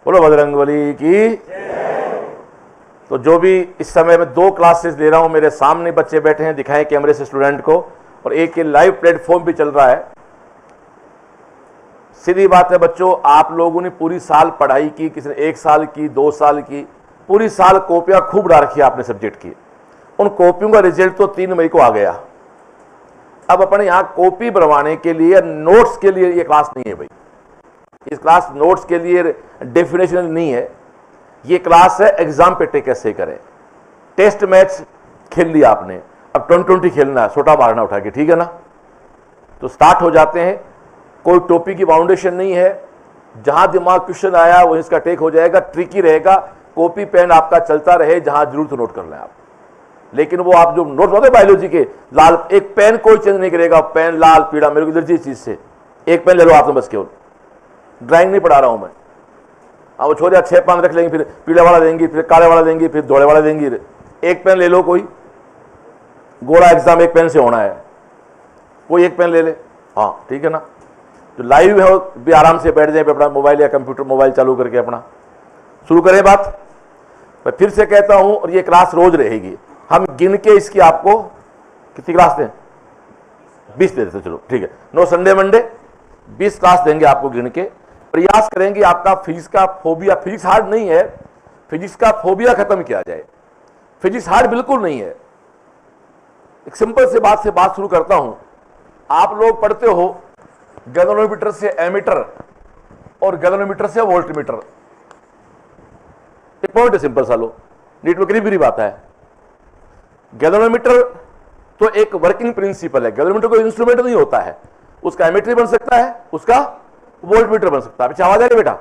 बोलो बजरंगबली की। तो जो भी इस समय में 2 क्लासेस दे रहा हूं, मेरे सामने बच्चे बैठे हैं, दिखाएं कैमरे से स्टूडेंट को, और एक ये लाइव प्लेटफॉर्म भी चल रहा है। सीधी बात है बच्चों, आप लोगों ने पूरी साल पढ़ाई की, किसी ने 1 साल की, 2 साल की, पूरी साल कॉपियां खूब डाल रखी आपने सब्जेक्ट की। उन कॉपियों का रिजल्ट तो 3 मई को आ गया। अब अपने यहां कॉपी बनवाने के लिए, नोट्स के लिए ये क्लास नहीं है भाई। इस क्लास नोट्स के लिए डेफिनेशन नहीं है, ये क्लास है एग्जाम पे कैसे करें। टेस्ट मैच खेल लिया आपने, अब 2020 खेलना है, छोटा मारना उठा के, ठीक है ना। तो स्टार्ट हो जाते हैं। कोई टॉपिक की बाउंडेशन नहीं है, जहां दिमाग क्वेश्चन आया वो इसका टेक हो जाएगा, ट्रिकी रहेगा। कॉपी पेन आपका चलता रहे, जहां जरूरत तो नोट कर लें आप। लेकिन वो आप जो नोट होते बायोलॉजी के, लाल एक पेन कोई चेंज नहीं करेगा, पेन लाल पीला, मेरे को एलर्जी चीज से, एक पेन ले लो आपने बस केवल। ड्राइंग नहीं पढ़ा रहा हूं मैं। अब वो छोरे 6 पेन रख लेंगे, फिर पीले वाला देंगे, फिर काले वाला देंगे, फिर धोले वाला देंगे। एक पेन ले लो, कोई गोला एग्जाम एक पेन से होना है, कोई एक पेन ले ले, हाँ ठीक है ना। जो लाइव है वो भी आराम से बैठ जाए अपना मोबाइल या कंप्यूटर मोबाइल चालू करके अपना शुरू करें बात। मैं फिर से कहता हूं, और ये क्लास रोज रहेगी। हम गिन के इसकी आपको कितनी क्लास दें? 20 दे देते, चलो ठीक है। नो संडे मंडे 20 क्लास देंगे आपको गिन के। प्रयास करेंगे आपका फिजिक्स का फोबिया, फिजिक्स हार्ड नहीं है, फिजिक्स का फोबिया खत्म किया जाए। फिजिक्स हार्ड बिल्कुल नहीं है। एक सिंपल से बात शुरू करता हूं। आप लोग पढ़ते हो गैल्वेनोमीटर से एमीटर और गैल्वेनोमीटर से वोल्टमीटर। एक पॉइंट है सिंपल सा, लो नीट में करीब करीब आता है। गैल्वेनोमीटर तो एक वर्किंग प्रिंसिपल है, गैल्वेनोमीटर कोई इंस्ट्रूमेंट नहीं होता है। उसका एमीटर बन सकता है, उसका वोल्टमीटर बन सकता है। पीछे आवाज आ रही बेटा?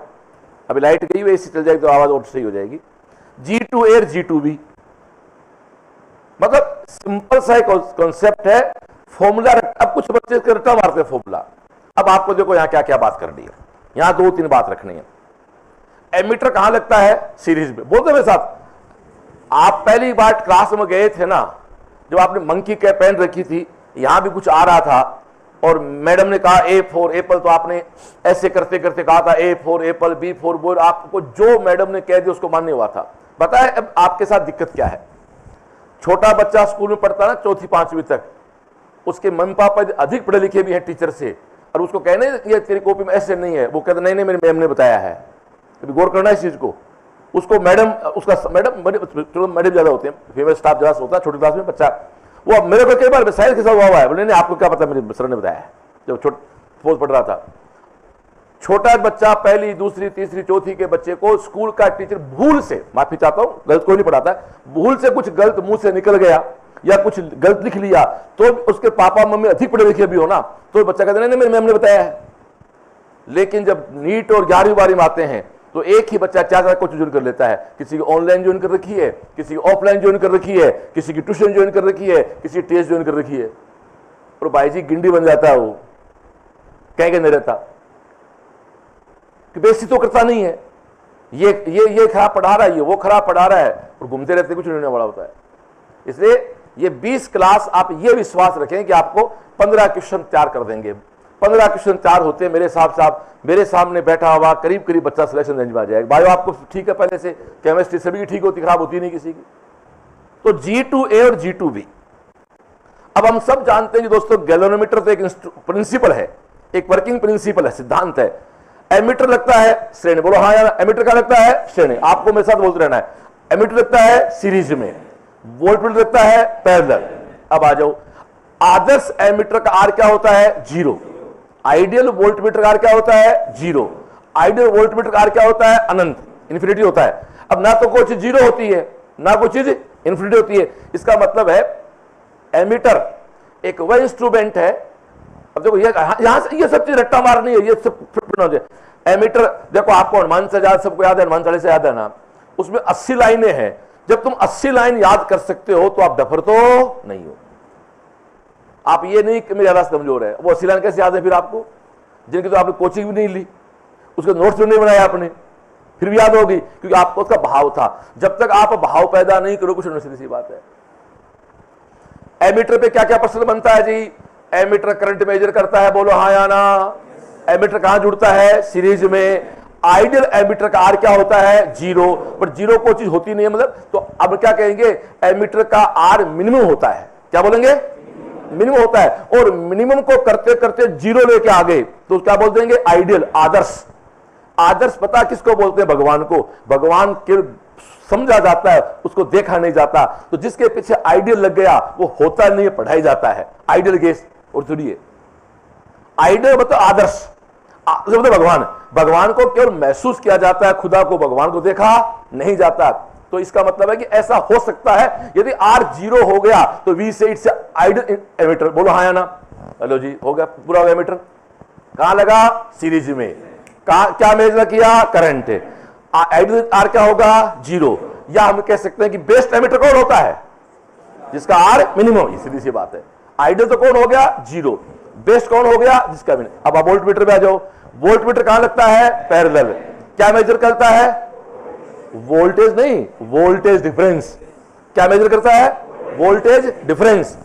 अभी लाइट गई हुई, एसी चल जाएगी तो आवाज और सही हो जाएगी। G2A और G2B, मतलब सिंपल सा कॉन्सेप्ट है। फॉर्मूला अब कुछ बच्चे रट्टा मारते हैं फॉर्मूला। अब आपको देखो यहां क्या क्या बात करनी है, यहां 2-3 बात रखनी है। एमीटर कहां लगता है? सीरीज में। बोलते मेरे साथ, आप पहली बार क्लास में गए थे ना, जब आपने मंकी कैप पहन रखी थी, यहां भी कुछ आ रहा था और मैडम ने कहा A फॉर एप्पल, तो आपने ऐसे करते करते कहा था A for Apple, B for boy. आपको जो मैडम ने कह दिया उसको मानने हुआ था। पता है अब आपके साथ दिक्कत क्या है? छोटा बच्चा स्कूल में पढ़ता ना 4वीं-5वीं तक, उसके मम्मी पापा अधिक पढ़े लिखे भी हैं टीचर से, और उसको कहने ये तेरी कॉपी में ऐसे नहीं है, वो कहते नहीं मेरी मैम ने बताया है। अभी गौर करना इस चीज को। उसको मैडम, उसका मैडम ज्यादा होते हैं, फीमेल स्टाफ ज्यादा होता है छोटी क्लास में बच्चा। वो अब मेरे को कई बार साइंस के साथ हुआ है, बोले नहीं आपको क्या पता, मेरे सर ने बताया है। जब फोर्थ पढ़ रहा था, छोटा बच्चा 1ली, 2री, 3री, 4थी के बच्चे को स्कूल का टीचर भूल से, माफी चाहता हूं गलत कोई नहीं पढ़ाता है, भूल से कुछ गलत मुंह से निकल गया या कुछ गलत लिख लिया, तो उसके पापा मम्मी अधिक पढ़े लिखे भी हो ना, तो बच्चा कहते नहीं मेरी मैम ने बताया है। लेकिन जब नीट और 11वीं में आते हैं तो एक ही बच्चा 4 कोचिंग ज्वाइन कर लेता है। किसी की ऑनलाइन ज्वाइन कर रखी है, किसी की ऑफलाइन ज्वाइन कर रखी है, किसी की ट्यूशन ज्वाइन कर रखी है, किसी की टेस्ट ज्वाइन कर रखी है, और भाई जी गिंडी बन जाता है। वो कहीं नहीं रहता कि बेइज्जती तो करता नहीं है, ये खराब पढ़ा रहा है, ये वो खराब पढ़ा रहा है, और घूमते रहते कुछ नहीं बड़ा होता है। इसलिए ये 20 क्लास आप ये विश्वास रखें कि आपको 15 क्वेश्चन तैयार कर देंगे। 15 क्वेश्चन तैयार होते हैं मेरे हिसाब से, आप मेरे सामने बैठा हुआ करीब करीब बच्चा सिलेक्शन रेंज में आ जाएगा। बायो आपको ठीक है पहले से, केमिस्ट्री सभी की ठीक होती, खराब होती नहीं किसी की। तो G2A और G2B। अब हम सब जानते हैं कि दोस्तों गैल्वेनोमीटर तो एक प्रिंसिपल है, एक वर्किंग प्रिंसिपल है, सिद्धांत है। एमीटर लगता है श्रेणी, बोलो हाँ यार, एमीटर का लगता है श्रेणी, आपको मेरे साथ बोलते रहना है। एमीटर लगता है सीरीज में, वोल्टमीटर लगता है पैरेलल। अब आ जाओ, आदर्श एमीटर का आर क्या होता है? 0। आइडियल वोल्टमीटर का आर क्या होता है? 0। आइडियल वोल्टमीटर का आर क्या होता है? अनंत, इन्फिनिटी होता है। अब ना तो कोई चीज 0 होती है, ना कोई चीज इन्फिनिटी होती है। इसका मतलब है एमीटर एक वह इंस्ट्रूमेंट है। अब देखो यहां से ये सब चीज रट्टा मारनी है, ये सब एमीटर। देखो आपको हनुमान चालीसा सबको याद है, हनुमान चालीसा याद है ना, उसमें 80 लाइनें हैं। जब तुम 80 लाइन याद कर सकते हो तो आप डफर तो नहीं हो। आप ये नहीं कि मेरे ज्यादा कमजोर है, वो 80 लाइन कैसे याद है फिर आपको, जिनकी तो आपने कोचिंग भी नहीं ली, उसके नोट्स भी नहीं बनाया आपने, फिर भी याद होगी, क्योंकि आपको उसका भाव था। जब तक आप भाव पैदा नहीं करो कुछ नहीं, सीधी बात है। एमीटर पे क्या क्या प्रश्न बनता है जी? एमीटर करंट मेजर करता है, बोलो हाँ या ना। एमीटर कहां जुड़ता है? सीरीज में। आइडियल एमीटर का आर क्या होता है, 0, बट 0 कोई चीज होती नहीं है, मतलब तो अब क्या कहेंगे, एमीटर का आर मिनिमम होता है, क्या बोलेंगे, मिनिमम होता है, और मिनिमम को करते करते 0 लेके आ गए तो क्या बोल देंगे, आइडियल, आदर्श। आदर्श पता किसको बोलते हैं, भगवान को। भगवान के समझा जाता है, उसको देखा नहीं जाता, तो जिसके पीछे आइडियल लग गया वो होता नहीं है, पढ़ाई जाता है। आइडियल गेस और सुनिए, आइडियल मतलब आदर्श, मतलब भगवान। भगवान को केवल महसूस किया जाता है, खुदा को, भगवान को देखा नहीं जाता। तो इसका मतलब है कि ऐसा हो सकता है यदि आर 0 हो गया तो वी से इट्स आइडियल एमीटर। बोलो हाँ या ना। हेलो जी, हो गया, पूरा हो गया एमीटर। कहां लगा, सीरीज में। क्या मेजर किया, करंट। आइडियल आर क्या होगा, 0। या हम कह सकते हैं कि बेस्ट एमीटर कौन होता है, जिसका आर मिनिमम। सीधी सी बात है, आइडियल तो कौन हो गया, 0। बेस्ट कौन हो गया, जिसका मिनिमम। अब आप वोल्ट मीटर में आ जाओ। वोल्ट मीटर कहां लगता है, पैरेलल। क्या मेजर करता है, वोल्टेज नहीं, वोल्टेज डिफरेंस। क्या मेजर करता है, वोल्टेज डिफरेंस।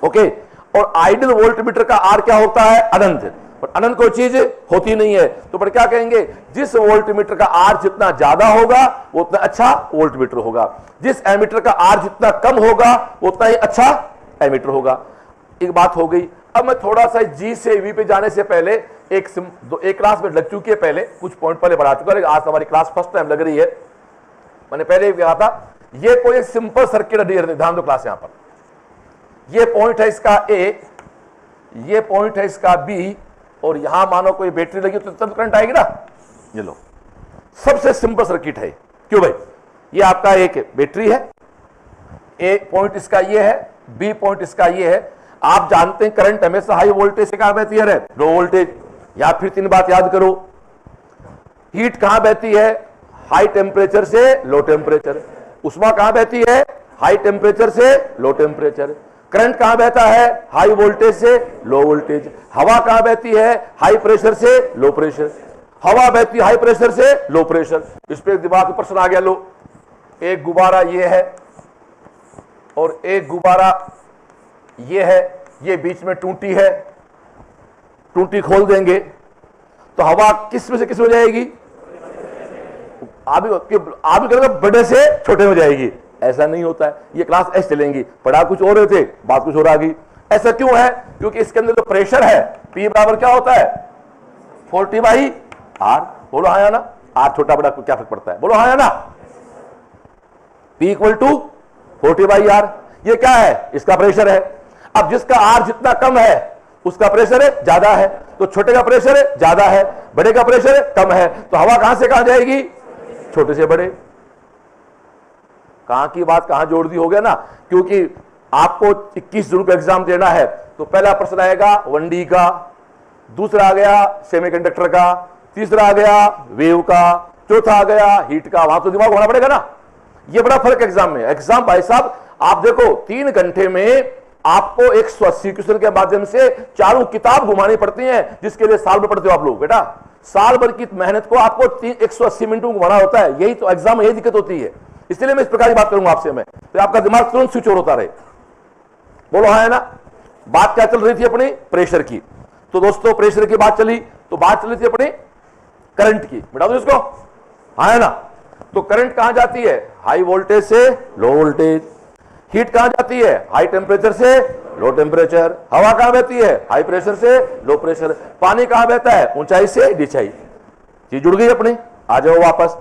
ओके। और आइडियल वोल्ट मीटर का आर क्या होता है, अनंत। पर अनंत कोई चीज होती नहीं है, तो पर क्या कहेंगे, जिस वोल्ट मीटर का आर जितना ज्यादा होगा वो उतना अच्छा वोल्ट मीटर होगा, जिस एमीटर का आर जितना कम होगा वो उतना ही अच्छा एमीटर होगा। एक बात हो गई। अब मैं थोड़ा सा जी से वी पे जाने से पहले एक क्लास में लग चुकी है, पहले कुछ पॉइंट पहले बढ़ा चुका है, आज हमारी क्लास फर्स्ट टाइम लग रही है। मैंने पहले भी कहा था ये कोई एक सिंपल सर्किट है, ध्यान दो क्लास। यहां पर ये पॉइंट है इसका ए, ये पॉइंट है इसका बी, और यहां मानो कोई बैटरी लगी तो तब करंट आएगी ना। ये लो, सबसे सिंपल सर्किट है। क्यों भाई, ये आपका एक बैटरी है, ए पॉइंट इसका ये है, बी पॉइंट इसका ये है। आप जानते हैं करंट हमेशा हाई वोल्टेज से कहां बहती है, लो वोल्टेज। या फिर 3 बात याद करो, हीट कहां बहती है, हाई टेम्परेचर से लो टेम्परेचर। उष्मा कहां बहती है, हाई टेम्परेचर से लो टेम्परेचर। करंट कहां बहता है, हाई वोल्टेज से लो वोल्टेज। हवा कहां बहती है, हाई प्रेशर से लो प्रेशर। हवा बहती है हाई प्रेशर से लो प्रेशर। इस पे दिमाग में प्रश्न आ गया। लो, एक गुब्बारा ये है और एक गुब्बारा ये है, ये बीच में टूटी है, टूटी खोल देंगे तो हवा किस में से किस में जाएगी, आप करेगा बड़े से छोटे में जाएगी। ऐसा नहीं होता है, ये क्लास ऐसे चलेंगी। पढ़ा कुछ और रहे थे, बात कुछ और आ गई। ऐसा क्यों है, क्योंकि इसके अंदर जो प्रेशर है P बराबर क्या होता है, 40/R। बोलो हाँ या ना। आर छोटा बड़ा क्या फर्क पड़ता है, बोलो हाँ या ना। P = 40/R। ये क्या है, इसका प्रेशर है। अब जिसका आर जितना कम है उसका प्रेशर है ज्यादा है, तो छोटे का प्रेशर है ज्यादा है, बड़े का प्रेशर कम है, तो हवा कहां से कहां जाएगी, छोटे से बड़े। कहां की बात कहां जोड़ दी, हो गया ना। क्योंकि आपको 21 जून को एग्जाम देना है, तो पहला प्रश्न आएगा 1D का, दूसरा आ गया सेमीकंडक्टर का, तीसरा आ गया वेव का, चौथा आ गया हीट का। वहां तो दिमाग होना पड़ेगा ना। ये बड़ा फर्क एग्जाम में। एग्जाम भाई साहब आप देखो 3 घंटे में आपको 180 क्वेश्चन के माध्यम से चारों किताब घुमानी पड़ती हैं, जिसके लिए साल भर पढ़ते हो आप लोग। बेटा साल भर की मेहनत को आपको 180 मिनटों में घुमाना होता है। यही तो एग्जाम में यही दिक्कत होती है। इसलिए मैं इस प्रकार की बात करूंगा आपसे मैं, तो आपका दिमाग तुरंत स्विच ओवर होता रहे। बोलो हाँ है ना। बात क्या चल रही थी अपनी, प्रेशर की। तो दोस्तों प्रेशर की बात चली, तो बात चली थी अपनी करंट की। बेटा दो इसको, हाँ है ना। तो करंट कहां जाती है, हाई वोल्टेज से लो वोल्टेज। हीट कहां जाती है, हाई टेम्परेचर से लो टेम्परेचर। हवा कहां बहती है, हाई प्रेशर से लो प्रेशर। पानी कहां बहता है, ऊंचाई से नीचाई। चीज जुड़ गई अपनी। आ जाओ वापस।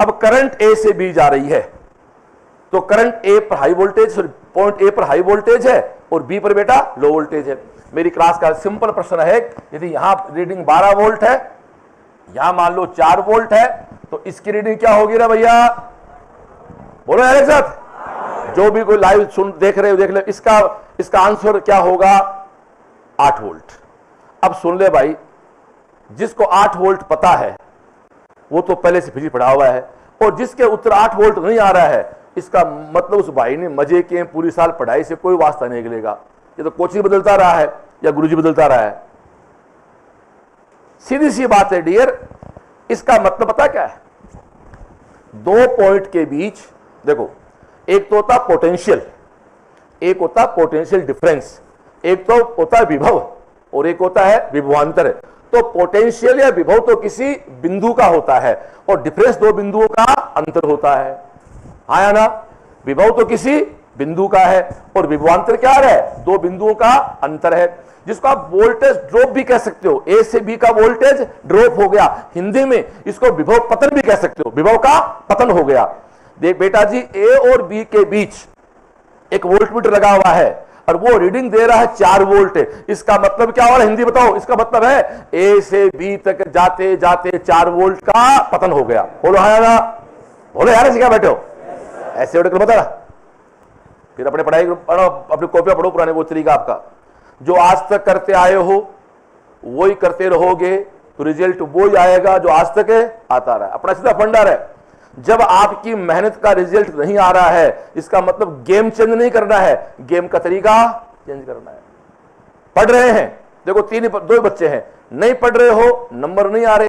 अब करंट ए से बी जा रही है, तो करंट ए पर हाई वोल्टेज, पॉइंट ए पर हाई वोल्टेज है और बी पर बेटा लो वोल्टेज है। मेरी क्लास का सिंपल प्रश्न है, यदि यहां रीडिंग 12 वोल्ट है, यहां मान लो 4 वोल्ट है, तो इसकी रीडिंग क्या होगी ना भैया, बोलो यार एक साथ। जो भी कोई लाइव सुन देख रहे हो देख ले, इसका आंसर क्या होगा, 8 वोल्ट। अब सुन ले भाई, जिसको 8 वोल्ट पता है वो तो पहले से फिजिक्स पढ़ा हुआ है, और जिसके उत्तर 8 वोल्ट नहीं आ रहा है, इसका मतलब उस भाई ने मजे किए, पूरी साल पढ़ाई से कोई वास्ता नहीं निकलेगा। ये तो कोचिंग बदलता रहा है या गुरुजी बदलता रहा है। सीधी सी बात है डियर। इसका मतलब पता क्या है, 2 पॉइंट के बीच देखो, एक तो होता पोटेंशियल, एक होता पोटेंशियल डिफरेंस, एक तो होता है विभव और एक होता है विभवांतर। तो पोटेंशियल या विभव तो किसी बिंदु का होता है और डिफरेंस दो बिंदुओं का अंतर होता है। हाँ या ना? विभव तो किसी बिंदु का है और विभवांतर क्या है? दो बिंदुओं का अंतर है, जिसको आप वोल्टेज ड्रॉप भी कह सकते हो। ए से बी का वोल्टेज ड्रॉप हो गया, हिंदी में इसको विभव पतन भी कह सकते हो, विभव का पतन हो गया। देख बेटा जी, ए और बी के बीच एक वोल्टमीटर लगा हुआ है और वो रीडिंग दे रहा है 4 वोल्ट। इसका मतलब क्या हो रहा है? हिंदी बताओ। इसका मतलब है ए से बी तक जाते जाते 4 वोल्ट का पतन हो गया। बोलो हाँ ना? बोलो यार, ऐसे क्या बैठे हो? ऐसे उड़कर बता। फिर अपने पढ़ाई अपनी कॉपियां पढ़ो, पुराने वो तरीका आपका जो आज तक करते आए हो वही करते रहोगे तो रिजल्ट वही आएगा जो आज तक आता रहा है। अपना सीधा फंडा है। जब आपकी मेहनत का रिजल्ट नहीं आ रहा है, इसका मतलब गेम चेंज नहीं करना है, गेम का तरीका चेंज करना है। पढ़ रहे हैं, देखो 2 बच्चे हैं, नहीं पढ़ रहे हो, नंबर नहीं आ रहे,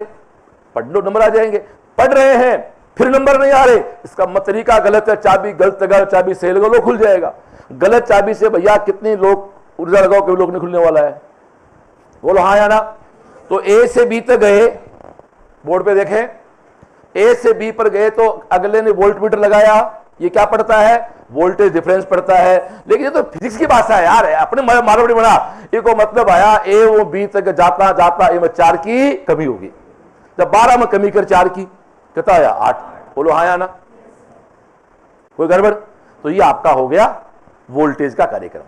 पढ़ लो नंबर आ जाएंगे। पढ़ रहे हैं फिर नंबर नहीं आ रहे, इसका तरीका गलत है। चाबी गलत लगाओ, चाबी सही लगाओ, खुल जाएगा। गलत चाबी से भैया कितने लोग ऊर्जा लगाओ, कभी लोग नहीं खुलने वाला है। बोलो हाँ या ना? तो ए से बी तक गए, बोर्ड पे देखें, ए से बी पर गए तो अगले ने वोल्टमीटर लगाया। ये क्या पड़ता है? वोल्टेज डिफरेंस पड़ता है। लेकिन ये तो फिजिक्स की भाषा है यार, अपने मालूम नहीं बना। ये को मतलब आया ए वो बी तक जाता जाता ए में 4 की कमी होगी। जब 12 में कमी कर 4 की कितना आया? 8। बोलो हाँ या ना? कोई गड़बड़? तो ये आपका हो गया वोल्टेज का कार्यक्रम।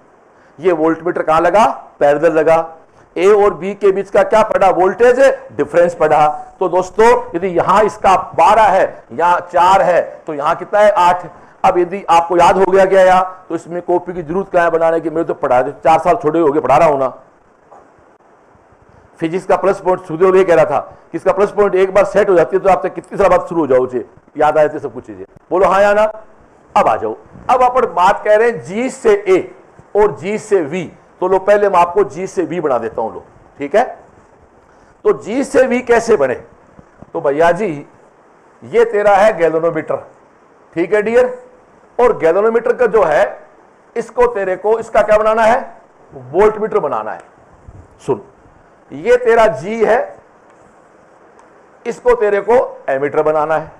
ये वोल्टमीटर कहां लगा? पैरेलल लगा। ए और बी के बीच का क्या पड़ा? वोल्टेज डिफरेंस पड़ा। तो दोस्तों यदि यहां इसका 12 है, यहां 4 है, तो यहां कितना है? 8। अब यदि आपको याद हो गया क्या या तो इसमें कॉपी की जरूरत क्या है बनाने की? मेरे तो पढ़ा 4 साल छोटे हो गए, पढ़ा रहा हूं ना। फिजिक्स का प्लस पॉइंट सुखदेव ये कह रहा था कि इसका प्लस पॉइंट एक बार सेट हो जाती है तो आपसे कितनी सारा बात शुरू हो जाओ, याद आ जाती सब कुछ चीजें। बोलो हाँ या ना? अब आ जाओ। अब अपन बात कह रहे हैं जी से ए और जी से वी। तो लो पहले मैं आपको जी से वी बना देता हूं, लो ठीक है। तो जी से वी कैसे बने? तो भैया जी ये तेरा है गैल्वेनोमीटर, ठीक है डियर। और गैल्वेनोमीटर का जो है इसको तेरे को इसका क्या बनाना है? वोल्टमीटर बनाना है। सुन, ये तेरा जी है, इसको तेरे को एमीटर बनाना है।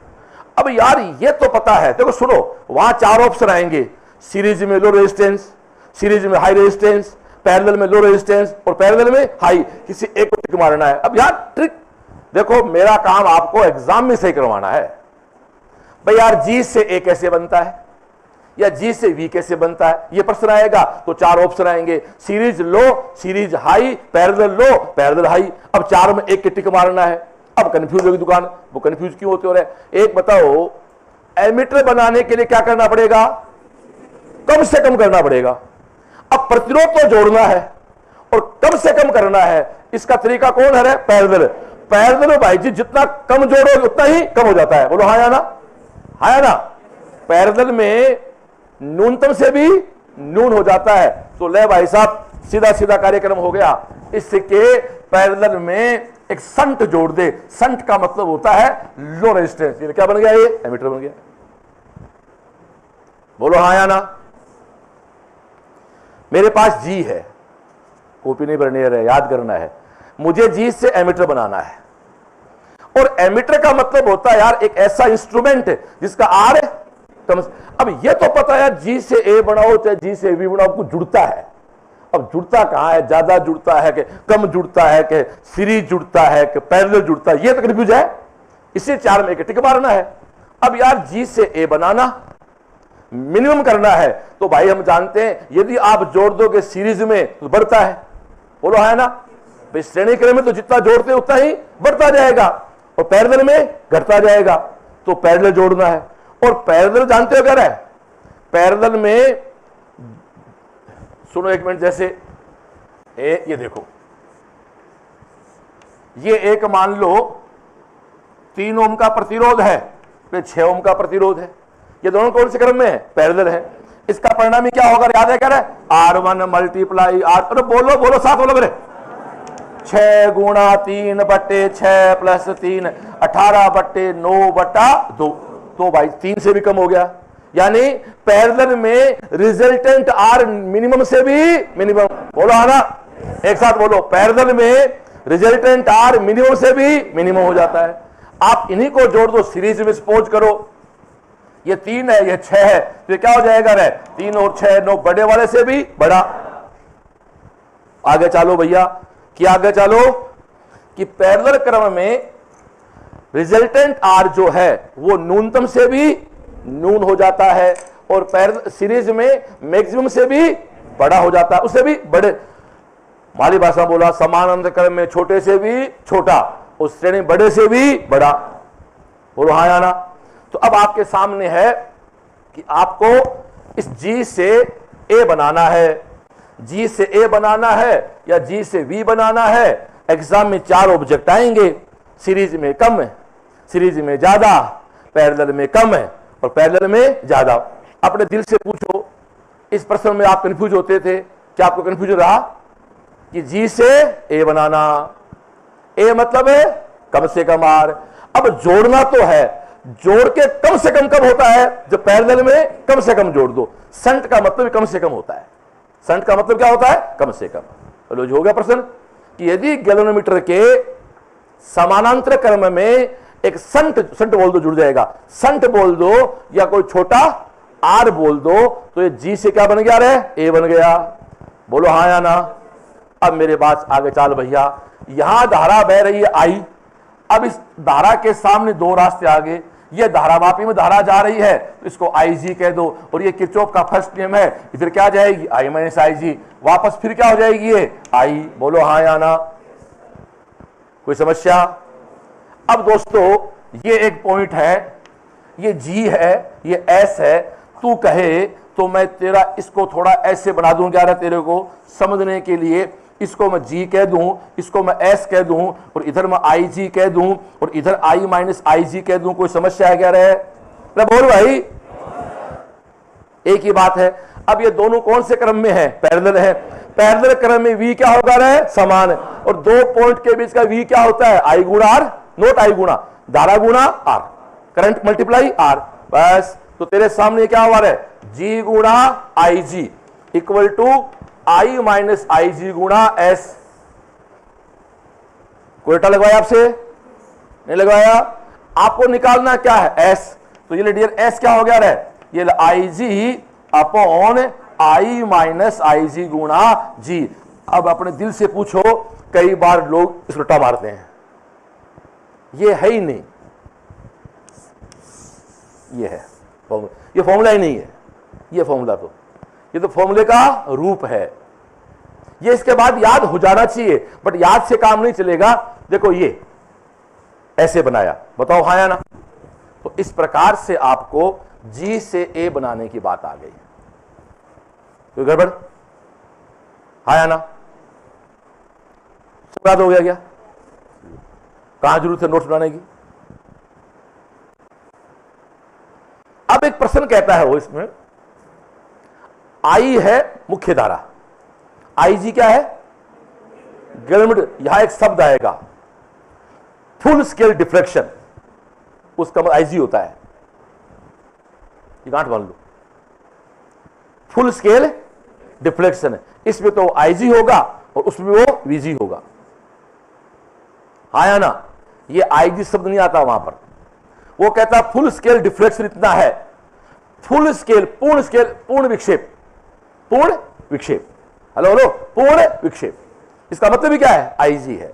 अब यार ये तो पता है, देखो सुनो, वहां 4 ऑप्शन आएंगे, सीरीज में लो रेजिस्टेंस, सीरीज में हाई रेजिस्टेंस, पैरेलल में लो रेजिस्टेंस और पैरेलल में हाई। किसी एक को टिक मारना है। अब यार ट्रिक देखो, मेरा काम आपको एग्जाम में सही करवाना है। भाई यार जी से ए कैसे बनता है या जी से वी कैसे बनता है, ये प्रश्न आएगा तो 4 ऑप्शन आएंगे, सीरीज लो, सीरीज हाई, पैरेलल लो, पैरेलल हाई। अब 4 में एक के टिक मारना है। अब कंफ्यूज होगी दुकान, वो कंफ्यूज क्यों होते हो रहे? एक बताओ, एमीटर बनाने के लिए क्या करना पड़ेगा? कम से कम करना पड़ेगा। अब प्रतिरोध तो जोड़ना है और कम से कम करना है। इसका तरीका कौन है? पैरेलल। पैरेलल भाई जी जितना कम जोड़ोगे उतना ही कम हो जाता है। बोलो हाँ या ना? हाँ या ना? पैरेलल में न्यूनतम से भी न्यून हो जाता है। तो ले भाई साहब, सीधा सीधा कार्यक्रम हो गया। इसके पैरेलल में एक संट जोड़ दे। संट का मतलब होता है लो रेजिस्टेंस। ये क्या बन गया? ये एमीटर बन गया। बोलो हाँ या ना? मेरे पास जी है, कॉपी नहीं भरनी है, याद करना है। मुझे जी से एमीटर बनाना है और एमीटर का मतलब होता है यार एक ऐसा इंस्ट्रूमेंट जिसका आर कम। अब ये तो पता है यार, जी से ए बनाओ चाहे जी से वी बनाओ, कुछ जुड़ता है। अब जुड़ता कहां है? ज्यादा जुड़ता है कि कम जुड़ता है कि सीरीज जुड़ता है कि पैरेलल जुड़ता है, ये तो कंफ्यूज है। इसे 4 में एक टिक मारना है। अब यार जी से ए बनाना मिनिमम करना है तो भाई हम जानते हैं यदि आप जोड़ दोगे सीरीज में तो बढ़ता है। बोलो है ना? भाई श्रेणी क्रम में तो जितना जोड़ते उतना ही बढ़ता जाएगा और पैरेलल में घटता जाएगा। तो पैरेलल जोड़ना है। और पैरेलल जानते हो क्या है? पैरेलल में सुनो एक मिनट, जैसे ये देखो, ये एक मान लो 3 ओम का प्रतिरोध है, फिर 6 ओम का प्रतिरोध है। ये दोनों कौन से क्रम में है? पैरेलल है। इसका परिणामी क्या होगा? याद है क्या है? R1 multiply R। अरे बोलो बोलो साथ बोलो मेरे। 6 गुणा 3 बटे 6 प्लस 3 18/9/2। तो भाई 3 से भी कम हो गया। यानी पैरेलल में रिजल्टेंट आर मिनिमम से भी मिनिमम। बोलो है ना? एक साथ बोलो, पैरेलल में रिजल्टेंट आर मिनिमम से भी मिनिमम हो जाता है। आप इन्हीं को जोड़ दो सीरीज में, सपोज करो ये 3 है, ये 6 है, तो ये क्या हो जाएगा रे? 3 और 6 9, बड़े वाले से भी बड़ा। आगे चलो भैया, कि आगे चलो कि पैरेलल क्रम में रिजल्टेंट आर जो है वो न्यूनतम से भी न्यून हो जाता है और पैरेलल सीरीज में मैक्सिमम से भी बड़ा हो जाता है, उससे भी बड़े। माली भाषा बोला समानांतर क्रम में छोटे से भी छोटा, उस श्रेणी बड़े से भी बड़ा। बोलो हाँ या ना? तो अब आपके सामने है कि आपको इस G से A बनाना है, G से A बनाना है या G से V बनाना है। एग्जाम में 4 ऑब्जेक्ट आएंगे, सीरीज में कम है, सीरीज में ज्यादा, पैरेलल में कम है और पैरेलल में ज्यादा। अपने दिल से पूछो, इस प्रश्न में आप कंफ्यूज होते थे, क्या आपको कंफ्यूज रहा कि G से A बनाना, A मतलब है कम से कम R। अब जोड़ना तो है, जोड़ के कम से कम कब होता है? जब पैरेलल में कम से कम जोड़ दो। संट का मतलब कम से कम होता है, संट का मतलब क्या होता है? कम से कम। चलो जो हो गया प्रश्न कि यदि गैल्वेनोमीटर के समानांतर क्रम में एक संट बोल दो, जुड़ जाएगा, संट बोल दो या कोई छोटा आर बोल दो, तो ये G से क्या बन गया रे? A बन गया। बोलो हाँ या ना? अब मेरे बात आगे चाल भैया, यहां धारा बह रही है I। अब इस धारा के सामने 2 रास्ते आगे, ये धारावापी में धारा जा रही है तो इसको IG कह दो, और ये किरचॉफ का फर्स्ट नियम है, इधर क्या जाएगी? I माइनस IG, वापस फिर क्या हो जाएगी? ये I। बोलो हाँ या ना? कोई समस्या? अब दोस्तों ये एक पॉइंट है, ये G है, ये S है। तू कहे तो मैं तेरा इसको थोड़ा ऐसे बना दूं, क्या तेरे को समझने के लिए। इसको मैं G कह दूं, इसको मैं S कह दूं और इधर मैं IG कह दूं और इधर I माइनस IG कह दूं। कोई समस्या है क्या रे? बोल भाई, एक ही बात है। अब ये दोनों कौन से क्रम में है? पैरेलल है। पैरेलल क्रम में V क्या होगा रे? समान। और 2 पॉइंट के बीच का V क्या होता है? I गुणा R, नोट I गुणा धारा गुणा R, करंट मल्टीप्लाई R। बस, तो तेरे सामने क्या हुआ है? G गुणा IG equal to I minus IG गुणा S। कोयटा लगवाया आपसे? नहीं लगवाया? आपको निकालना क्या है? S। तो ये डियर S क्या हो गया रे? ये IG upon I minus IG गुणा G। अब अपने दिल से पूछो, कई बार लोग इस उल्टा मारते हैं, ये है ही नहीं, ये है ये फॉर्मूला ही नहीं है, ये फॉर्मूला तो ये तो फॉर्मूले का रूप है। ये इसके बाद याद हो जाना चाहिए, बट याद से काम नहीं चलेगा। देखो ये ऐसे बनाया, बताओ हाँ या ना? तो इस प्रकार से आपको G से A बनाने की बात आ गई। कोई गड़बड़? हाँ या ना? सब याद हो गया क्या? कहां जरूरत है नोट्स बनाने की? अब एक प्रश्न कहता है वो, इसमें I है मुख्य धारा, IG क्या है? गैल्वेनोमीटर। यहां एक शब्द आएगा फुल स्केल डिफ्लेक्शन, उसका मतलब IG होता है, ये गांठ मान लो, फुल स्केल डिफ्लेक्शन है। इसमें तो IG होगा और उसमें वो VG होगा। हाँ या ना? ये IG शब्द नहीं आता वहां पर। वो कहता फुल स्केल डिफ्लेक्शन इतना है, फुल स्केल, पूर्ण स्केल, पूर्ण विक्षेप, पूर्ण विक्षेप, हेलो हेलो, पूर्ण विक्षेप। इसका मतलब भी क्या है? IG है।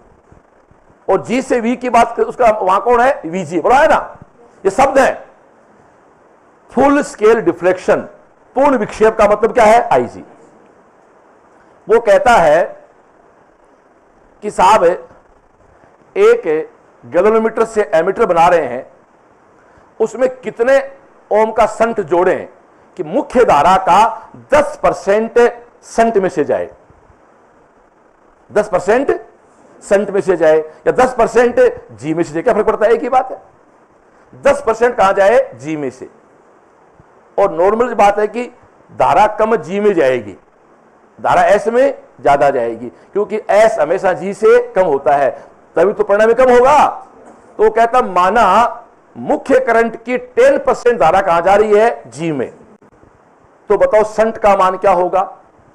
और G से V की बात करें, उसका वहां कौन है? VG। बोला है ना? ये शब्द है फुल स्केल डिफ्लेक्शन, पूर्ण विक्षेप का मतलब क्या है? IG। वो कहता है कि साहब एक गैल्वेनोमीटर से एमीटर बना रहे हैं, उसमें कितने ओम का संट जोड़ें कि मुख्य धारा का 10% संट में से जाए, 10% संट में से जाए या 10% G में से जाए। क्या फर्क पड़ता है? एक ही बात है, 10% कहां जाए? G में से। और नॉर्मल बात है कि धारा कम G में जाएगी, धारा S में ज्यादा जाएगी, क्योंकि S हमेशा G से कम होता है, तभी तो परिणाम कम होगा। तो कहता माना मुख्य करंट की 10% धारा कहां जा रही है? G में। तो बताओ संट का मान क्या होगा?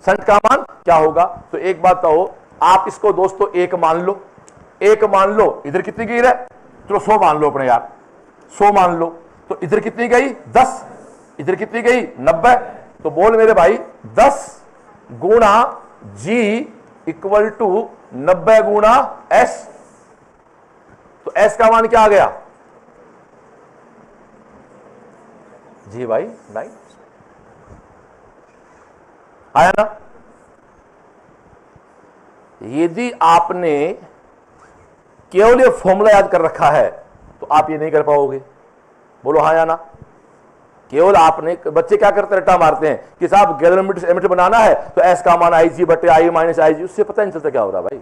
संट का मान क्या होगा? तो एक बात बताओ, आप इसको दोस्तों 1 मान लो, एक मान लो, इधर कितनी गई है, चलो 100 मान लो अपने यार, 100 मान लो, तो इधर कितनी गई 10, इधर कितनी गई 90। तो बोल मेरे भाई 10 गुणा G इक्वल टू 90 गुणा S। तो S का मान क्या आ गया जी भाई 9 आया ना। यदि आपने केवल ये फॉर्मूला याद कर रखा है तो आप ये नहीं कर पाओगे, बोलो हाँ या ना। केवल आपने, बच्चे क्या करते रट्टा मारते हैं कि साहब गैलोमीटर एमीटर बनाना है तो एस का मान IG बटे I माइनस IG, उससे पता नहीं चलता क्या हो रहा भाई।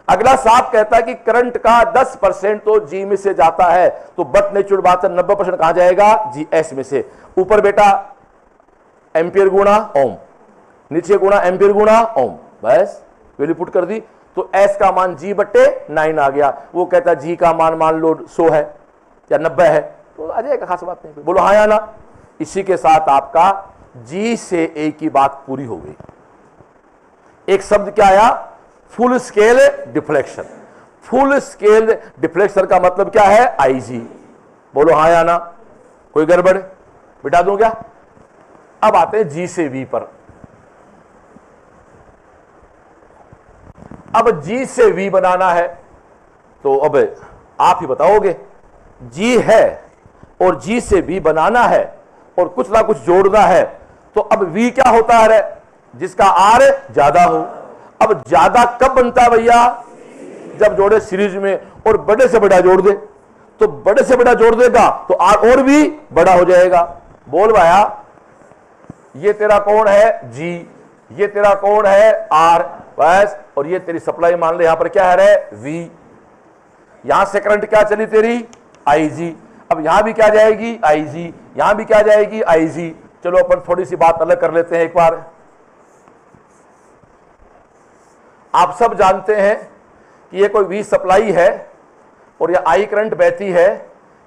अगला साहब कहता है कि करंट का 10% तो G में से जाता है, तो बट नेचुरल बात है 90% कहां जाएगा GS में से। ऊपर बेटा एम्पियर गुणा ओम, नीचे गुणा एम्पियर गुणा ओम, बस वैल्यू पुट कर दी, तो S का मान G बटे 9 आ गया। वो कहता है G का मान लो 100 है या 90 है, तो आ जाएगा, खास बात नहीं, बोलो हाँ या ना। इसी के साथ आपका G से A की बात पूरी हो गई। एक शब्द क्या आया, full scale deflection. Full scale deflection का मतलब क्या है IG, बोलो हाँ या ना। कोई गड़बड़ बिठा दूं क्या। अब आते हैं G से V पर। अब G से V बनाना है तो अब आप ही बताओगे, G है और G से V बनाना है और कुछ ना कुछ जोड़ना है, तो अब V क्या होता है जिसका R ज्यादा हो। अब ज्यादा कब बनता है भैया, जब जोड़े सीरीज में और बड़े से बड़ा जोड़ दे, तो बड़े से बड़ा जोड़ देगा तो R और भी बड़ा हो जाएगा। बोल भाया, ये तेरा कौन है G, ये तेरा कौन है R, बस, और ये तेरी सप्लाई मान ले, यहां पर क्या है V। यहां से करंट क्या चली तेरी IG, अब यहां भी क्या जाएगी IG, यहां भी क्या जाएगी IG। चलो अपन थोड़ी सी बात अलग कर लेते हैं एक बार। आप सब जानते हैं कि ये कोई V सप्लाई है और ये I करंट बहती है,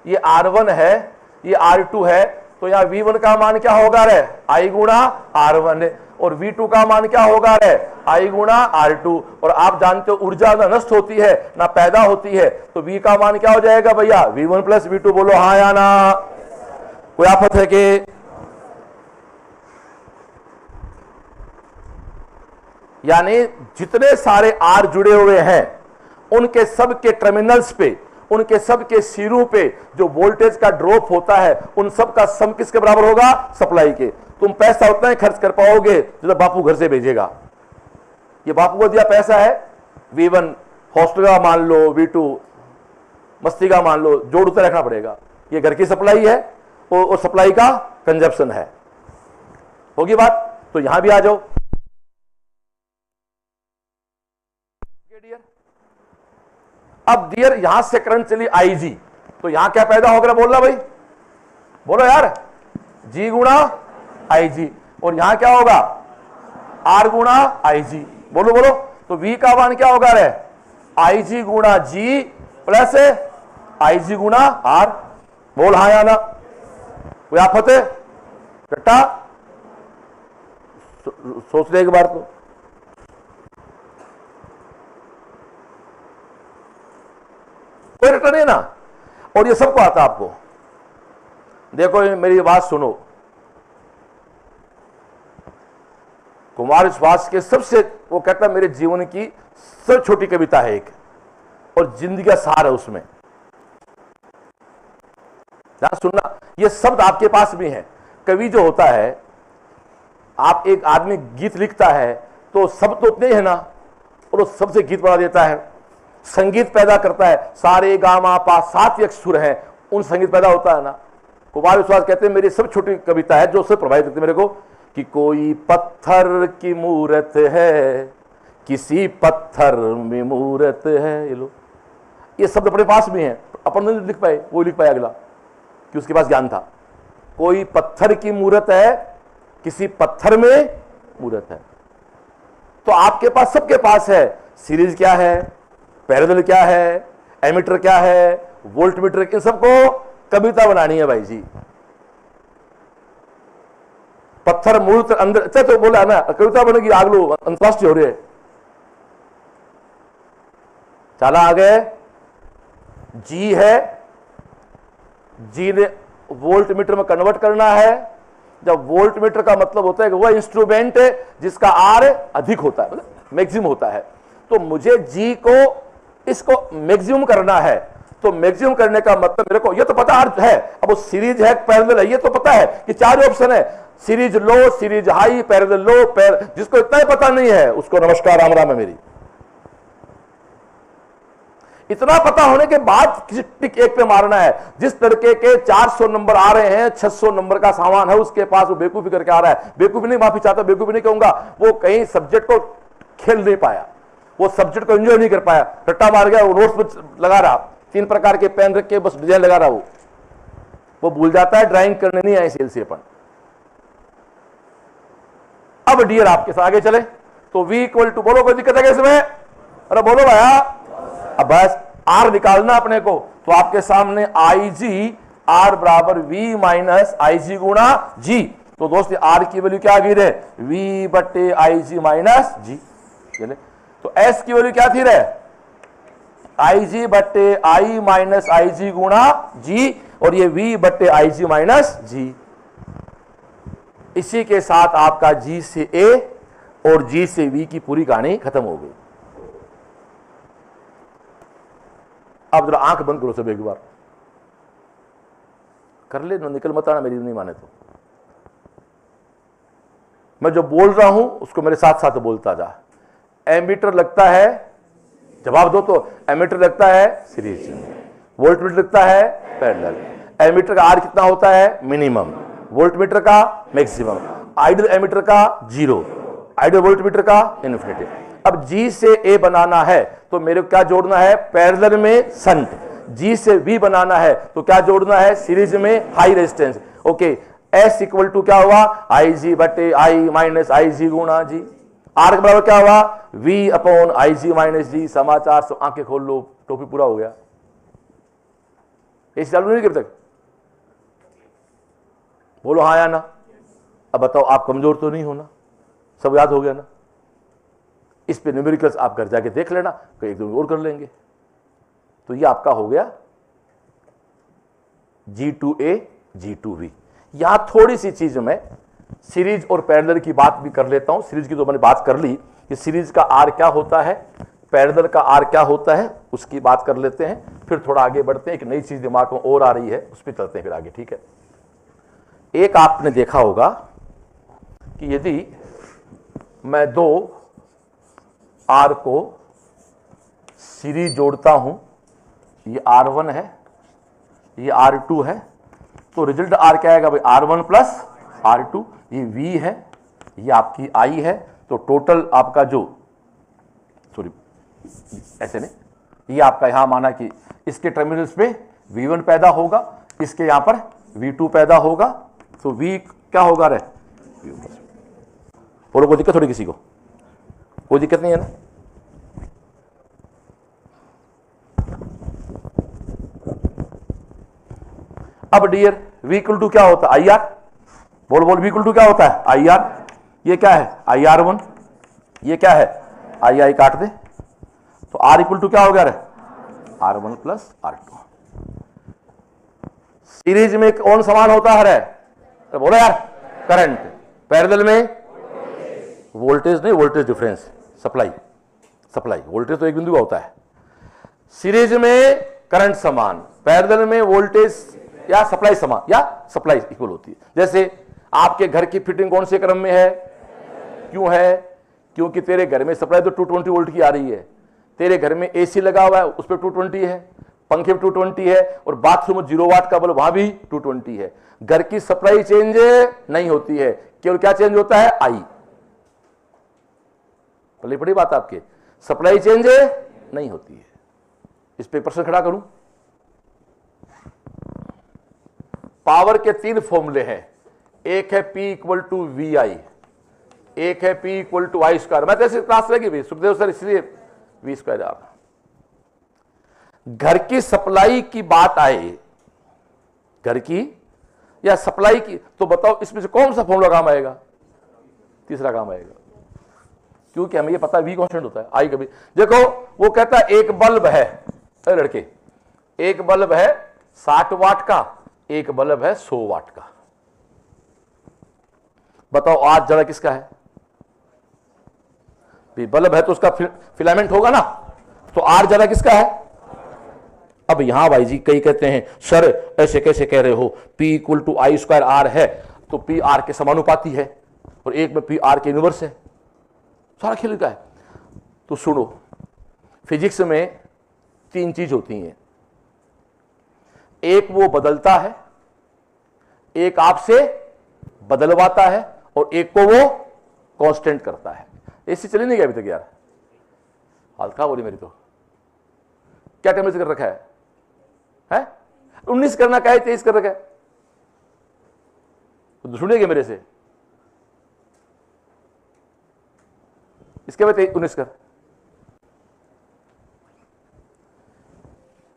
ये R1 है, ये R2 है, तो यहां V1 का मान क्या होगा रे I गुणा R1 और V2 का मान क्या होगा रे I गुणा R2। और आप जानते हो ऊर्जा ना नष्ट होती है ना पैदा होती है, तो V का मान क्या हो जाएगा भैया V1 प्लस V2, बोलो हाँ या ना। कोई आफत है कि, यानी जितने सारे R जुड़े हुए हैं उनके सब के टर्मिनल्स पे, उनके सब के सिरों पे जो वोल्टेज का ड्रॉप होता है, उन सब का सम किसके बराबर होगा सप्लाई के। तुम पैसा उतना ही खर्च कर पाओगे जो बापू घर से भेजेगा। ये बापू को दिया पैसा है, V1 हॉस्टल का मान लो, V2 मस्ती का मान लो, जोड़ते रखना पड़ेगा। ये घर की सप्लाई है और सप्लाई का कंजप्शन है, होगी बात। तो यहां भी आ जाओ। अब डियर यहां से करंट चली IG, तो यहां क्या पैदा होगा बोलना भाई, बोलो यार G गुणा IG, और यहां क्या होगा R गुणा IG, बोलो बोलो। तो V का मान क्या होगा रे IG गुणा G प्लस IG गुणा R, बोल हाँ या ना। कोई आफत है बेटा, सोच ले एक बार तो। कोई रटना नहीं ना, और ये सबको आता आपको। देखो मेरी बात सुनो, कुमार विश्वास के सबसे, वो कहता है मेरे जीवन की सबसे छोटी कविता है एक, और जिंदगी का सार है उसमें। सुनना, ये शब्द आपके पास भी है। कवि जो होता है, आप एक आदमी गीत लिखता है तो शब्द तो उतने ही है ना, और उस शब्द से गीत बना देता है, संगीत पैदा करता है। सारे गामा पा 7 एक सुर है, उन संगीत पैदा होता है ना। कुमार विश्वास कहते हैं मेरी सब छोटी कविता है जो उससे प्रभावित करती है मेरे को, कि कोई पत्थर की मूरत है, किसी पत्थर में मूरत है। ये लो, ये शब्द अपने पास भी हैं, अपन नहीं लिख पाए, वो लिख पाए अगला, कि उसके पास ज्ञान था। कोई पत्थर की मूरत है, किसी पत्थर में मूरत है। तो आपके पास, सबके पास है। सीरीज क्या है, पैरेलल क्या है, एमीटर क्या है, वोल्टमीटर, इन सबको कविता बनानी है भाई जी। पत्थर मूर्त अंदर, अच्छा तो बोला ना कविता बनेगी, आग लो अंतरराष्ट्रीय हो रही है। चला आगे, जी है, जी ने वोल्ट मीटर में कन्वर्ट करना है। जब वोल्ट मीटर का मतलब होता है कि वह इंस्ट्रूमेंट है जिसका आर अधिक होता है, मतलब मैक्सिमम होता है। तो मुझे जी को इसको मैक्सिमम करना है, तो मैक्सिमम करने का मतलब मेरे को ये तो पता है, अब वो सीरीज है पैरेलल है ये तो पता है कि चार ऑप्शन है, सीरीज लो, सीरीज हाई, पैरेलल लो, जिसको इतना ही पता नहीं है उसको नमस्कार राम राम है मेरी। इतना पता होने के बाद किसी टिक एक पे मारना है। जिस लड़के के 400 नंबर आ रहे हैं, 600 नंबर का सामान है उसके पास, वो बेवकूफी करके आ रहा है। बेवकूफी नहीं, माफी चाहता, बेवकूफी नहीं कहूंगा, वो कहीं सब्जेक्ट को खेल नहीं पाया, वो सब्जेक्ट को एंजॉय नहीं कर पाया, रट्टा मार गया, वो नोट्स लगा रहा, 3 प्रकार के पेन रख के बस डिजाइन लगा रहा, वो भूल जाता है ड्राइंग करने नहीं आई सेल से अपन। अब डियर आपके साथ आगे चले तो v इक्वल टू, बोलो कोई दिक्कत है क्या इसमें? अरे बोलो भैया। अब बस r निकालना अपने को, तो आपके सामने IG r बराबर v माइनस IG गुणा g। तो दोस्त r की वैल्यू क्या गिर है? v बट्टे IG माइनस g। तो s की वैल्यू क्या थी रे? IG बट्टे I माइनस IG गुणा g, और ये v बट्टे IG माइनस g। इसी के साथ आपका G से A और G से V की पूरी कहानी खत्म हो गई। अब जरा आंख बंद करो सब एक बार, कर ले, निकल मत आना मेरी नहीं माने तो। मैं जो बोल रहा हूं उसको मेरे साथ साथ बोलता जा। एमीटर लगता है, जवाब दो तो, एमीटर लगता है सीरीज, वोल्टमीटर लगता है पैरेलल। एमीटर का आर कितना होता है? मिनिमम। वोल्टमीटर का मैक्सिमम। आइडियल एमीटर का 0, आइडियल वोल्टमीटर का इन्फिनिटी। अब G से A बनाना है तो मेरे को क्या जोड़ना है? पैरेलल में संट। G से V बनाना है तो क्या जोड़ना है? सीरीज में high resistance. Okay, S equal to क्या हुआ? IG बटे I माइनस IG गुणा G। R के बराबर क्या हुआ? V upon IG minus G। समाचार सब आंखें खोल लो, टोपी पूरा हो गया। ऐसी चालू नहीं कर तक, बोलो हाँ या ना। अब बताओ, आप कमजोर तो नहीं हो ना? सब याद हो गया ना? इस पे न्यूमेरिकल्स आप घर जाके देख लेना, एक दो और कर लेंगे। तो ये आपका हो गया G2A G2V। यहां थोड़ी सी चीज में सीरीज और पैरेलल की बात भी कर लेता हूं। सीरीज की तो मैंने बात कर ली कि सीरीज का आर क्या होता है, पैरेलल का आर क्या होता है, उसकी बात कर लेते हैं। फिर थोड़ा आगे बढ़ते हैं, एक नई चीज दिमाग में और आ रही है, उस पर चलते हैं फिर आगे, ठीक है। एक आपने देखा होगा कि यदि मैं दो आर को सीरीज जोड़ता हूं, ये R1 है, ये R2 है, तो रिजल्ट आर क्या आएगा भाई? R1 plus R2। ये V है, ये आपकी I है, तो टोटल आपका जो, सॉरी ऐसे नहीं, ये आपका यहां माना कि इसके टर्मिनल्स पे V1 पैदा होगा, इसके यहां पर V2 पैदा होगा, तो V क्या होगा रे? बोलो कोई दिक्कत थोड़ी किसी को? कोई दिक्कत नहीं है ना? अब डियर V इक्वल टू क्या होता है? IR। बोल बोल, V इक्वल टू क्या होता है? IR। ये क्या है? IR1। ये क्या है? I काट दे, तो R इक्वल टू क्या हो गया रे? R1 plus R2। सीरीज में कौन समान होता है रे? तो बोलो यार, करंट। पैरेलल में वोल्टेज नहीं, voltage difference, supply, supply voltage तो एक बिंदु का होता है। सीरीज में करंट समान, पैरेलल में वोल्टेज या सप्लाई समान, या सप्लाई इक्वल होती है। जैसे आपके घर की फिटिंग कौन से क्रम में है? क्यों है? क्योंकि तेरे घर में सप्लाई तो 220 वोल्ट की आ रही है, तेरे घर में एसी लगा हुआ है उस पर 220 है, पंखे पे 220 है, और बाथरूम में 0 वाट का बल्ब वहां भी 220 है। घर की सप्लाई चेंज नहीं होती है, केवल क्या चेंज होता है? आई। बड़ी बात आपके, सप्लाई चेंज नहीं होती है। इस पे प्रश्न खड़ा करूं। पावर के 3 फॉर्मूले हैं, एक है P इक्वल टू VI, एक है P equal to I square. मैं तो ऐसी क्लास लगी भाई सुखदेव सर, इसलिए V स्क्वायर आ रहा। घर की सप्लाई की बात आए, घर की या सप्लाई की, तो बताओ इसमें से कौन सा फॉर्मूला काम आएगा? तीसरा काम आएगा। क्योंकि हमें ये पता है वी कांस्टेंट होता है, आई कभी। देखो वो कहता है एक बल्ब है, अरे लड़के, एक बल्ब है 60 वाट का, एक बल्ब है 100 वाट का। बताओ आज जरा किसका है? बल्ब है तो उसका फिलामेंट होगा ना, तो आर जरा किसका है? अब यहां भाई जी कई कहते हैं सर ऐसे कैसे कह रहे हो, P equal to I square R है तो P आर के समानुपाती है और एक में P आर के इनवर्स है, सारा खेल का है। तो सुनो, फिजिक्स में 3 चीज होती हैं, एक वो बदलता है, एक आपसे बदलवाता है और एक को वो कांस्टेंट करता है। ऐसी चली नहीं गया अभी तक यार, हाल खा बोली मेरी। तो क्या टेम्परेचर कर रखा है? 19 करना क्या है, 23 कर रखा है, तो सुनेंगे मेरे से, इसके बाद 19 कर।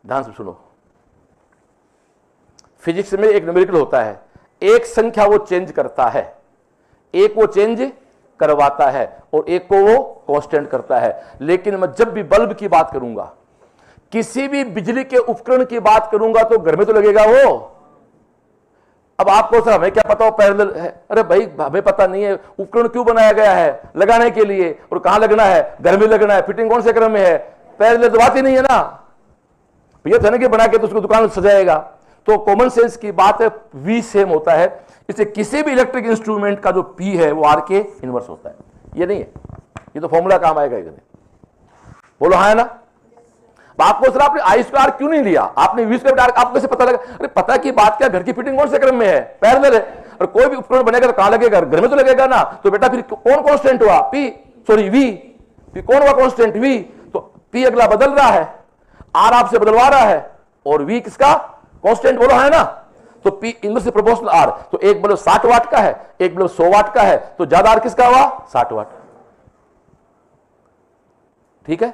ध्यान से सुनो, फिजिक्स में एक न्यूमेरिकल होता है, एक संख्या वो चेंज करता है, एक वो चेंज करवाता है और एक को वो कांस्टेंट करता है। लेकिन मैं जब भी बल्ब की बात करूंगा, किसी भी बिजली के उपकरण की बात करूंगा तो घर में तो लगेगा वो। अब आपको सर हमें क्या पता वो पैरेलल है? अरे भाई हमें पता नहीं है उपकरण क्यों बनाया गया है, लगाने के लिए, और कहां लगना है, घर में लगना है, फिटिंग कौन से क्रम में है, पैरेलल तो बात ही नहीं है ना भैया। धन के बना के तो उसको दुकान सजाएगा, तो कॉमन सेंस की बात है, वी सेम होता है। इससे किसी भी इलेक्ट्रिक इंस्ट्रूमेंट का जो पी है वो आर के इनवर्स होता है। ये नहीं है, ये तो फॉर्मूला काम आएगा, बोलो हाँ है ना। आपको सर आपने आई स्क्वायर क्यों नहीं लिया, आपने वी स्क्वायर, आपको कैसे पता लगा? अरे पता की बात क्या, घर की फिटिंग कौन से क्रम में है, पैरेलल है, और कोई भी उपकरण बनेगा तो कहां लगेगा, घर में तो लगेगा ना। तो बेटा फिर कौन कांस्टेंट हुआ? P, sorry V. फिर कौन हुआ कांस्टेंट? वी। तो पी अगला बदल रहा है, आर आपसे बदलवा रहा है, और वी किसका कांस्टेंट, बोलो है ना। तो P इनवर्स प्रोपोर्शनल आर, तो एक बल्ब 60 वाट का है, एक बल्ब 100 वाट का है, तो ज्यादा आर किसका हुआ? 60 वाट। ठीक है,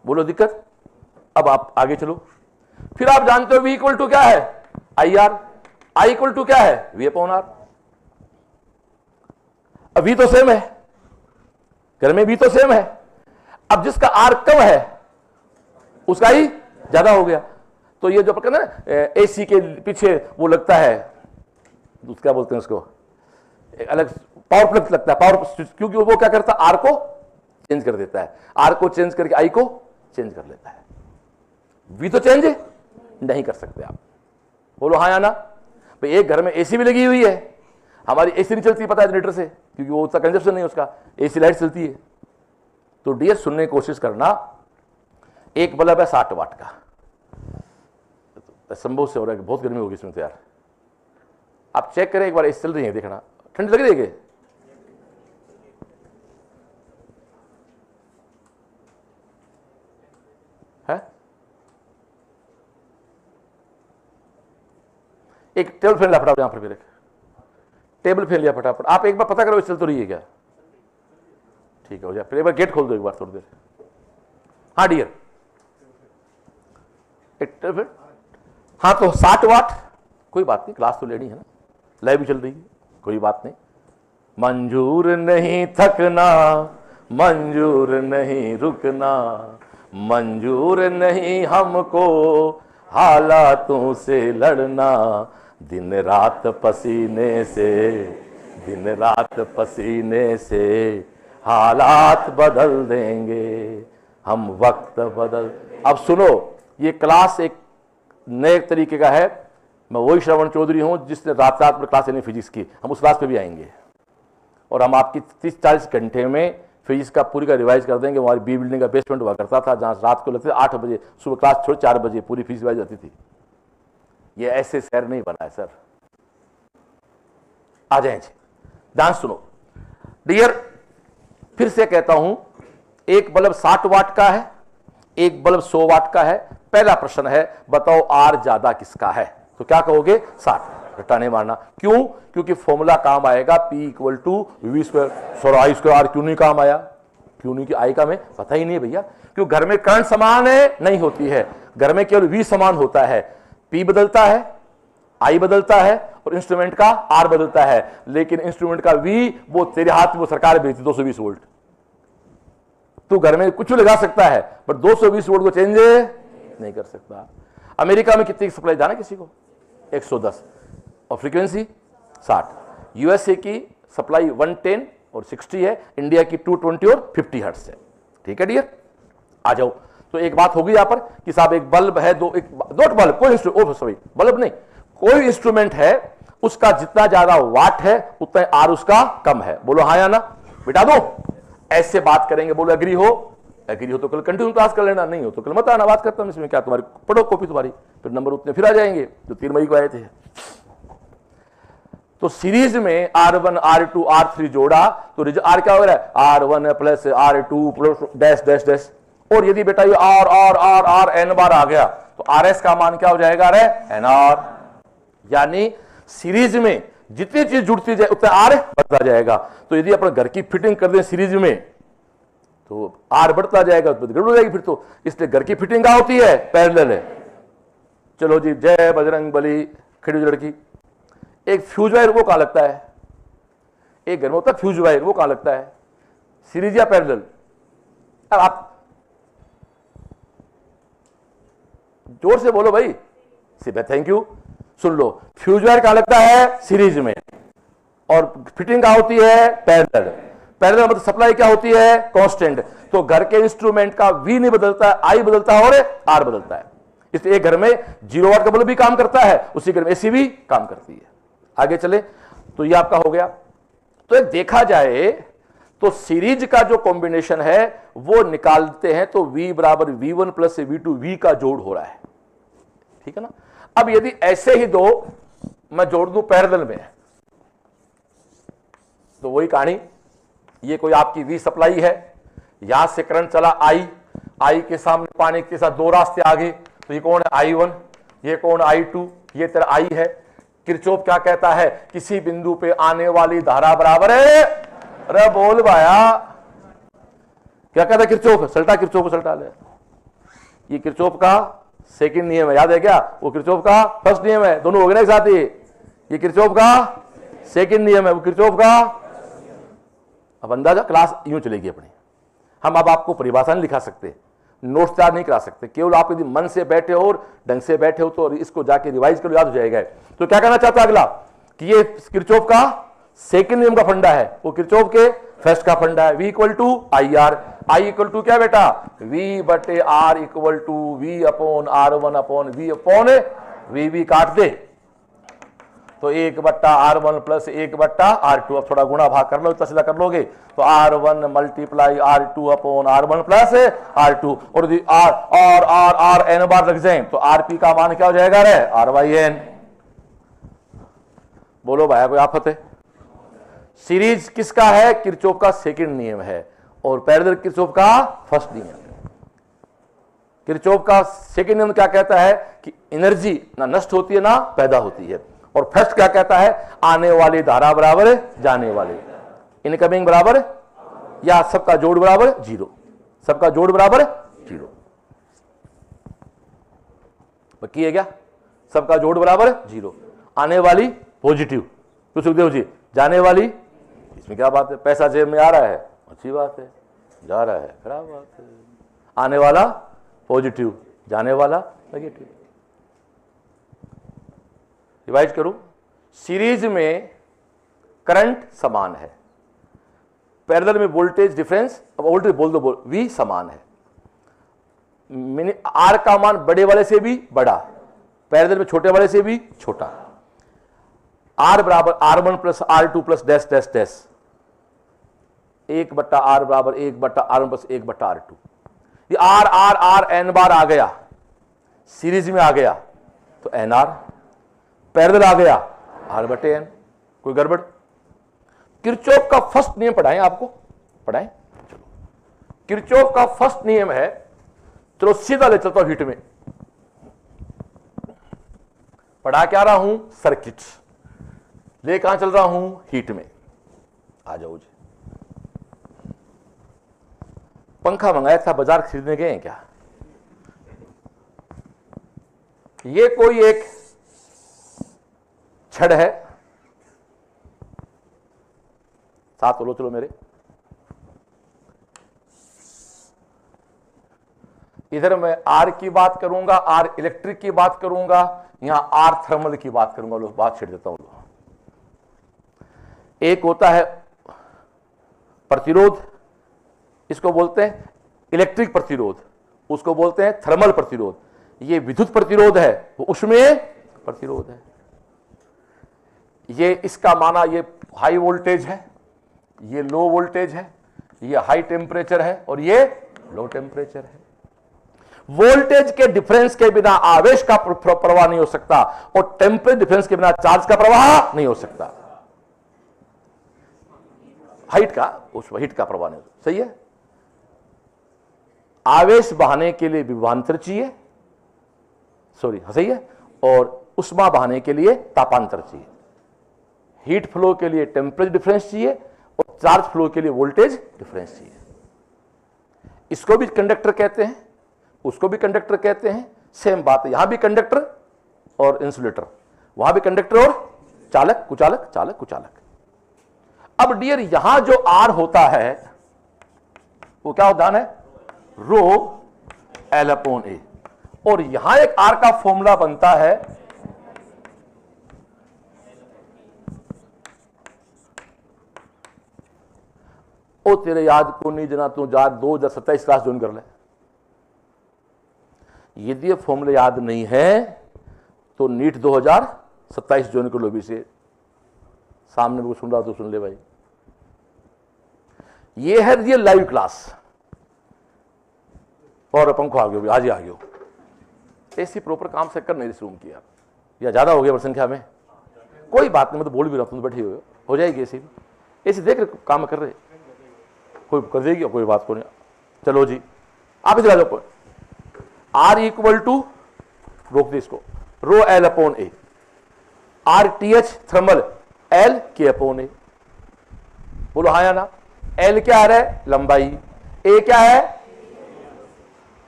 बोलो दिक्कत? अब आप आगे चलो, फिर आप जानते हो V इक्वल टू क्या है? I R. I equal to क्या है? V upon R. अब V तो सेम है, घर में V तो सेम है, अब जिसका आर कम है उसका ही ज्यादा हो गया। तो ये जो कहते हैं ना एसी के पीछे वो लगता है, क्या बोलते हैं उसको, एक अलग पावर प्लग लगता है, पावर स्विच, क्योंकि वो क्या करता है, आर को चेंज कर देता है, आर को चेंज करके आई को चेंज कर लेता है। वी तो चेंज नहीं कर सकते आप, बोलो हाँ या ना। भाई एक घर में एसी भी लगी हुई है, हमारी एसी नहीं चलती, पता है जनरेटर से, क्योंकि वो उसका कंजप्शन नहीं उसका, एसी लाइट चलती है। तो डियर सुनने की कोशिश करना, एक बल्ब है 60 वाट का, संभव से हो रहा है कि बहुत गर्मी होगी इसमें तो यार। आप चेक करें एक बार, एसी चल रही है, देखना ठंड लग रही है। एक टेबल फैन लिया फटाफट, यहां पर फिर एक टेबल फैन लिया फटाफट। आप एक बार पता करो चल तो रही है क्या? ठीक है, हो जाए। फिर एक बार गेट खोल दो एक बार थोड़ी देर। हाँ डियर, एक टेबल फैन, हाँ तो 60 वाट, कोई बात नहीं, क्लास तो लेनी है ना, लाइव भी चल रही है, कोई बात नहीं। मंजूर नहीं थकना, मंजूर नहीं रुकना, मंजूर नहीं हमको हालातों से लड़ना, दिन रात पसीने से, दिन रात पसीने से हालात बदल देंगे हम, वक्त बदल। अब सुनो, ये क्लास एक नए तरीके का है। मैं वही श्रवण चौधरी हूं जिसने रात रात में क्लास लेनी फिजिक्स की, हम उस क्लास पे भी आएंगे और हम आपकी 30-40 घंटे में फिजिक्स का पूरी का रिवाइज कर देंगे। हमारी बी बिल्डिंग का बेसमेंट हुआ करता था, जहां रात को लगते 8 बजे, सुबह क्लास छोड़ 4 बजे पूरी फीस रिवाइज होती थी। ये ऐसे शहर नहीं बना है सर। आ जाए ध्यान सुनो डियर, फिर से कहता हूं, एक बल्ब 60 वाट का है, एक बल्ब 100 वाट का है। पहला प्रश्न है, बताओ आर ज्यादा किसका है? तो क्या कहोगे? 60। रट्टा नहीं मारना, क्यों? क्योंकि फॉर्मूला काम आएगा P equal to V square. Sir I square R क्यों नहीं काम आया? क्यों नहीं? कि आई का में पता ही नहीं है भैया, क्यों? घर में करंट समान है? नहीं होती है, घर में केवल वी समान होता है। P बदलता है, आई बदलता है और इंस्ट्रूमेंट का आर बदलता है, लेकिन इंस्ट्रूमेंट का वी वो तेरे हाथ में वो सरकार भेजती 220 वोल्ट। तू घर में कुछ लगा सकता है पर 220 वोल्ट को चेंज नहीं कर सकता। अमेरिका में कितनी सप्लाई जाना किसी को? 110 और फ्रीक्वेंसी 60। यूएसए की सप्लाई 110 और 60 है, इंडिया की 220 और 50 हर्ट्ज है। ठीक है डियर, आ जाओ। तो एक बात होगी यहां पर कि साहब एक बल्ब है, नोट बल्ब, कोई बल्ब नहीं, कोई इंस्ट्रूमेंट है, उसका जितना ज्यादा वाट है उतना आर उसका कम है। बोलो हाँ या ना, बिटा दो। ऐसे बात करेंगे, बोलो एग्री हो? एग्री हो तो कल कंटिन्यू क्लास कर लेना, नहीं हो तो कल मत आना, बात करता हूं इसमें क्या, तुम्हारी पढ़ो कॉपी तुम्हारी, फिर नंबर उतने फिर आ जाएंगे जो 3 मई को आए थे। तो सीरीज में R1 R2 R3 जोड़ा तो R क्या हो रहा है? R1 plus R2 plus dash dash dash. और यदि बेटा ये R N बार आ गया तो RS का मान क्या हो जाएगा? रे NR। यानी सीरीज में जितनी चीज जुड़ती जाए उतना R बढ़ता जाएगा। तो यदि अपन घर की फिटिंग कर दें सीरीज में तो R बढ़ता जाएगा, तो गड़बड़ हो जाएगी फिर तो। इसलिए घर की फिटिंग क्या होती है? पैरेलल है। चलो जी, जय बजरंग बली, खड़ी लड़की। एक फ्यूज वायर वो कहां लगता है? एक घर में होता है फ्यूज वायर, वो कहां लगता है? सीरीज या पैरेलल? अब आप जोर से बोलो भाई, सिर्फ thank you. Soon low, fuse wire कहां लगता है? सीरीज में। और फिटिंग क्या होती है? पैरेलल। पैरेलल मतलब सप्लाई क्या होती है? कांस्टेंट। तो घर के इंस्ट्रूमेंट का V नहीं बदलता है, I बदलता है और R बदलता है। इसलिए एक घर में 0 वाट का बल्ब भी काम करता है, उसी घर में AC भी काम करती है। आगे चले तो ये आपका हो गया। तो एक देखा जाए तो सीरीज का जो कॉम्बिनेशन है वो निकालते हैं तो V बराबर V1 प्लस V2 V का जोड़ हो रहा है। ठीक है ना। अब यदि ऐसे ही दो मैं जोड़ दूं पैरेलल में तो वही कहानी, ये कोई आपकी V सप्लाई है, यहां से करंट चला I के सामने पानी के साथ 2 रास्ते आगे, तो ये कौन है? I1, ये कौन? I2, ये तेरा I है। किरचॉफ क्या कहता है? किसी बिंदु पे आने वाली धारा बराबर है, अरे बोल भाया, क्या कहता है किरचॉफ? सल्टा, किरचॉफ को सल्टा ले। ये किरचॉफ का सेकंड नियम है, याद है क्या? वो किरचॉफ का फर्स्ट नियम है, दोनों हो गए ना एक साथ ही। ये किरचॉफ का सेकंड नियम है, वो किरचॉफ का। अब अंदाजा क्लास यूं चलेगी अपनी। हम अब आपको परिभाषा नहीं लिखा सकते, नोट्स तैयार नहीं करा सकते, केवल आप यदि मन से बैठे हो और ढंग से बैठे हो तो इसको जाके रिवाइज करो, याद हो जाएगा। तो क्या कहना चाहता है अगला कि ये किरचॉफ का सेकंड नियम का फंडा है, वो किरचॉफ के फर्स्ट का फंडा है। V equal to IR, I equal to क्या बेटा? V बटे R equal to V upon R1 upon V upon V काट दे तो 1 बट्टा R1 प्लस 1 बट्टा R2। अब थोड़ा गुणा भाग कर लो, इतना सीधा कर लोगे तो R1 multiply R2 upon R1 plus R2। और यदि R N बार लग जाए तो RP का मान क्या हो जाएगा? रे R/N। बोलो भाई, कोई आफत है? सीरीज किसका है? किरचॉफ का सेकंड नियम है, और पैरेलल किरचॉफ का फर्स्ट नियम है। किरचॉफ का सेकंड नियम क्या कहता है कि एनर्जी ना नष्ट होती है ना पैदा होती है। और फर्स्ट क्या कहता है? आने वाली धारा बराबर जाने वाली, इनकमिंग बराबर या सबका जोड़ बराबर 0, सबका जोड़ बराबर 0। बाकी है क्या? सबका जोड़ बराबर 0। आने वाली पॉजिटिव, तो सुखदेव जी जाने वाली, इसमें क्या बात है? पैसा जेब में आ रहा है, अच्छी बात है, जा रहा है, खराब बात है। आने वाला पॉजिटिव, जाने वाला नेगेटिव। रिवाइज करूं, सीरीज में करंट समान है, पैरेलल में वोल्टेज डिफरेंस, अब वोल्टेज बोल दो, V समान है, R का मान बड़े वाले से भी बड़ा, पैरेलल में छोटे वाले से भी छोटा। R बराबर R1 plus R2 plus dash dash dash, 1 बट्टा R बराबर 1 बट्टा R1 प्लस 1 बट्टा R2। ये R N बार आ गया, सीरीज में आ गया तो NR, पैरेलल आ गया R बटे N। कोई गड़बड़? किरचॉफ का फर्स्ट नियम पढ़ाएं आपको, पढ़ाएं? चलो, किरचॉफ का फर्स्ट नियम है, चलो सीधा ले चलता हूं हीट में। पढ़ा क्या रहा हूं? सर्किट। ले कहां चल रहा हूं? हीट में। आ जाओ जी। पंखा मंगाया था, बाजार खरीदने गए हैं क्या? ये कोई एक छड़ है, साथ बोलो चलो मेरे। इधर मैं आर की बात करूंगा, आर इलेक्ट्रिक की बात करूंगा, यहां आर थर्मल की बात करूंगा। लो बात छेड़ देता हूं। एक होता है प्रतिरोध, इसको बोलते हैं इलेक्ट्रिक प्रतिरोध, उसको बोलते हैं थर्मल प्रतिरोध। ये विद्युत प्रतिरोध है, वो ऊष्मीय प्रतिरोध है। ये इसका माना ये हाई वोल्टेज है, ये लो वोल्टेज है, ये हाई टेम्परेचर है और ये लो टेम्परेचर है। वोल्टेज के डिफरेंस के बिना आवेश का प्रवाह नहीं हो सकता और टेम्परेचर डिफरेंस के बिना चार्ज का प्रवाह नहीं हो सकता। हीट का प्रवाह नहीं, सही है। आवेश बहाने के लिए विभवांतर चाहिए, सही है, और उष्मा बहाने के लिए तापांतर चाहिए। हीट फ्लो के लिए टेम्परेचर डिफरेंस चाहिए और चार्ज फ्लो के लिए वोल्टेज डिफरेंस चाहिए। इसको भी कंडक्टर कहते हैं, उसको भी कंडक्टर कहते हैं, सेम बात है। यहां भी कंडक्टर और इंसुलेटर, वहां भी कंडक्टर और चालक, कुचालक, चालक, कुचालक। अब डियर यहां जो आर होता है वो क्या होता है, रो एल अपॉन ए, और यहां एक आर का फॉर्मूला बनता है ओ तेरे याद को नहीं जना, तू जा 2027 क्लास ज्वाइन कर ले। यदि ये फॉर्मूला याद नहीं है तो नीट 2027 ज्वाइन कर लो। भी से सामने वो सुन रहा तो सुन ले भाई। ये है रियल लाइव क्लास। और पंखो आ गयो, आज ही आ गयो। ऐसी प्रॉपर काम से कर नहीं इस रूम की यार, या ज्यादा हो गया संख्या में, कोई बात नहीं, मैं तो बोल भी रहा हूं, तुम बैठे हुए हो जाएगी ऐसी भी। ऐसे देख रहे काम कर रहे, कोई कर देगी, कोई बात को नहीं। चलो जी आप इधर आ जाओ। आर इक्वल टू, रोक दे इसको, rho L upon A, R T H thermal L K upon A. बोलो हाँ या ना। एल क्या है, लंबाई, ए क्या है,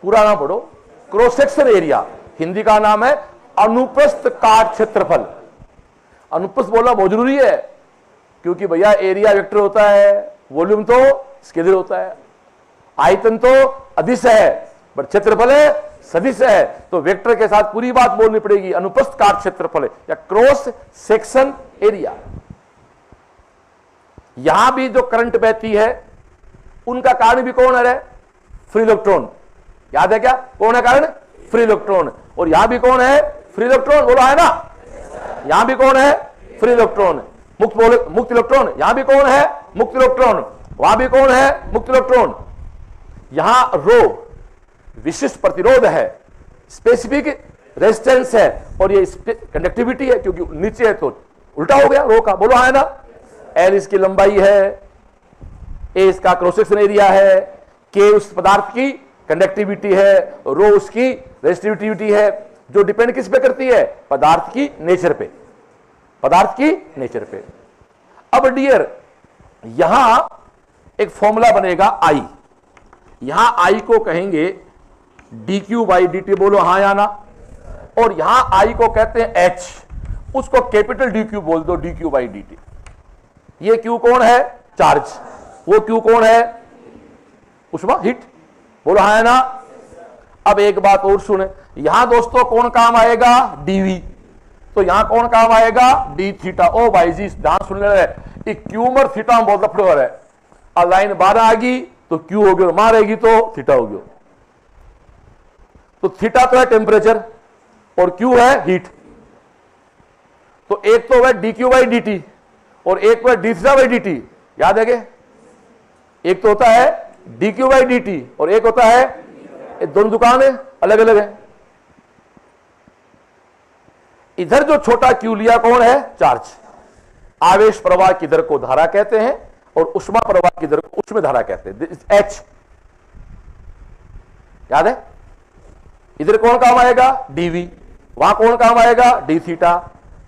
पूरा नाम पढ़ो, क्रॉस सेक्शन एरिया, हिंदी का नाम है अनुप्रस्थ काट क्षेत्रफल। अनुप्रस्थ बोलना बहुत जरूरी है, क्योंकि भैया एरिया वेक्टर होता है, वॉल्यूम तो स्केलर होता है, आयतन तो अदिश है, बट क्षेत्रफल है सदिश है। तो वेक्टर के साथ पूरी बात बोलनी पड़ेगी, अनुप्रस्थ काट क्षेत्रफल या क्रॉस सेक्शन एरिया। यहां भी जो करंट बहती है उनका कारण भी कौन है, फ्री इलेक्ट्रॉन। याद है क्या, कौन है कारण, फ्री इलेक्ट्रॉन। और यहां भी कौन है, फ्री इलेक्ट्रॉन, बोला है ना। यहां भी कौन है, फ्री इलेक्ट्रॉन। मुक्त इलेक्ट्रॉन, यहां भी कौन है, मुक्त इलेक्ट्रॉन, वहां भी कौन है, मुक्त इलेक्ट्रॉन। यहां रो विशिष्ट प्रतिरोध है, स्पेसिफिक रेजिस्टेंस है, और ये कंडक्टिविटी है, क्योंकि नीचे है तो उल्टा हो गया रो का। बोलो है ना। एल इसकी लंबाई है, ए इसका क्रॉस सेक्शन एरिया है, के उस पदार्थ की कंडक्टिविटी है, रो उसकी रेजिस्टिविटी है, जो डिपेंड किस पे करती है, पदार्थ की नेचर पे, पदार्थ की नेचर पे। अब डियर यहां एक फॉर्मूला बनेगा आई, यहां आई को कहेंगे D Q by D T. बोलो हाँ या ना। और यहां आई को कहते हैं एच, उसको कैपिटल डी क्यू बोल दो, D Q by D T. ये क्यू कौन है, चार्ज, वो क्यू कौन है, उष्मा, हीट। बोलो हाँ या ना। अब एक बात और सुने, यहां दोस्तों कौन काम आएगा, डीवी। तो यहां कौन काम आएगा, डी थीटा। ओ भाई जी ध्यान सुन ले, क्यूमर थीटा में बहुत लफड़े हो रहा है। अब लाइन 12 आ गई तो क्यू हो गया, मारेगी तो थीटा हो गया। तो थीटा तो है टेम्परेचर और क्यू है हीट। तो एक तो है D Q by D T और एक तो है D theta by D T. याद है क्या, एक तो होता है D Q by D T और एक होता है, ये दोनों दुकान है, अलग अलग है। इधर जो छोटा क्यू लिया कौन है, चार्ज। आवेश प्रवाह की दर को धारा कहते हैं और उष्मा प्रवाह की दर को उष्मा धारा कहते हैं, एच। याद है। इधर कौन काम आएगा, डीवी, वहां कौन काम आएगा, डी थीटा।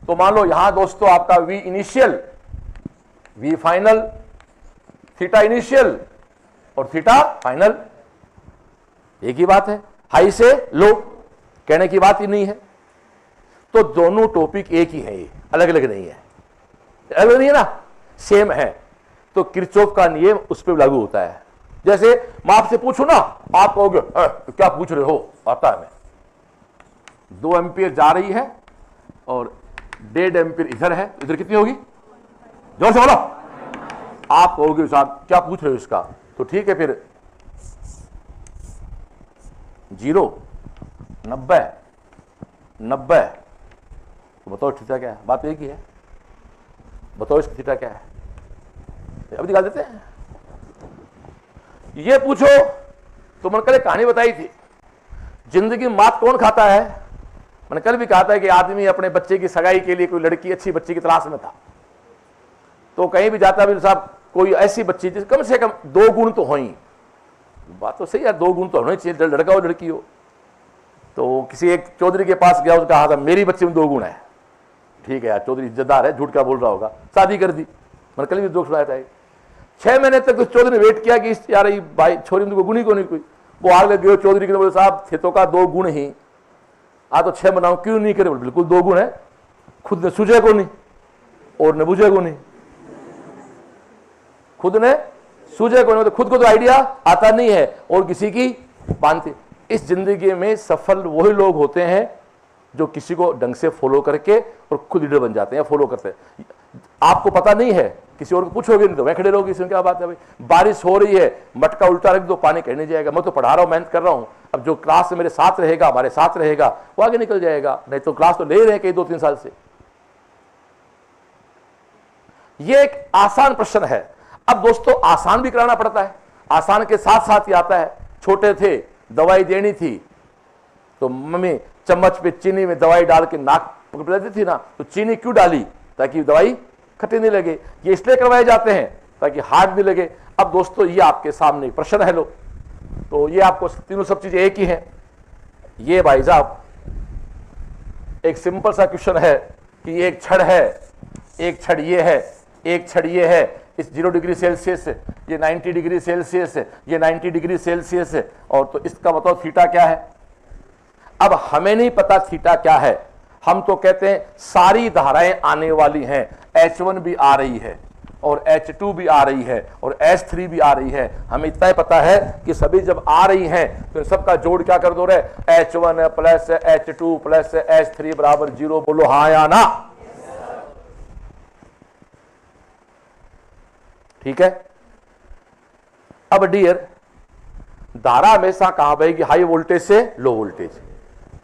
तो मान लो यहां दोस्तों आपका V initial, V final, theta initial और थीटा फाइनल, एक ही बात है। हाई से लो कहने की बात ही नहीं है। तो दोनों टॉपिक एक ही है, ये अलग अलग नहीं है, अलग नहीं है ना, सेम है। तो किरचॉफ का नियम उस पर लागू होता है। जैसे मैं आपसे पूछूं ना, आप कहोगे क्या पूछ रहे हो, आता है मैं, 2 एम्पियर जा रही है और 1.5 एम्पियर इधर है, इधर कितनी होगी, जोर से बोलो। आप कहोगे साहब क्या पूछ रहे हो इसका, तो ठीक है फिर 0, 90, 90, तो बताओ थीटा क्या है, बात एक ही है, बताओ इसका थीटा क्या है, अब दिखा देते हैं। ये पूछो तो मैंने कल एक कहानी बताई थी, जिंदगी में मात कौन खाता है। मैंने कल भी कहा था कि आदमी अपने बच्चे की सगाई के लिए कोई लड़की, अच्छी बच्ची की तलाश में था, तो कहीं भी जाता भी साहब कोई ऐसी बच्ची जिस कम से कम 2 गुण तो हो ही, बात तो सही है, 2 गुण तो होने चाहिए, लड़का हो लड़की हो। तो किसी एक चौधरी के पास गया, उसने कहा था मेरी बच्ची में 2 गुण है। ठीक है यार, चौधरी इज्जतदार है, झूठ क्या बोल रहा होगा, शादी कर दी। मैंने कल भी दुख सुनाया था। 6 महीने तक उस चौधरी ने वेट किया कि यार ये भाई छोरी में गुण ही को नहीं कोई। वो आगे गए चौधरी के, बोले साहब खेतों का 2 गुण ही, तो 6 महीना क्यों नहीं करे, बिल्कुल 2 गुण है, खुद ने सूझे को नहीं और न बुझे को नहीं, खुद ने सूझे को नहीं, तो खुद को तो आइडिया आता नहीं है और किसी की बांधते। इस जिंदगी में सफल वही लोग होते हैं जो किसी को ढंग से फॉलो करके और खुद लीडर बन जाते हैं, फॉलो करते हैं। आपको पता नहीं है, किसी और को पूछोगे नहीं तो मैं खड़े रहोगे, इसमें क्या बात है भाई। बारिश हो रही है, मटका उल्टा रख दो, पानी कहीं नहीं जाएगा। मैं तो पढ़ा रहा हूं, मेहनत कर रहा हूं, अब जो क्लास में मेरे साथ रहेगा, हमारे साथ रहेगा, वो आगे निकल जाएगा, नहीं तो क्लास तो ले रहे कई 2-3 साल से। ये एक आसान प्रश्न है। अब दोस्तों आसान भी कराना पड़ता है, आसान के साथ साथ ही आता है। छोटे थे, दवाई देनी थी, तो मम्मी चम्मच पे चीनी में दवाई डाल के नाक पकड़ देती थी ना, तो चीनी क्यों डाली, ताकि दवाई खट्टी नहीं लगे। ये इसलिए करवाए जाते हैं ताकि हार्ड नहीं लगे। अब दोस्तों ये आपके सामने प्रश्न है, लो तो ये आपको तीनों सब चीजें एक ही हैं। ये भाई साहब एक सिंपल सा क्वेश्चन है कि एक छड़ है, एक छड़ ये है, एक छड़ ये है, इस 0 डिग्री सेल्सियस है, ये 90 डिग्री सेल्सियस है, ये 90 डिग्री सेल्सियस है, और तो इसका बताओ थीटा क्या है। अब हमें नहीं पता थीटा क्या है, हम तो कहते हैं सारी धाराएं आने वाली हैं, H1 भी आ रही है और H2 भी आ रही है और H3 भी आ रही है। हमें इतना ही पता है कि सभी जब आ रही हैं तो सबका जोड़ क्या कर दो रे, H1 plus H2 plus H3 बराबर 0। बोलो हाँ या ना। ठीक है। अब डियर, धारा हमेशा कहां बहेगी, हाई वोल्टेज से लो वोल्टेज।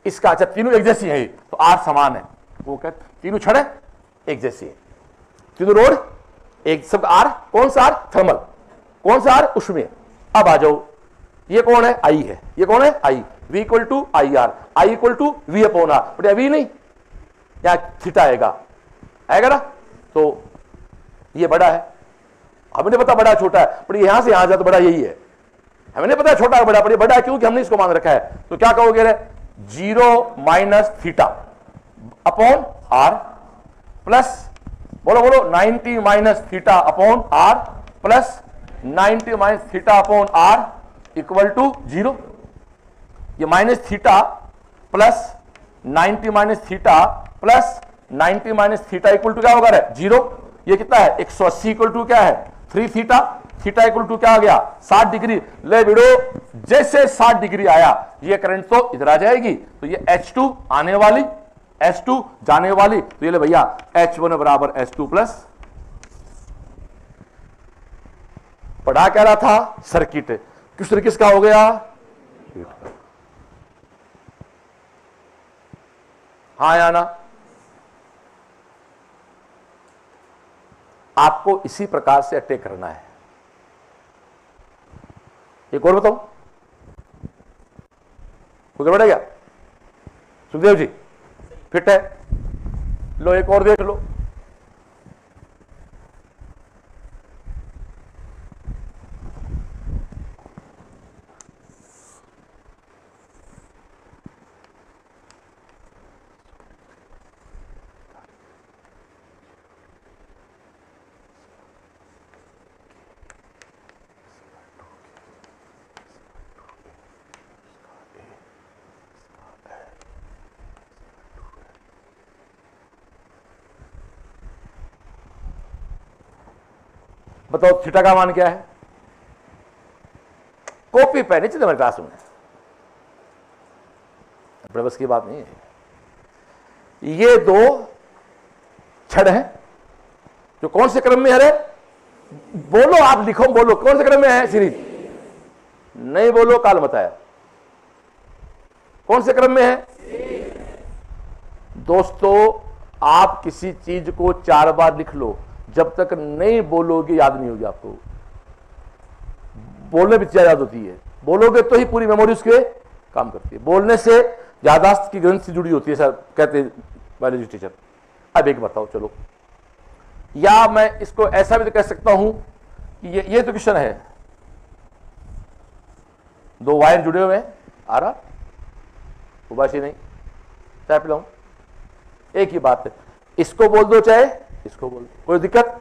इसका अच्छा तीनों एक जैसी है तो आर समान है, वो कहते तीनों छड़ एक जैसी है, तीनों रोड एक, सब आर कौन सा आर, थर्मल, कौन सा आर, उष्मीय। अब आ जाओ, ये कौन है, आई है, ये कौन है, I, V equal to I R, I equal to V upon R. But अभी नहीं, यहां थीटा आएगा, आएगा ना, तो ये बड़ा है, हमें नहीं पता बड़ा छोटा है, पर यहां से यहां जाए तो बड़ा यही है, हमें नहीं पता छोटा है बड़ा, पर ये बड़ा है क्योंकि हमने इसको मान रखा है। तो क्या कहोगे रे, 0 minus theta upon R plus, बोलो बोलो, 90 minus theta upon R plus 90 minus theta upon R equal to 0। ये minus theta plus 90 minus theta plus 90 minus theta equal to क्या होगा रे, 0। ये कितना है, 180 इक्वल टू क्या है, 3 थीटा, थीटा इक्वल टू क्या आ गया, 60 डिग्री। ले बिड़ो, जैसे 60 डिग्री आया ये करंट तो इधर आ जाएगी, तो ये H2 आने वाली, H2 जाने वाली, तो ये ले भैया H1 बराबर H2 प्लस, पढ़ा क्या रहा था, सर्किट। क्वेश्चन किसका हो गया, हाँ या ना। आपको इसी प्रकार से अटैक करना है। एक और बताओ, कुछ बढ़ेगा, सुखदेव जी फिट है, लो एक और देख लो। बताओ थीटा का मान क्या है, पैर नहीं चलते हमारे क्लास में, अपने बस की बात नहीं है। ये दो छड़ हैं जो कौन से क्रम में है? बोलो, आप लिखो, बोलो कौन से क्रम में है सीरीज? नहीं बोलो, काल बताया कौन से क्रम में है? दोस्तों, आप किसी चीज को 4 बार लिख लो, जब तक नहीं बोलोगे याद नहीं होगी आपको। बोलने भी याद होती है, बोलोगे तो ही पूरी मेमोरी उसके काम करती है। बोलने से याददाश्त की ग्रंथि जुड़ी होती है, सर कहते हैं बायोलॉजी टीचर। अब एक बताओ, चलो, या मैं इसको ऐसा भी तो कह सकता हूं कि ये तो क्वेश्चन है, 2 वायर जुड़े हुए हैं, आ रहा उबासी नहीं, चाय पिलाऊं, एक ही बात है, इसको बोल दो चाहे इसको बोल दो, कोई दिक्कत?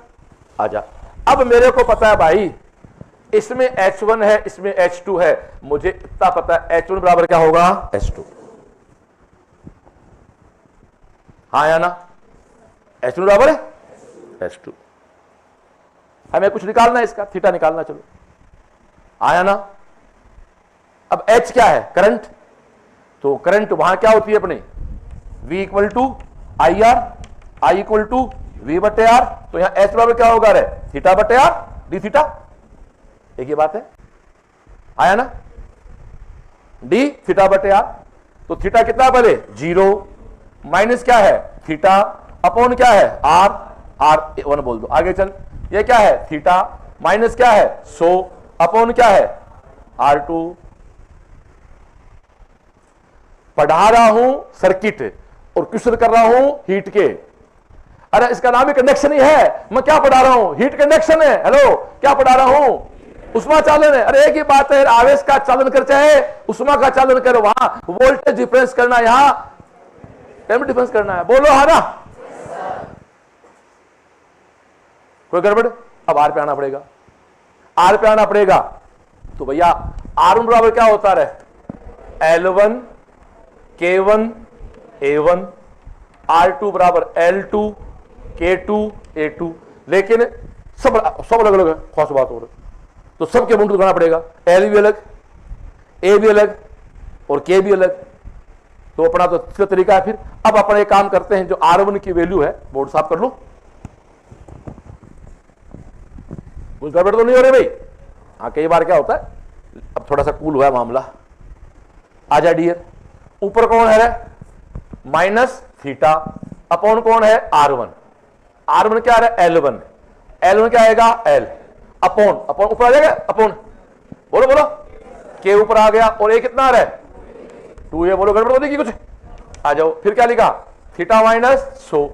आजा। अब मेरे को पता है भाई, इसमें H1 है, इसमें H2 है, मुझे इतना पता है H1 बराबर क्या होगा? H2। हाँ या ना? H1 बराबर है H2। हमें कुछ निकालना है, इसका थीटा निकालना, चलो आया ना? अब H क्या है? करंट। तो करंट वहां क्या होती है अपने? V equal to I R, I equal to V बटे आर। तो यहां H बराबर क्या होगा रे? थीटा बटे आर डी थीटा। एक ही बात है, आया ना? डी थीटा बटे आर। तो थीटा कितना पहले? 0 माइनस क्या है? थीटा अपॉन क्या है? आर, आर 1 बोल दो, आगे चल। ये क्या है? थीटा माइनस क्या है? 100 अपॉन क्या है? R2। पढ़ा रहा हूं सर्किट और क्वेश्चन कर रहा हूं हीट के। अरे इसका नाम ही कंडक्शन ही है, मैं क्या पढ़ा रहा हूं? हीट कंडक्शन है। हेलो, क्या पढ़ा रहा हूं? उष्मा चालन है। अरे एक ही बात है, आवेश का चालन कर चाहे उष्मा का चालन कर, वहां वोल्टेज डिफरेंस करना, यहां टेम्परेचर डिफरेंस करना है। बोलो हाँ ना? कोई गड़बड़? अब आर पे आना पड़ेगा, आर पे आना पड़ेगा। तो भैया R1 बराबर क्या होता है? L1 K1 A1, R2 बराबर L2 K2 A2। लेकिन सब अलग अलग है, खास बात हो रही, तो सबके अमाउंट लगाना पड़ेगा। L भी अलग, A भी अलग और K भी अलग। तो अपना तो तीसरा तरीका है। फिर अब अपन एक काम करते हैं, जो R1 की वैल्यू है, बोर्ड साफ कर लो। कुछ गड़बड़ तो नहीं हो रही भाई? हाँ, कई बार क्या होता है, अब थोड़ा सा कूल हुआ है मामला। आजा डियर, ऊपर कौन है? माइनस थीटा अपॉन कौन है? R1। R1 क्या है? L1। L1 क्या आएगा? L अपॉन, अपॉन ऊपर आ जाएगा, अपॉन बोलो बोलो, K ऊपर आ गया, और A कितना आ रहा है? 2। ये बोलो, गड़बड़ हो जाएगी कुछ? आ जाओ। फिर क्या लिखा? थीटा माइनस 100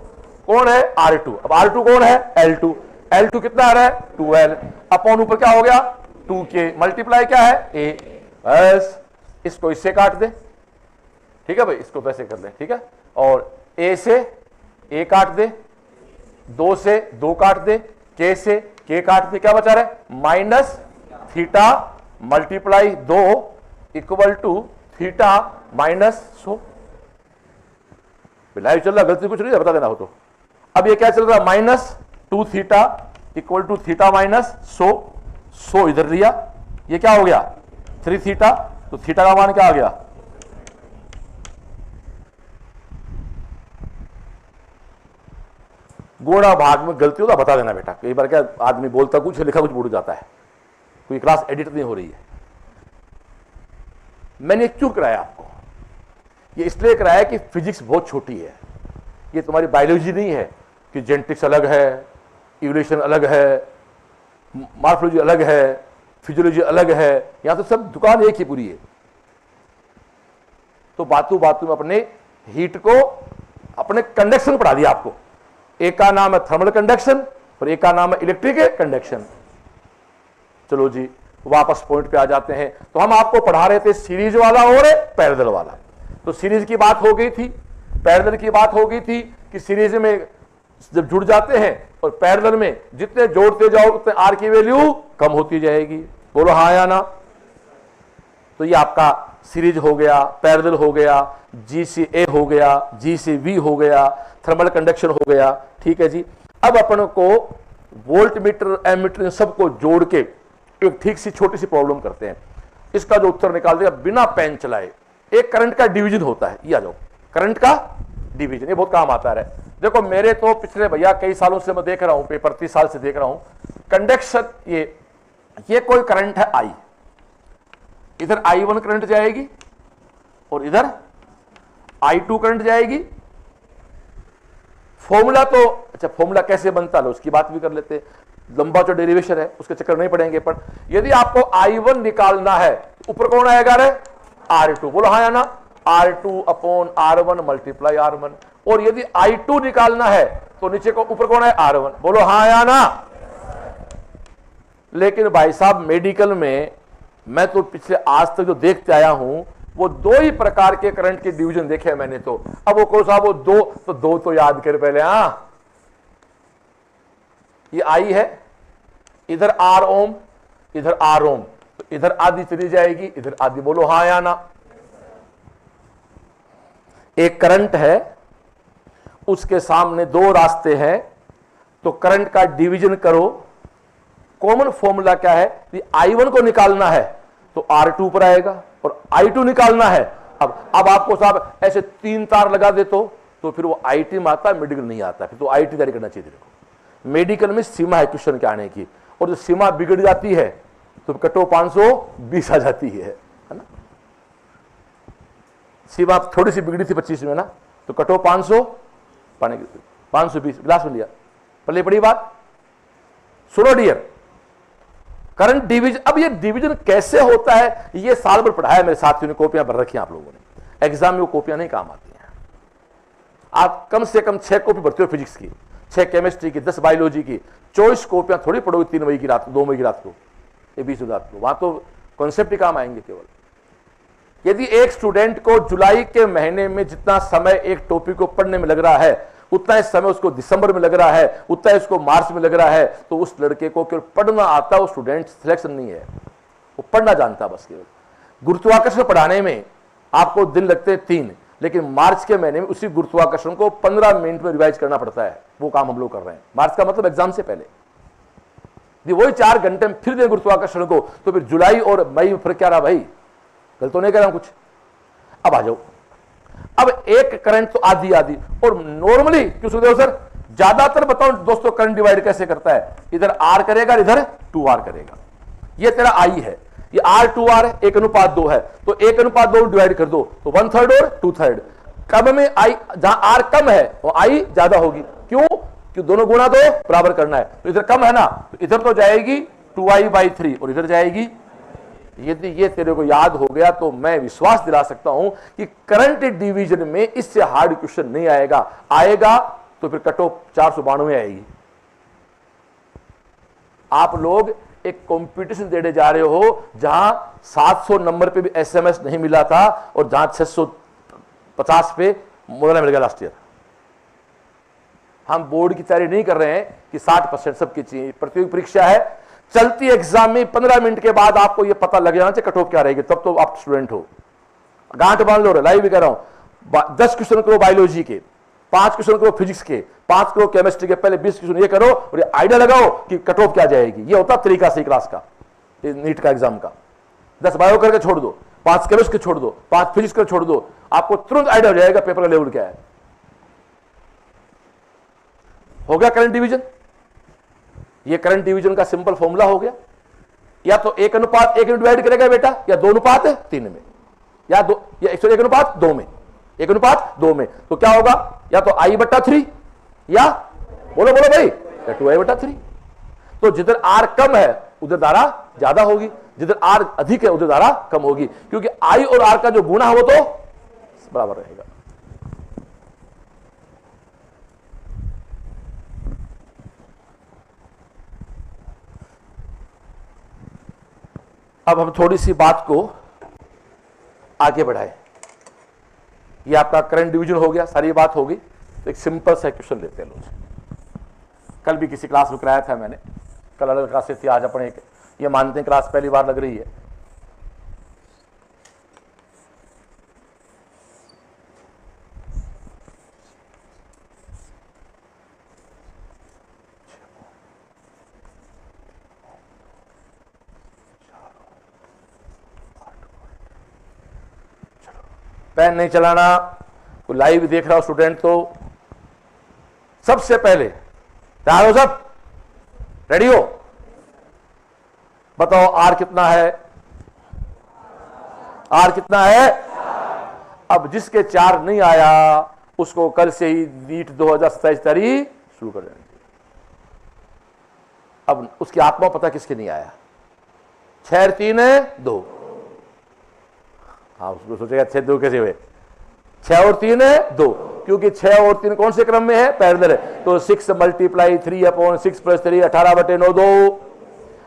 कौन है? R2। अब R2 कौन है? L2। L2 कितना आ रहा है? 2L अपॉन ऊपर क्या हो गया? 2K मल्टीप्लाई क्या है? A। बस इसको इससे काट दे, ठीक है भाई, इसको वैसे कर ले, ठीक है। और A से A काट दे, 2 से 2 काट दे, K से K काट दे, क्या बचा रहा है? Minus theta multiply 2 equal to theta minus 100। Live चल रहा, गलती कुछ नहीं है, बता देना हो तो। अब ये क्या चल रहा है? Minus 2 theta equal to theta minus 100। 100 इधर लिया, ये क्या हो गया? 3 थीटा। तो थीटा का मान क्या आ गया? गोड़ा भाग में गलती होता बता देना बेटा, कई बार क्या आदमी बोलता कुछ लिखा कुछ भूल जाता है, कोई क्लास एडिट नहीं हो रही है। मैंने क्यों कराया आपको? ये इसलिए कराया कि फिजिक्स बहुत छोटी है, ये तुम्हारी बायोलॉजी नहीं है कि जेनेटिक्स अलग है, इवोल्यूशन अलग है, मॉर्फोलॉजी अलग है, फिजियोलॉजी अलग है। यहां तो सब दुकान एक ही पूरी है। तो बातों बातों में अपने हीट को, अपने कंडक्शन पढ़ा दिया आपको। एक का नाम है थर्मल कंडक्शन और एक का नाम है इलेक्ट्रिक कंडक्शन। चलो जी वापस पॉइंट पे आ जाते हैं। तो हम आपको पढ़ा रहे थे सीरीज वाला और पैरेलल वाला। तो सीरीज की बात हो गई थी, पैरेलल की बात हो गई थी कि सीरीज में जब जुड़ जाते हैं और पैरेलल में जितने जोड़ते जाओ उतने आर की वैल्यू कम होती जाएगी। बोलो हाँ या ना? तो ये आपका सीरीज हो गया, पैरेलल हो गया, जी से ए हो गया, जी से वी हो गया, थर्मल कंडक्शन हो गया। ठीक है जी। अब अपन को वोल्ट मीटर एमीटर सबको जोड़ के एक ठीक सी छोटी सी प्रॉब्लम करते हैं। इसका जो उत्तर निकाल देगा बिना पेन चलाए। एक करंट का डिवीजन होता है, ये आ जाओ, करंट का डिवीजन, ये बहुत काम आता है। देखो मेरे तो पिछले भैया कई सालों से मैं देख रहा हूं, पेपर 30 साल से देख रहा हूं, कंडक्शन, ये कोई करंट है आई, इधर I1 करंट जाएगी और इधर I2 करंट जाएगी। फॉर्मूला तो अच्छा, फॉर्मूला कैसे बनता है उसकी बात भी कर लेते हैं, लंबा जो डेरिवेशन है उसके चक्कर नहीं पड़ेंगे। पर यदि आपको I1 निकालना है, ऊपर कौन आएगा रे? R2, बोलो हाँ या ना? R2 upon R1 multiply R1। और यदि I2 निकालना है तो नीचे को ऊपर कौन है? R1, बोलो हाँ या ना? लेकिन भाई साहब मेडिकल में मैं तो पिछले आज तक जो देखते आया हूं वो दो ही प्रकार के करंट के डिवीजन देखे मैंने। तो अब वो कौन साहब, वो दो तो याद कर पहले। ये आई है, इधर R ओम, इधर R ओम, तो इधर आधी चली जाएगी, इधर आधी, बोलो हाँ या ना? एक करंट है, उसके सामने दो रास्ते हैं, तो करंट का डिवीजन करो। कॉमन फॉर्मूला क्या है? I1 को निकालना है तो R2 पर आएगा, और I2 निकालना है, अब आपको साहब ऐसे 3 तार लगा दे तो फिर वो IT में आता है, मेडिकल नहीं आता, फिर तो IT तैयारी करना चाहिए। देखो मेडिकल में सीमा है क्वेश्चन के आने की, और जो सीमा बिगड़ जाती है तो कटो 520 आ जाती है ना? सीमा थोड़ी सी बिगड़ी थी 25 में ना, तो कटो 520 गिलास में लिया, पल्ले पड़ी बात। सुनो डियर, करंट डिवीजन, अब ये डिवीजन कैसे होता है ये साल भर पढ़ाया मेरे साथियों ने, कॉपियां भर रखी हैं आप लोगों ने, एग्जाम में वो कॉपियां नहीं काम आती हैं। आप कम से कम 6 कॉपी भरते हो फिजिक्स की, 6 केमिस्ट्री की, 10 बायोलॉजी की, 24 कॉपियां थोड़ी पढ़ोगे 3 मई की रात को, 2 मई की रात को, ये 20 रात को, वहां तो कॉन्सेप्ट ही काम आएंगे केवल। यदि एक स्टूडेंट को जुलाई के महीने में जितना समय एक टॉपिक को पढ़ने में लग रहा है, उतना ही समय उसको दिसंबर में लग रहा है, उतना ही उसको मार्च में लग रहा है, तो उस लड़के को केवल पढ़ना आता, वो स्टूडेंट सिलेक्शन नहीं है, वो पढ़ना जानता बस केवल। गुरुत्वाकर्षण पढ़ाने में आपको दिन लगते हैं 3, लेकिन मार्च के महीने में उसी गुरुत्वाकर्षण को 15 मिनट में रिवाइज करना पड़ता है। वो काम हम लोग कर रहे हैं, मार्च का मतलब एग्जाम से पहले। वही 4 घंटे में फिर दें गुरुत्वाकर्षण को, तो फिर जुलाई और मई में फर्क क्या रहा भाई? गलत तो नहीं कर रहा हूं कुछ? अब आ जाओ, अब एक करंट तो आधी आधी, और नॉर्मली क्यों सुनते हो सर? ज्यादातर बताओ दोस्तों करंट डिवाइड कैसे करता है? इधर R करेगा, इधर 2R करेगा। ये तेरा I है, ये R2R है, 1:2 है, तो 1:2 डिवाइड कर दो तो 1/3 और 2/3। कम में I, जहां R कम है वो I ज्यादा होगी। क्यों? क्यों? दोनों गुणा दो, बराबर करना है, तो इधर कम है ना, तो इधर तो जाएगी 2I/3 और इधर जाएगी। यदि ये तेरे को याद हो गया तो मैं विश्वास दिला सकता हूं कि करंट डिवीजन में इससे हार्ड क्वेश्चन नहीं आएगा। आएगा तो फिर कट ऑफ 492 आएगी। आप लोग एक कंपटीशन देने जा रहे हो जहां 700 नंबर पे भी SMS नहीं मिला था, और जहां 650 पे मोबाइल मिल गया लास्ट ईयर। हम बोर्ड की तैयारी नहीं कर रहे हैं कि 60% सबकी चाहिए। प्रतियोगिता परीक्षा है, चलती एग्जाम में 15 मिनट के बाद आपको यह पता लग जाना चाहिए कट ऑफ क्या रहेगी, तब तो आप स्टूडेंट हो। गांठ बांध लो, लाइव भी कह रहा हूं। 10 क्वेश्चन करो बायोलॉजी के, 5 क्वेश्चन करो फिजिक्स के, 5 करो केमिस्ट्री के, पहले 20 क्वेश्चन ये करो और ये आइडिया लगाओ कि कट ऑफ क्या जाएगी। ये होता तरीका सही क्लास का, नीट का एग्जाम का। 10 बायो करके छोड़ दो, 5 केमिस्ट्री छोड़ दो, 5 फिजिक्स कर छोड़ दो, आपको तुरंत आइडिया हो जाएगा पेपर का लेवल क्या है। हो गया करंट डिवीजन। ये करंट डिवीजन का सिंपल फॉर्मूला हो गया। या तो 1:1 में डिवाइड करेगा बेटा, या 2:3 में, या 1:2 में, 1:2 में। तो क्या होगा? या तो I/3, या बोलो बोलो भाई, या 2I/3। तो जिधर R कम है उधर धारा ज्यादा होगी, जिधर R अधिक है उधर धारा कम होगी, क्योंकि I और R का जो गुणा है वो तो बराबर रहेगा। अब हम थोड़ी सी बात को आगे बढ़ाएं। ये आपका करंट डिवीजन हो गया, सारी बात होगी। तो एक सिंपल सा क्वेश्चन लेते हैं लोग। कल भी किसी क्लास में कराया था मैंने, कल अलग क्लास थी, आज अपने ये मानते हैं क्लास पहली बार लग रही है। पेन नहीं चलाना, कोई लाइव देख रहा हो स्टूडेंट तो सबसे पहले तैयार हो, सब रेडी हो, बताओ आर कितना है, आर कितना है। अब जिसके 4 नहीं आया उसको कल से ही नीट 2027 तैयारी शुरू कर देनी चाहिए। अब उसकी आत्मा पता किसके नहीं आया, 6 और 3 है 2, हाँ उसको सोचेगा 6 2 कैसे हुए, 6 और 3 है 2, क्योंकि 6 और 3 कौन से क्रम में है, पैरेलल है। तो 6 × 3/6 + 3 18/9 2।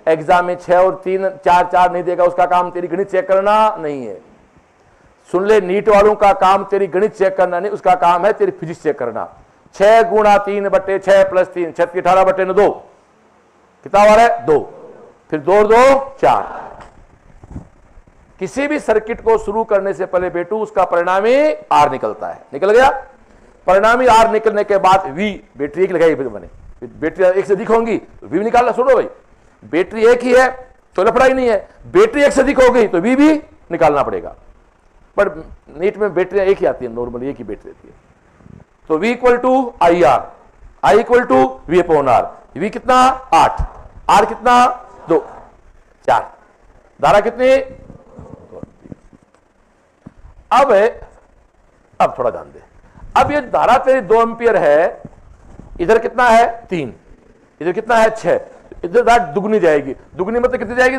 एग्जाम में 6 और 3 4 4 नहीं देगा, उसका काम तेरी गणित चेक करना नहीं है। सुन ले, नीट वालों का काम तेरी गणित चेक करना नहीं, उसका काम है तेरी फिजिक्स चेक करना। 6 × 3/6 + 3 6 18/9 2, कितना आ रहा है 2, फिर 2 और 2 4। किसी भी सर्किट को शुरू करने से पहले बेटू उसका परिणामी आर निकलता है, निकल गया। परिणामी आर निकलने के बाद वी, बैटरी एक लगाई मैंने, बैटरी एक से अधिक होंगी तो वी निकालना। सुनो भाई, बैटरी एक ही है तो लफड़ा ही नहीं है, बैटरी एक से अधिक हो गई तो वी भी निकालना पड़ेगा। पर नीट में बैटरियां एक ही आती है, नॉर्मली एक ही बैटरी रहती है। तो V = IR, I = V/R। V कितना 8, R कितना 2 4, धारा कितनी। अब थोड़ा ध्यान दे, अब ये धारा तेरी 2 एम्पियर है, इधर कितना है 3, इधर कितना है 6, इधर धारा दुगनी जाएगी। दुगनी मतलब कितनी जाएगी,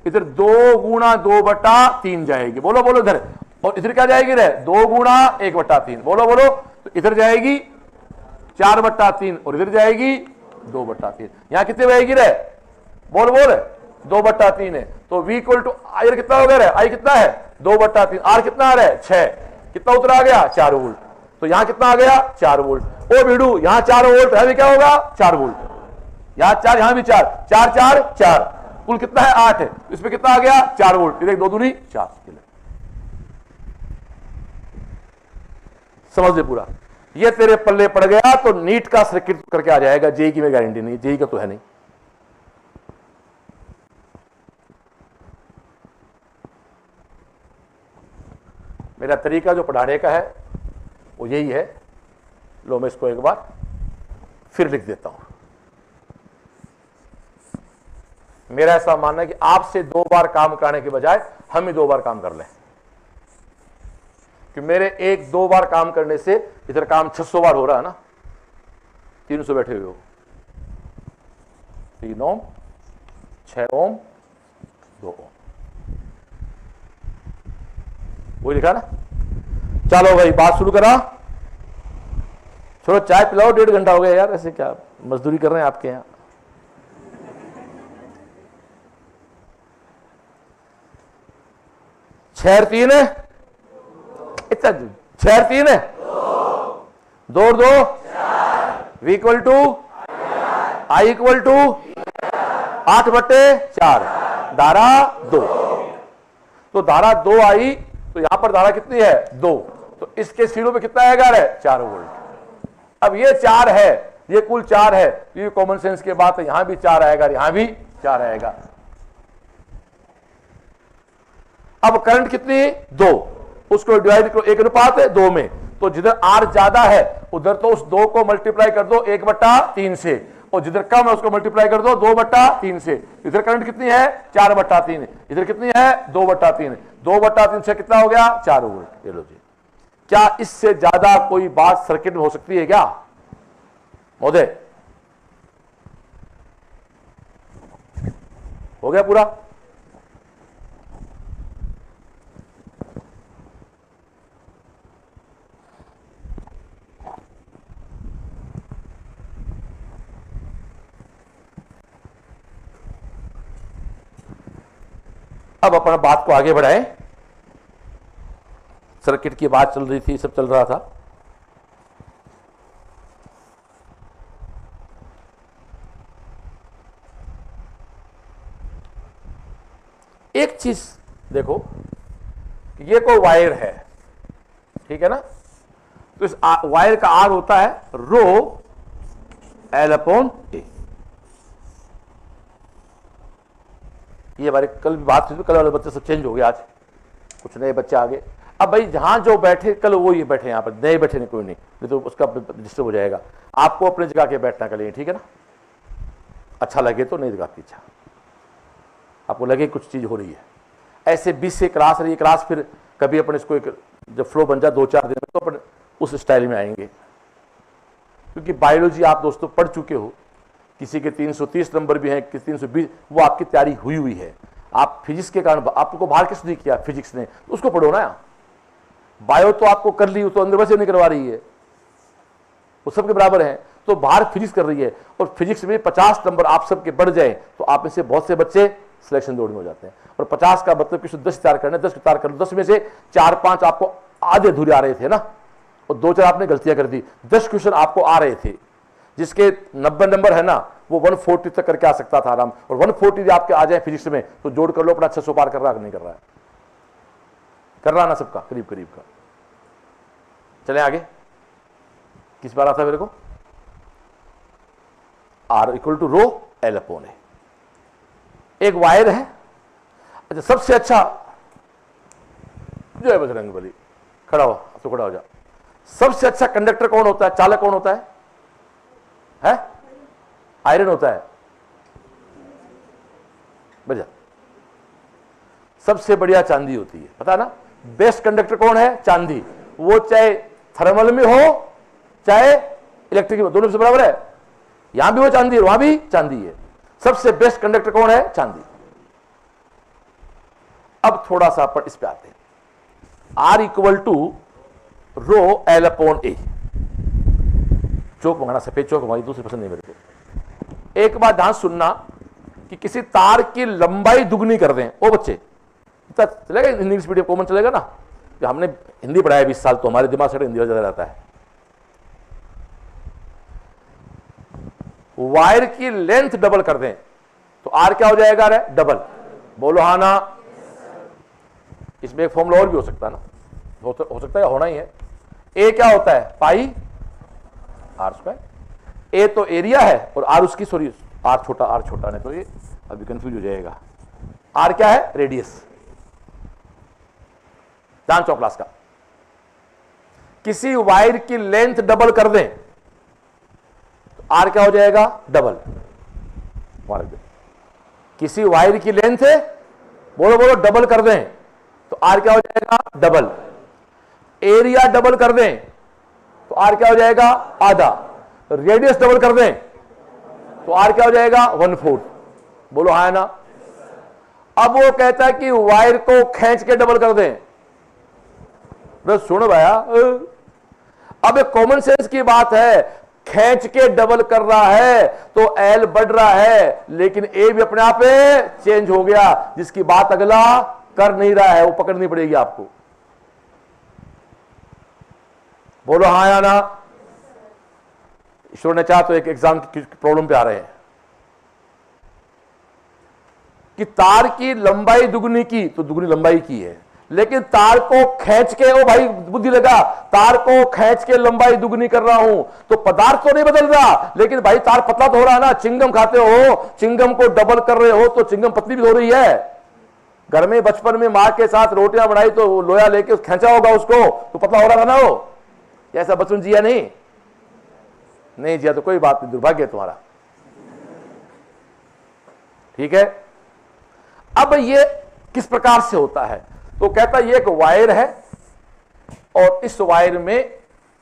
इधर 2 × 2/3 जाएगी। बोलो बोलो इधर, और इधर क्या जाएगी रे 2 × 1/3। बोलो बोलो, तो इधर जाएगी 4/3 और इधर जाएगी 2/3। यहां कितने जाएगी रे, बोल बोल 2/3 है। तो V = I कितना हो गया रे, I कितना है 2/3, R कितना आ रहा है 6, कितना उत्तर आ गया 4 वोल्ट। तो यहां कितना आ गया 4 वोल्ट। ओ बीडू यहां 4 वोल्ट है, क्या होगा 4 वोल्ट, यहां 4 यहां भी 4 4 4 4, कुल कितना है 8 है, इसमें कितना आ गया 4 वोल्ट। इधर 2 दूनी 4। समझ ले पूरा, ये तेरे पल्ले पड़ गया तो नीट का सर्किट करके आ जाएगा। जेई की में गारंटी नहीं, जेई का तो है नहीं। मेरा तरीका जो पढ़ाने का है वो यही है। लो मैं इसको एक बार फिर लिख देता हूं। मेरा ऐसा मानना है कि आपसे 2 बार काम कराने के बजाय हम ही 2 बार काम कर लें, कि मेरे 1-2 बार काम करने से इधर काम 600 बार हो रहा है ना, 300 बैठे हुए हो, 3 ओम 6 ओम 2 ओम, वही लिखा ना। चलो भाई बात शुरू करा, चलो चाय पिलाओ, 1.5 घंटा हो गया यार, ऐसे क्या मजदूरी कर रहे हैं आपके यहां। छह 3 है, इतना 6 और 3 है 2 और 2 V = I = 8/4, धारा 2। तो धारा 2 आई, तो यहां पर धारा कितनी है 2, तो इसके सिरों पे कितना आएगा रे 4 वोल्ट। अब ये 4 है, ये कुल 4 है, ये कॉमन सेंस की बात है, यहां भी 4 आएगा, यहां भी 4 आएगा। अब करंट कितनी 2, उसको डिवाइड करो 1:2 में, तो जिधर R ज्यादा है उधर तो उस 2 को मल्टीप्लाई कर दो 1/3 से, और जिधर कम है उसको मल्टीप्लाई कर दो 2/3 से। इधर करंट कितनी है 4/3, इधर कितनी है 2/3, 2/3 से कितना हो गया 4 वोल्ट। ये लो जी, क्या इससे ज्यादा कोई बात सर्किट में हो सकती है क्या महोदय? हो गया पूरा। अब अपना बात को आगे बढ़ाएं। सर्किट की बात चल रही थी, सब चल रहा था। एक चीज देखो, ये कोई वायर है, ठीक है ना, तो इस वायर का आर होता है ρL/A। ये हमारे कल भी बात हुई, कल वाले बच्चे सब चेंज हो गए, आज कुछ नए बच्चे आ गए। अब भाई जहां जो बैठे कल वो ये बैठे, यहां पर नए बैठे नहीं, कोई नहीं तो उसका डिस्टर्ब हो जाएगा। आपको अपने जगह के बैठना कल, ठीक है ना? अच्छा लगे तो, नहीं लगा आपकी इच्छा, आपको लगे कुछ चीज हो रही है। ऐसे 20 से क्लास रही है, क्लास फिर कभी अपन इसको एक जब फ्लो बन जाए 2-4 दिन में तो अपन उस स्टाइल में आएंगे, क्योंकि बायोलॉजी आप दोस्तों पढ़ चुके हो, किसी के 330 नंबर भी हैं, किसी 320, वो आपकी तैयारी हुई है। आप फिजिक्स के कारण, आपको बाहर किस ने किया? फिजिक्स ने, तो उसको पढ़ो ना। बायो तो आपको कर ली, तो अंदर से नहीं करवा रही है, वो सबके बराबर है, तो बाहर फिजिक्स कर रही है। और फिजिक्स में 50 नंबर आप सबके बढ़ जाए तो आप में से बहुत से बच्चे सिलेक्शन दौड़ में हो जाते हैं। और 50 का मतलब कि 10 तैयार करने, 10 तैयार कर लो, 10 में से 4-5 आपको आधे अधूरे आ रहे थे ना, और 2-4 आपने गलतियां कर दी। 10 क्वेश्चन आपको आ रहे थे, जिसके 90 नंबर है ना, वो 140 तक करके आ सकता था आराम। और 140 आपके आ जाए फिजिक्स में तो जोड़ कर लो अपना 600 पार कर रहा है, नहीं कर रहा है? कर रहा ना सबका, करीब करीब का। चलें आगे, किस बार आता है मेरे को? R = रो L/A। एक वायर है, अच्छा सबसे अच्छा, जो है बजरंगबली, खड़ा हो तो खड़ा हो जा। सबसे अच्छा कंडक्टर कौन होता है, चालक कौन होता है? आयरन होता है। बजा। सबसे बढ़िया चांदी होती है, पता ना? बेस्ट कंडक्टर कौन है? चांदी। वो चाहे थर्मल में हो चाहे इलेक्ट्रिक में, दोनों से बराबर है। यहां भी वो चांदी है, वहां भी चांदी है। सबसे बेस्ट कंडक्टर कौन है? चांदी। अब थोड़ा सा अपन इस पे आते हैं। R = रो L/A। चौक मंगाना, सफेद चौक हमारी दूसरी पसंद नहीं मेरे को। एक बात ध्यान सुनना कि किसी तार की लंबाई दुगनी कर दें, ओ बच्चे चलेगा? इंग्लिश मीडियम कॉमन चलेगा ना? हमने हिंदी पढ़ाया 20 साल, तो हमारे दिमाग से हिंदी ज्यादा रहता है। वायर की लेंथ डबल कर दें तो R क्या हो जाएगा? डबल। बोलो हाँ ना? इसमें एक फॉर्मूला और भी हो सकता है ना, हो सकता है, होना ही है। A क्या होता है? पाई R²। A तो एरिया है और R उसकी, सॉरी R छोटा नहीं तो ये अभी कंफ्यूज हो जाएगा। R क्या है? रेडियस। ध्यान चौक क्लास का। किसी वायर की लेंथ डबल कर दें तो R क्या हो जाएगा? डबल। किसी वायर की लेंथ है, बोलो डबल कर दें तो R क्या हो जाएगा? डबल। एरिया डबल कर दें तो R क्या हो जाएगा? आधा। रेडियस डबल कर दें तो R क्या हो जाएगा? 1/4। बोलो हाँ ना? अब वो कहता है कि वायर को खींच के डबल कर दें। बस सुनो भैया, अब एक कॉमन सेंस की बात है, खींच के डबल कर रहा है तो L बढ़ रहा है, लेकिन A भी अपने आप चेंज हो गया, जिसकी बात अगला कर नहीं रहा है, वो पकड़नी पड़ेगी आपको। बोलो हाँ या ना? ईश्वर ने चाहा तो एक एग्जाम की प्रॉब्लम पे आ रहे हैं कि तार की लंबाई दुगनी की, तो दुगनी लंबाई की है, लेकिन तार को खींच के, ओ भाई बुद्धि लगा, तार को खींच के लंबाई दुगनी कर रहा हूं तो पदार्थ तो नहीं बदल रहा, लेकिन भाई तार पतला तो हो रहा है ना। चिंगम खाते हो, चिंगम को डबल कर रहे हो तो चिंगम पतली भी हो रही है। घर में बचपन में मां के साथ रोटियां बनाई तो लोया लेके खींचा होगा उसको, तो पतला हो रहा था ना वो। ऐसा बचपन जिया नहीं जिया तो कोई बात नहीं, दुर्भाग्य है तुम्हारा। ठीक है। अब ये किस प्रकार से होता है? तो कहता ये एक वायर है और इस वायर में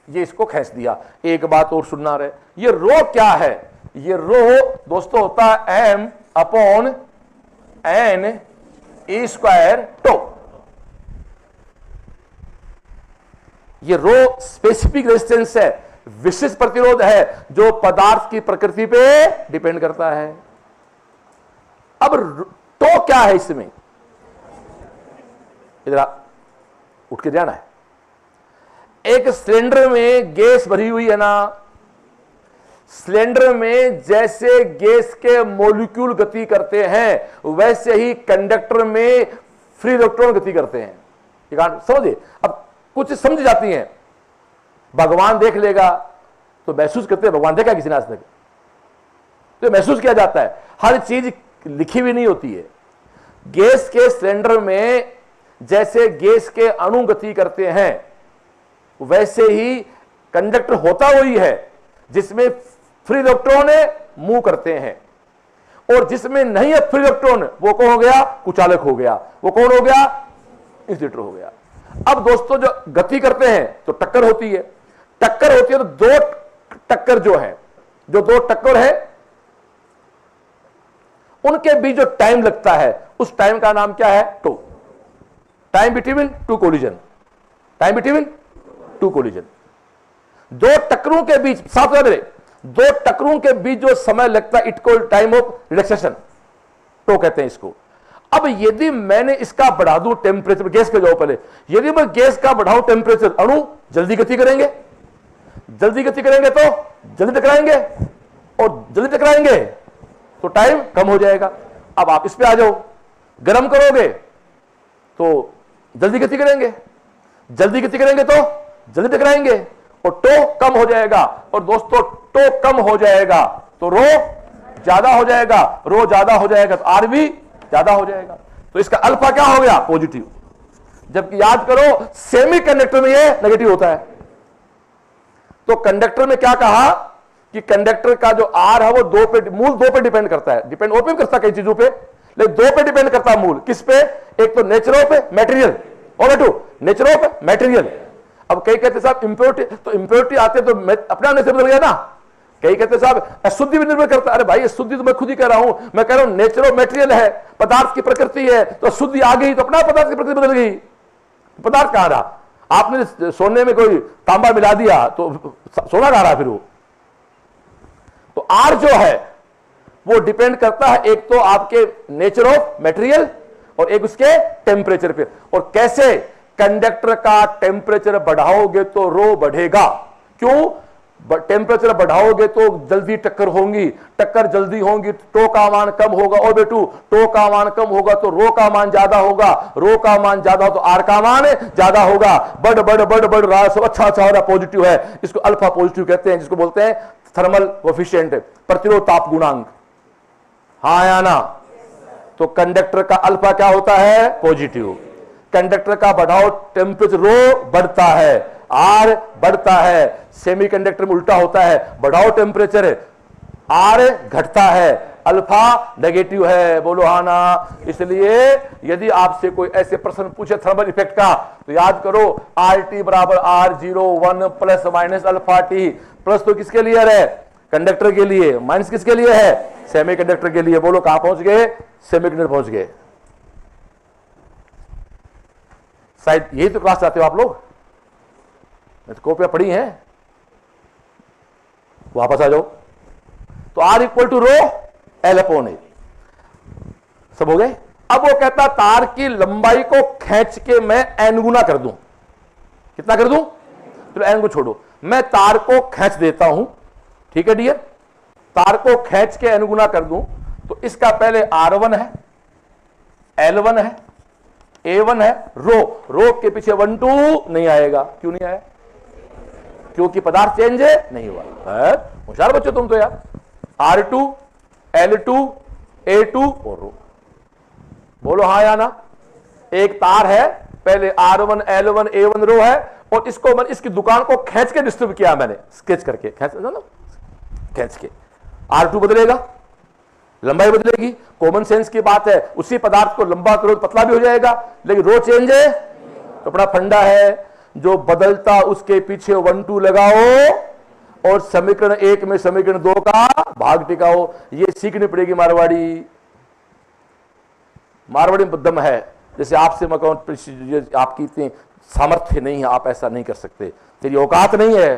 ये इसको खींच दिया। एक बात और सुनना रहे, ये रो क्या है? ये रो दोस्तों होता है m/n² ये रो स्पेसिफिक रेजिस्टेंस है, विशिष्ट प्रतिरोध है, जो पदार्थ की प्रकृति पे डिपेंड करता है। अब टो क्या है इसमें? इधर उठ के जाना है। एक सिलेंडर में गैस भरी हुई है ना, सिलेंडर में जैसे गैस के मॉलिक्यूल गति करते हैं वैसे ही कंडक्टर में फ्री इलेक्ट्रॉन गति करते हैं। समझिए, अब कुछ समझ जाती हैं, भगवान देख लेगा तो महसूस करते हैं। भगवान देखा किसी ने आज तक? तो महसूस किया जाता है, हर चीज लिखी हुई नहीं होती है। गैस के सिलेंडर में जैसे गैस के अणु गति करते हैं वैसे ही कंडक्टर होता वही है जिसमें फ्री इलेक्ट्रॉन है, मूव करते हैं, और जिसमें नहीं है फ्री इलेक्ट्रॉन वो कौन हो गया? कुचालक हो गया। वो कौन हो गया? इंसुलेटर हो गया। अब दोस्तों जो गति करते हैं तो टक्कर होती है, टक्कर होती है तो दो टक्कर जो है, जो दो टक्कर है उनके बीच जो टाइम लगता है उस टाइम का नाम क्या है? Tau. Time between two collision, time between two collision. दो टक्करों के बीच, साथ में मेरे, दो टक्करों के बीच जो समय लगता है it called time of relaxation, टो कहते हैं इसको। अब यदि मैंने इसका बढ़ा दूं टेम्परेचर, गैस पे जाओ पहले, यदि मैं गैस का बढ़ाऊं टेम्परेचर, अणु जल्दी गति करेंगे, जल्दी गति करेंगे तो जल्दी टकराएंगे, और जल्दी टकराएंगे तो टाइम कम हो जाएगा। अब आप इस पे आ जाओ, गर्म करोगे तो जल्दी गति करेंगे, जल्दी गति करेंगे तो जल्दी टकराएंगे, और टो कम हो जाएगा। और दोस्तों टो कम हो जाएगा तो रो ज्यादा हो जाएगा, रो ज्यादा हो जाएगा तो आर भी ज्यादा हो जाएगा। तो इसका अल्फा क्या हो गया? पॉजिटिव। जबकि याद करो सेमी कंडक्टर में ये नेगेटिव होता है। तो कंडक्टर में क्या कहा कि कंडक्टर का जो आर है वो दो पे, मूल दो पे डिपेंड करता है। डिपेंड और पे भी करता है कई चीजों पे, लेकिन दो पे डिपेंड करता है मूल। किस पे? एक तो नेचर ऑफ मैटेरियल, और टू नेचर ऑफ मैटेरियल। अब कई कहते साहब इंप्योरिटी, तो इंप्योरिटी आते तो अपना नेचर बदल गया ना। कई कहते साहब अशुद्धि भी निर्भर करता है। अरे भाई अशुद्धि तो मैं खुद ही कह रहा हूं, मैं कह रहा हूं नेचर ऑफ मैटेरियल है, पदार्थ की प्रकृति है, तो अशुद्धि आ गई तो अपना पदार्थ की प्रकृति बदल गई। पदार्थ कहां रहा? आपने सोने में कोई तांबा मिला दिया तो सोना कहां रहा फिर वो? तो आर जो है वो डिपेंड करता है एक तो आपके नेचर ऑफ मटेरियल और एक उसके टेम्परेचर पे। और कैसे? कंडक्टर का टेम्परेचर बढ़ाओगे तो रो बढ़ेगा। क्यों? टेम्परेचर बढ़ाओगे तो जल्दी टक्कर होंगी, टक्कर जल्दी होंगी तो टो का मान कम होगा, और बेटू टो का मान कम होगा तो रो का मान ज्यादा होगा, रो का मान ज्यादा हो तो आर का मान ज्यादा होगा। बढ़ रहा सब अच्छा हो रहा, पॉजिटिव है, इसको अल्फा पॉजिटिव कहते हैं, जिसको बोलते हैं थर्मल कोएफिशिएंट, प्रतिरोध ताप गुणांक। हाँ या ना? तो कंडक्टर का अल्फा क्या होता है? पॉजिटिव। कंडक्टर का बढ़ाओ टेम्परेचर रो बढ़ता है, आर बढ़ता है। सेमीकंडक्टर में उल्टा होता है, बढ़ाओ टेम्परेचर आर घटता है, अल्फा नेगेटिव है। बोलो हाँ ना? इसलिए यदि आपसे कोई ऐसे प्रश्न पूछे थर्मल इफेक्ट का तो याद करो आर टी बराबर R01 plus minus alpha T. Plus तो किसके लिए है? कंडक्टर के लिए। माइनस किसके लिए है? सेमीकंडक्टर के लिए। बोलो कहां पहुंच गए? सेमीकंडक्टर पहुंच गए। शायद यही तो क्लास चाहते हो आप लोग, तो कॉपियां पढ़ी हैं, वापस आ जाओ। तो R equal to rho L upon A. सब हो गए? अब वो कहता तार की लंबाई को खींच के मैं n गुना कर दूं। कितना कर दूं? तो n को छोड़ो, मैं तार को खींच देता हूं, ठीक है डियर। तार को खींच के n गुना कर दूं तो इसका पहले R1 है, L1 है, A1 है, रो के पीछे 1 2 नहीं आएगा। क्यों नहीं आया? क्योंकि पदार्थ चेंज नहीं हुआ। होशियार बच्चों तुम तो यार। R2 L2 A2 और रो। बोलो हाँ या ना? एक तार है, पहले R1 L1 A1 रो है, और इसको मैंने इसकी दुकान को खींच के डिस्टर्ब किया, मैंने स्केच करके खींच के। R2 बदलेगा, लंबाई बदलेगी, कॉमन सेंस की बात है। उसी पदार्थ को लंबा करो तो पतला भी हो जाएगा, लेकिन रो चेंज है। तो अपना फंडा है जो बदलता उसके पीछे 1 2 लगाओ और समीकरण 1 में समीकरण 2 का भाग टिकाओ। ये सीखनी पड़ेगी मारवाड़ी। मारवाड़ी में दम है। जैसे आपसे मैं कहूं आपकी इतनी सामर्थ्य नहीं है, आप ऐसा नहीं कर सकते, तेरी औकात नहीं है,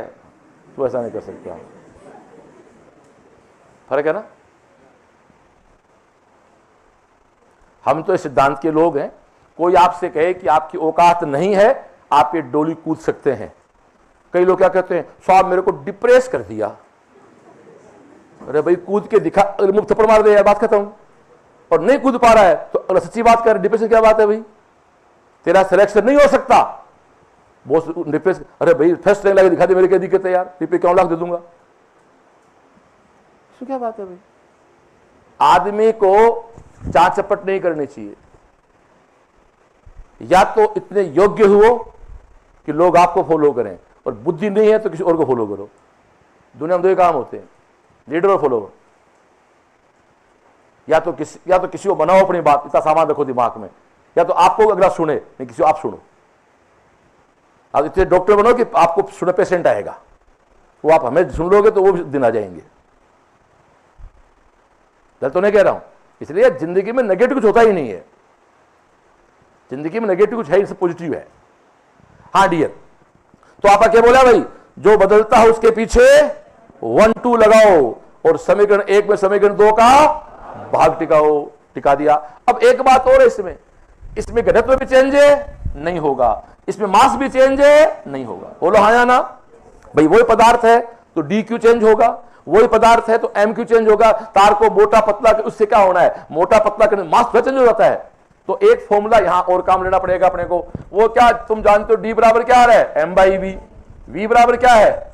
तो ऐसा नहीं कर सकते। फर्क है ना? हम तो इस सिद्धांत के लोग हैं। कोई आपसे कहे कि आपकी औकात नहीं है, आप ये डोली कूद सकते हैं। कई लोग क्या कहते हैं, साहब मेरे को डिप्रेस कर दिया। अरे भाई कूद के दिखा, अगर मुंह थप्पड़ मार दे यार, बात खत्म। और नहीं कूद पा रहा है तो अगर सच्ची बात कर, डिप्रेशन क्या बात है भाई? तेरा सिलेक्शन नहीं हो सकता। बॉस डिप्रेस, अरे भाई फर्स्ट रैंक लाके दिखा दे, मेरी क्या दिक्कत है यार, रिपे क्यों लाख दे दूंगा। तो क्या बात है भाई? आदमी को चाट चपट नहीं करनी चाहिए। या तो इतने योग्य हुओ कि लोग आपको फॉलो करें, और बुद्धि नहीं है तो किसी और को फॉलो करो। दुनिया में दो ही काम होते हैं, लीडर और फॉलोवर। या तो किसी को बनाओ अपनी बात, इतना सामान रखो दिमाग में, या तो आपको अगला सुने, नहीं किसी आप सुनो। आप इतने डॉक्टर बनो कि आपको सुने पेशेंट आएगा, वो आप हमें सुन लोगे तो वो भी दिन आ जाएंगे। गलत तो नहीं कह रहा हूं। इसलिए जिंदगी में नेगेटिव कुछ होता ही नहीं है, जिंदगी में नेगेटिव कुछ है, इससे पॉजिटिव है। हाँ डियर, तो आपका क्या बोला भाई, जो बदलता है उसके पीछे 1 2 लगाओ और समीकरण 1 में समीकरण 2 का भाग टिका दिया। अब एक बात और है, इसमें घनत्व भी चेंज है नहीं होगा, इसमें मास भी चेंज है नहीं होगा। बोलो हाँ या ना भाई। वही पदार्थ है तो डी क्यू चेंज होगा, वही पदार्थ है तो एम क्यू चेंज होगा। तार को मोटा पतला, उससे क्या होना है, मोटा पतला करने मास चेंज हो जाता है। तो एक फॉर्मूला यहां और काम लेना पड़ेगा अपने को। वो क्या तुम जानते हो, डी बराबर क्या आ रहा है, एम बाई वी। वी बराबर क्या है,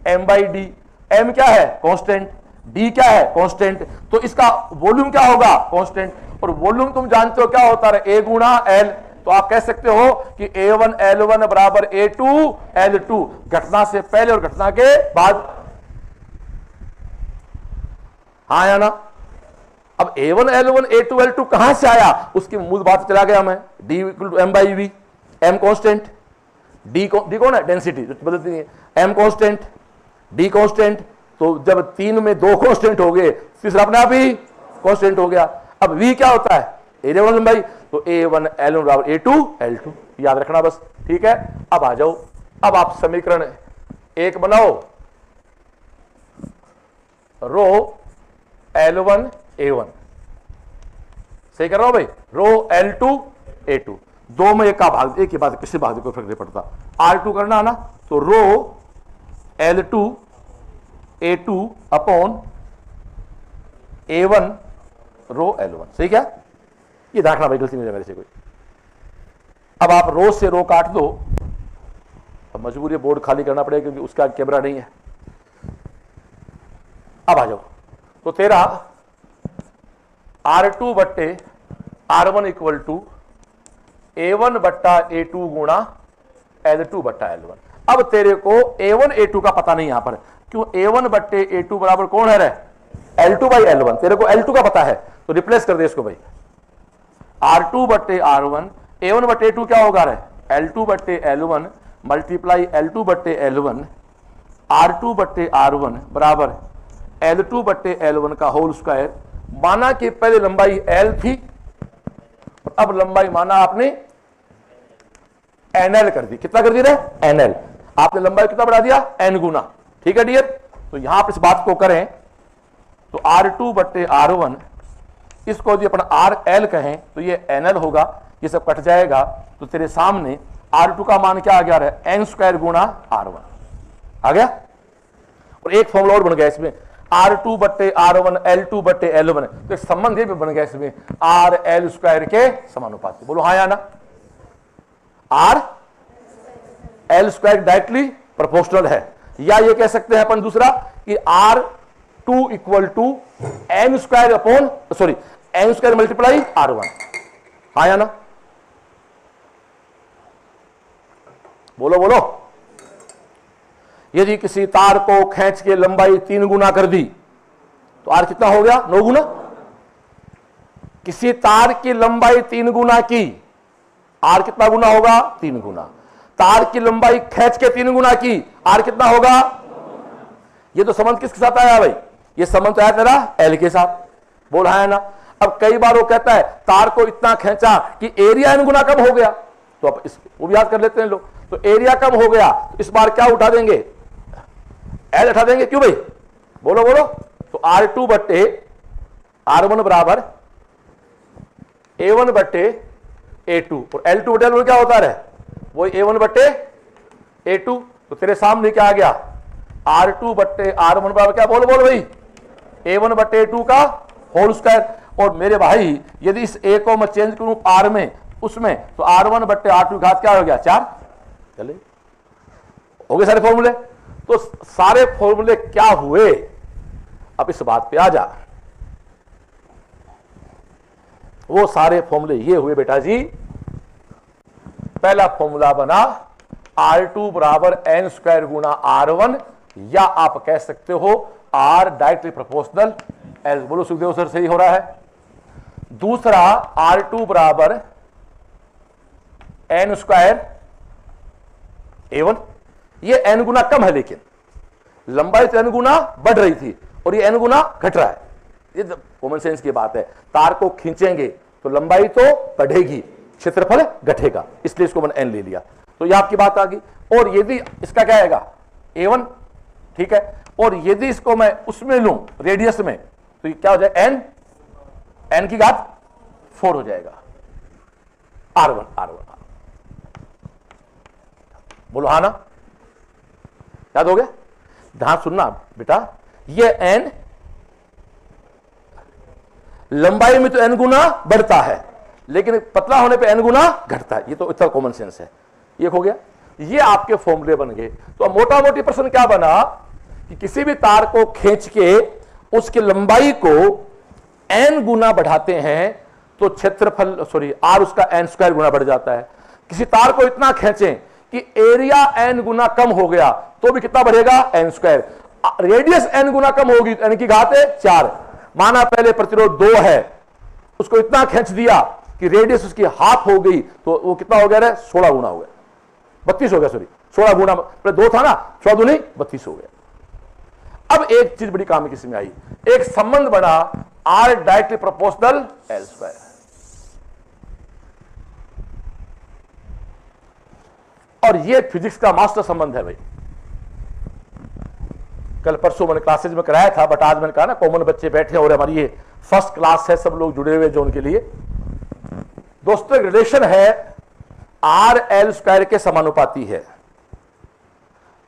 एम बाई डी। एम क्या है, कांस्टेंट। डी क्या है, कांस्टेंट। तो इसका वॉल्यूम क्या होगा, कांस्टेंट। और वॉल्यूम तुम जानते हो क्या होता है, ए गुणा एल। तो आप कह सकते हो कि A1 L1 बराबर A2 L2, घटना से पहले और घटना के बाद। हाँ या ना। अब A1 L1 A2 L2 कहां से आया, उसकी मूल बात चला गया मैं। D equal to M by V, M constant, D कौन है, डेंसिटी बदलती है, एम कांस्टेंट, डी कांस्टेंट। तो जब 3 में 2 कांस्टेंट हो गए, तीसरा अपने आप ही कांस्टेंट हो गया। अब V क्या होता है, एरिया गुणा लंबाई। तो A1 L1 बराबर A2 L2, याद रखना बस, ठीक है। अब आ जाओ, अब आप समीकरण 1 बनाओ, रो L1 A1, सही कर रहा हूं भाई, रो L2 A2, 2 में 1 का भाग, एक ही बात, किसी भाग कोई फर्क नहीं पड़ता। R2 करना है ना, तो रो L2 A2 अपॉन A1 रो L1, सही क्या, ये देखना भाई, गलती नहीं है मेरे से कोई। अब आप रो से रो काट दो, अब मजबूरी बोर्ड खाली करना पड़ेगा क्योंकि उसका कैमरा नहीं है। अब आ जाओ, तो तेरा R2 बट्टे R1 इक्वल टू A1 बट्टा A2 गुणा L2 बट्टा L1। अब तेरे को A1 A2 का पता नहीं यहां पर, क्यों, A1 बट्टे A2 बराबर कौन है रे, L2 बाई L1। तेरे को L2 का पता है तो रिप्लेस कर दे इसको भाई, R2 बट्टे R1, A1 बट्टे A2 क्या होगा रे, L2 बट्टे L1 मल्टीप्लाई L2 बट्टे L1, R2 बट्टे R1 बराबर L2 बट्टे L1 का होल स्क्वायर। माना कि पहले लंबाई L थी, अब लंबाई माना आपने NL कर दी। कितना कर दी रे, NL। आपने लंबाई कितना बढ़ा दिया, N गुना, ठीक है डियर। तो यहां पर इस बात को करें तो R2 बट्टे R1, इसको यदि अपन RL कहें तो ये NL होगा, ये सब कट जाएगा। तो तेरे सामने R2 का मान क्या आ गया है, N स्क्वायर गुणा R1 आ गया। और एक फॉर्मूला और बन गया इसमें, R2 बट्टे R1 L2 बट्टे L1। तो एक संबंध ये भी बन गया इसमें, RL स्क्वायर के समानुपाती। बोलो हाँ या ना। RL स्क्वायर डायरेक्टली प्रोपोर्शनल है, या ये कह सकते हैं अपन दूसरा कि R2 equal to N square upon, sorry, N square multiply R1। हाँ या ना, बोलो बोलो। यदि किसी तार को खींच के लंबाई 3 गुना कर दी तो R कितना हो गया, 9 गुना। किसी तार की लंबाई 3 गुना की, R कितना गुना होगा, 3 गुना। तार की लंबाई खींच के 3 गुना की, R कितना होगा। ये तो संबंध किसके साथ आया भाई, ये संबंध तो आया तेरा L के साथ। बोल है ना। अब कई बार वो कहता है तार को इतना खींचा कि एरिया N गुना कम हो गया, तो अब वो भी याद कर लेते हैं लोग। तो एरिया कम हो गया तो इस बार क्या उठा देंगे, L उठा देंगे, क्यों भाई, बोलो बोलो। तो R2 बट्टे R1 बराबर A1 बट्टे A2, और L2 बट्टे L1 क्या होता है, वही A1 बट्टे A2। तो तेरे सामने क्या आ गया, R2 बट्टे R1 बराबर क्या, बोलो बोलो भाई, A1 बट्टे A2 का होल स्क्वायर। और मेरे भाई यदि इस A को मैं चेंज करूं R में, उसमें, तो R1 बट्टे R2 घात क्या हो गया, 4। चले हो गए सारे फॉर्मूले। तो सारे फॉर्मूले क्या हुए, अब इस बात पे आ जा। वो सारे फॉर्मूले ये हुए बेटा जी पहला फॉर्मूला बना R2 बराबर n स्क्वायर गुना R1, या आप कह सकते हो R डायरेक्टली प्रोपोर्शनल L। बोलो सुखदेव सर सही हो रहा है। दूसरा R2 बराबर n स्क्वायर A1, ये n गुना कम है, लेकिन लंबाई तो n गुना बढ़ रही थी और ये n गुना घट रहा है। ये कॉमन सेंस की बात है। तार को खींचेंगे तो लंबाई तो बढ़ेगी, क्षेत्रफल घटेगा, इसलिए इसको मैंने n ले लिया। तो ये आपकी बात आ गई। और यदि इसका क्या आएगा A1, ठीक है, और यदि इसको मैं उसमें लूं रेडियस में, तो ये क्या हो जाएगा n की घात 4 हो जाएगा। R1 बोलो हाँ ना, याद हो गया। ध्यान सुनना बेटा, ये n लंबाई में तो n गुना बढ़ता है, लेकिन पतला होने पे n गुना घटता है। ये तो इतना कॉमन सेंस है। ये हो गया, ये आपके फॉर्मूले बन गए। तो अब मोटा मोटी प्रश्न क्या बना कि किसी भी तार को खींच के उसकी लंबाई को n गुना बढ़ाते हैं तो क्षेत्रफल r उसका n स्क्वायर गुना बढ़ जाता है। किसी तार को इतना खींचें कि एरिया n गुना कम हो गया तो भी कितना बढ़ेगा n स्क्वायर। रेडियस n गुना कम होगी तो n की घात 4। माना पहले प्रतिरोध 2 है, उसको इतना खींच दिया कि रेडियस उसकी हाफ हो गई, तो वो कितना हो गया रे 16 गुना हो गया, 32 हो गया, 16 गुना, पहले 2 था ना, 14 नहीं 32 हो गया। अब एक चीज बड़ी काम किसी में आई, एक संबंध बना R directly proportional L square. और ये फिजिक्स का मास्टर संबंध है भाई। कल परसों मैंने क्लासेज में कराया था, बट आज मैंने कहा ना कॉमन बच्चे बैठे और हमारी ये फर्स्ट क्लास है, सब लोग जुड़े हुए जो उनके लिए। दोस्तों एक रिलेशन है R L स्क्वायर के समानुपाती है।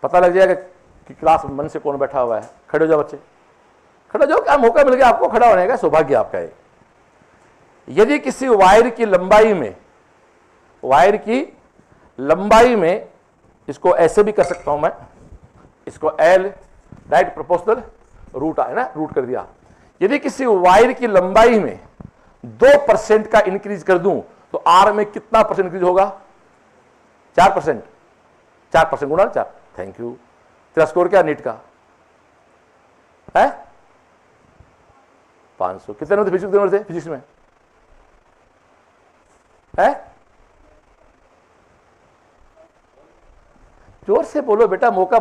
पता लग जाएगा कि क्लास में मन से कौन बैठा हुआ है। खड़े हो जाओ बच्चे, खड़े हो जाओ, क्या मौका मिल गया आपको खड़ा होने का, सौभाग्य आपका है। यदि किसी वायर की लंबाई में इसको ऐसे भी कर सकता हूं मैं, इसको L डायरेक्ट प्रोपोर्शनल रूट है ना, रूट कर दिया। यदि किसी वायर की लंबाई में 2% का इंक्रीज कर दूं तो R में कितना परसेंट इंक्रीज होगा? 4%। 4% गुणा 4। Thank you. तेरा स्कोर क्या नीट का है? 500। कितने नंबर थे फिजिक्स में है? जोर से बोलो बेटा, मौका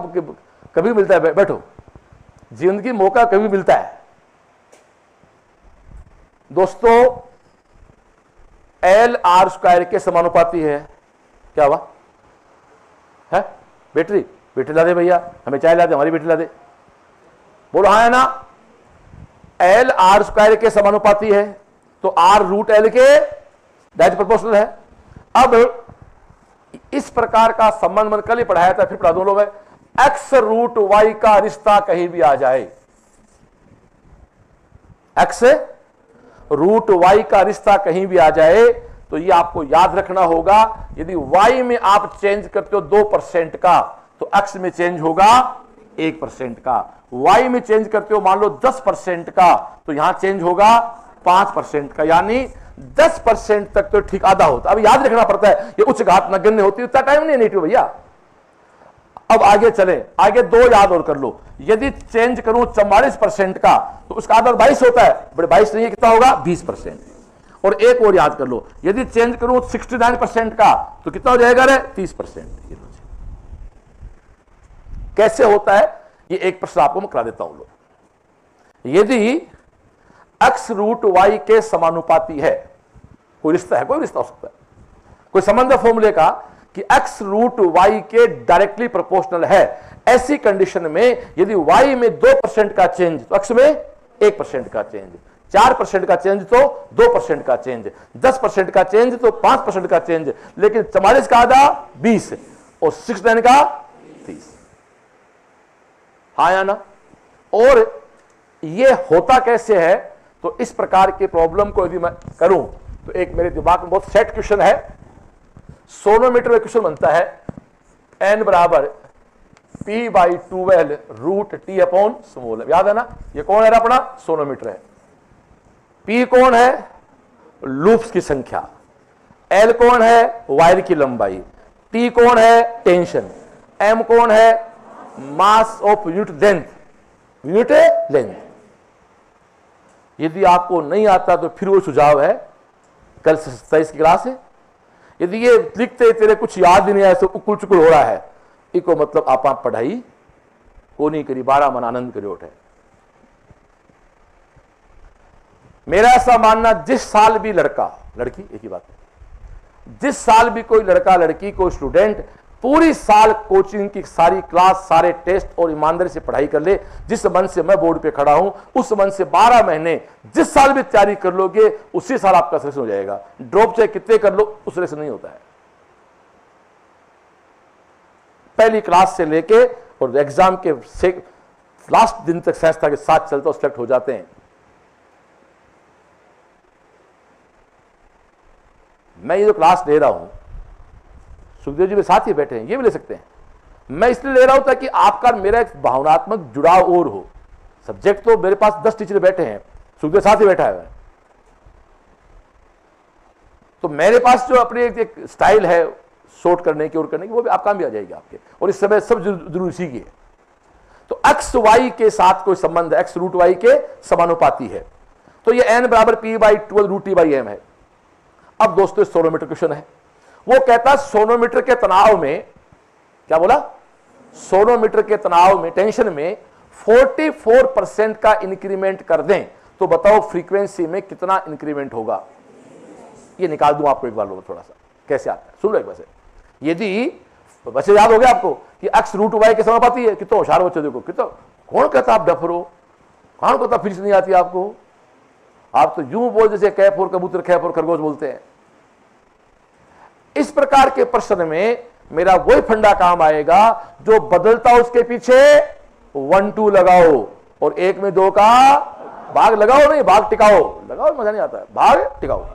कभी मिलता है, बैठो, जिंदगी मौका कभी मिलता है। दोस्तों L R स्क्वायर के समानुपाती है। क्या हुआ है? बैटरी ला दे भैया, हमें चाय ला दे, हमारी बैटरी ला दे। बोलो हाँ है ना। L R स्क्वायर के समानुपाती है तो R रूट L के डायरेक्ट प्रोपोर्शनल है। अब इस प्रकार का संबंध मैंने कल ही पढ़ाया था, फिर पढ़ा दूं लोग। X रूट Y का रिश्ता कहीं भी आ जाए, X रूट Y का रिश्ता कहीं भी आ जाए, तो ये आपको याद रखना होगा। यदि Y में आप चेंज करते हो 2% का तो X में चेंज होगा 1% का। Y में चेंज करते हो मान लो 10% का तो यहां चेंज होगा 5% का, यानी 10% तक तो ठीक आधा होता। अब याद रखना पड़ता है, ये उच्च घात नगण्य होती है, इतना टाइम नहीं नेटिव भैया। अब आगे चले, आगे 2 याद और कर लो। यदि चेंज करूं 44% का तो उसका आधा 22 होता है, बड़े 22 नहीं है, कितना होगा 20%। और एक और याद कर लो, यदि चेंज करूं 69% का तो कितना हो जाएगा रे 30%। कैसे होता है ये एक प्रश्न आपको मैं करा देता हूं। लो, यदि X रूट Y के समानुपाती है, कोई रिश्ता है, कोई रिश्ता हो सकता है, कोई संबंध है फॉर्मूले का कि X रूट Y के डायरेक्टली प्रोपोर्शनल है, ऐसी कंडीशन में यदि Y में 2% का चेंज तो X में 1% का चेंज, 4% का चेंज तो 2% का चेंज, 10% का चेंज तो 5% का चेंज, लेकिन 44 का आधा 20 और 69 का 30। हाँ या ना। और ये होता कैसे है? तो इस प्रकार के प्रॉब्लम को यदि मैं करूं तो एक मेरे दिमाग में बहुत सेट क्वेश्चन है। सोनोमीटर में क्वेश्चन बनता है n बराबर P/12 root T upon small. याद है ना, ये कौन है अपना? सोनोमीटर है। P कौन है? लूप्स की संख्या, L कौन है? वायर की लंबाई। T कौन है? टेंशन। M कौन है? Mass of unit length, unit length. यदि आपको नहीं आता तो फिर वो सुझाव है, कल 27 की क्लास है, यदि ये लिखते तेरे कुछ याद ही नहीं आया, उकुल चुकुल हो रहा है, इको मतलब आप पढ़ाई को नहीं करी, 12 मन आनंद करी उठे। मेरा ऐसा मानना, जिस साल भी लड़का लड़की, एक ही बात, जिस साल भी कोई लड़का लड़की कोई स्टूडेंट पूरी साल कोचिंग की सारी क्लास, सारे टेस्ट और ईमानदारी से पढ़ाई कर ले, जिस मन से मैं बोर्ड पे खड़ा हूं उस मन से 12 महीने जिस साल भी तैयारी कर लोगे उसी साल आपका सिलेक्शन हो जाएगा। ड्रॉप चाहे कितने कर लो, उस सिलेक्शन नहीं होता है। पहली क्लास से लेके और एग्जाम के लास्ट दिन तक संस्था के साथ चलते और सिलेक्ट हो जाते हैं। मैं ये जो क्लास ले रहा हूं, सुखदेव जी मेरे साथ ही बैठे हैं, ये भी ले सकते हैं। मैं इसलिए ले रहा हूं ताकि आपका मेरा एक भावनात्मक जुड़ाव और हो। सब्जेक्ट तो मेरे पास 10 टीचर बैठे हैं, सुखदेव साथ ही बैठा है, तो मेरे पास जो अपनी एक स्टाइल है शॉर्ट करने की और करने की, वो भी आप काम भी आ जाएगी आपके। और इस समय सब जरूरी सीखिए। तो एक्स वाई के साथ कोई संबंध, एक्स रूट वाई के समानुपाती है, तो ये n बराबर p/12 रूट t/m है। अब दोस्तों सोनोमीटर क्वेश्चन है, वो कहता है सोनोमीटर के तनाव में, क्या बोला? सोनोमीटर के तनाव में, टेंशन में 44% का इंक्रीमेंट कर दें तो बताओ फ्रीक्वेंसी में कितना इंक्रीमेंट होगा। ये निकाल दूं आपको एक बार, लो थोड़ा सा कैसे आता है, सुन लो एक बार। यदि वैसे याद हो गया आपको कि एक्स रूट वाई के समानुपाती है, कितना होशियार बच्चे देखो, कितना, कौन कहता आप डफर हो, कौन कहता फिजिक्स नहीं आती आपको, आप तो यूं बोल जैसे कैफ और कबूतर, खैफ और खरगोश बोलते हैं। इस प्रकार के प्रश्न में मेरा वही फंडा काम आएगा जो बदलता उसके पीछे 1 2 लगाओ और 1 में 2 का भाग लगाओ, नहीं भाग टिकाओ, लगाओ मजा नहीं आता है, भाग टिकाओ।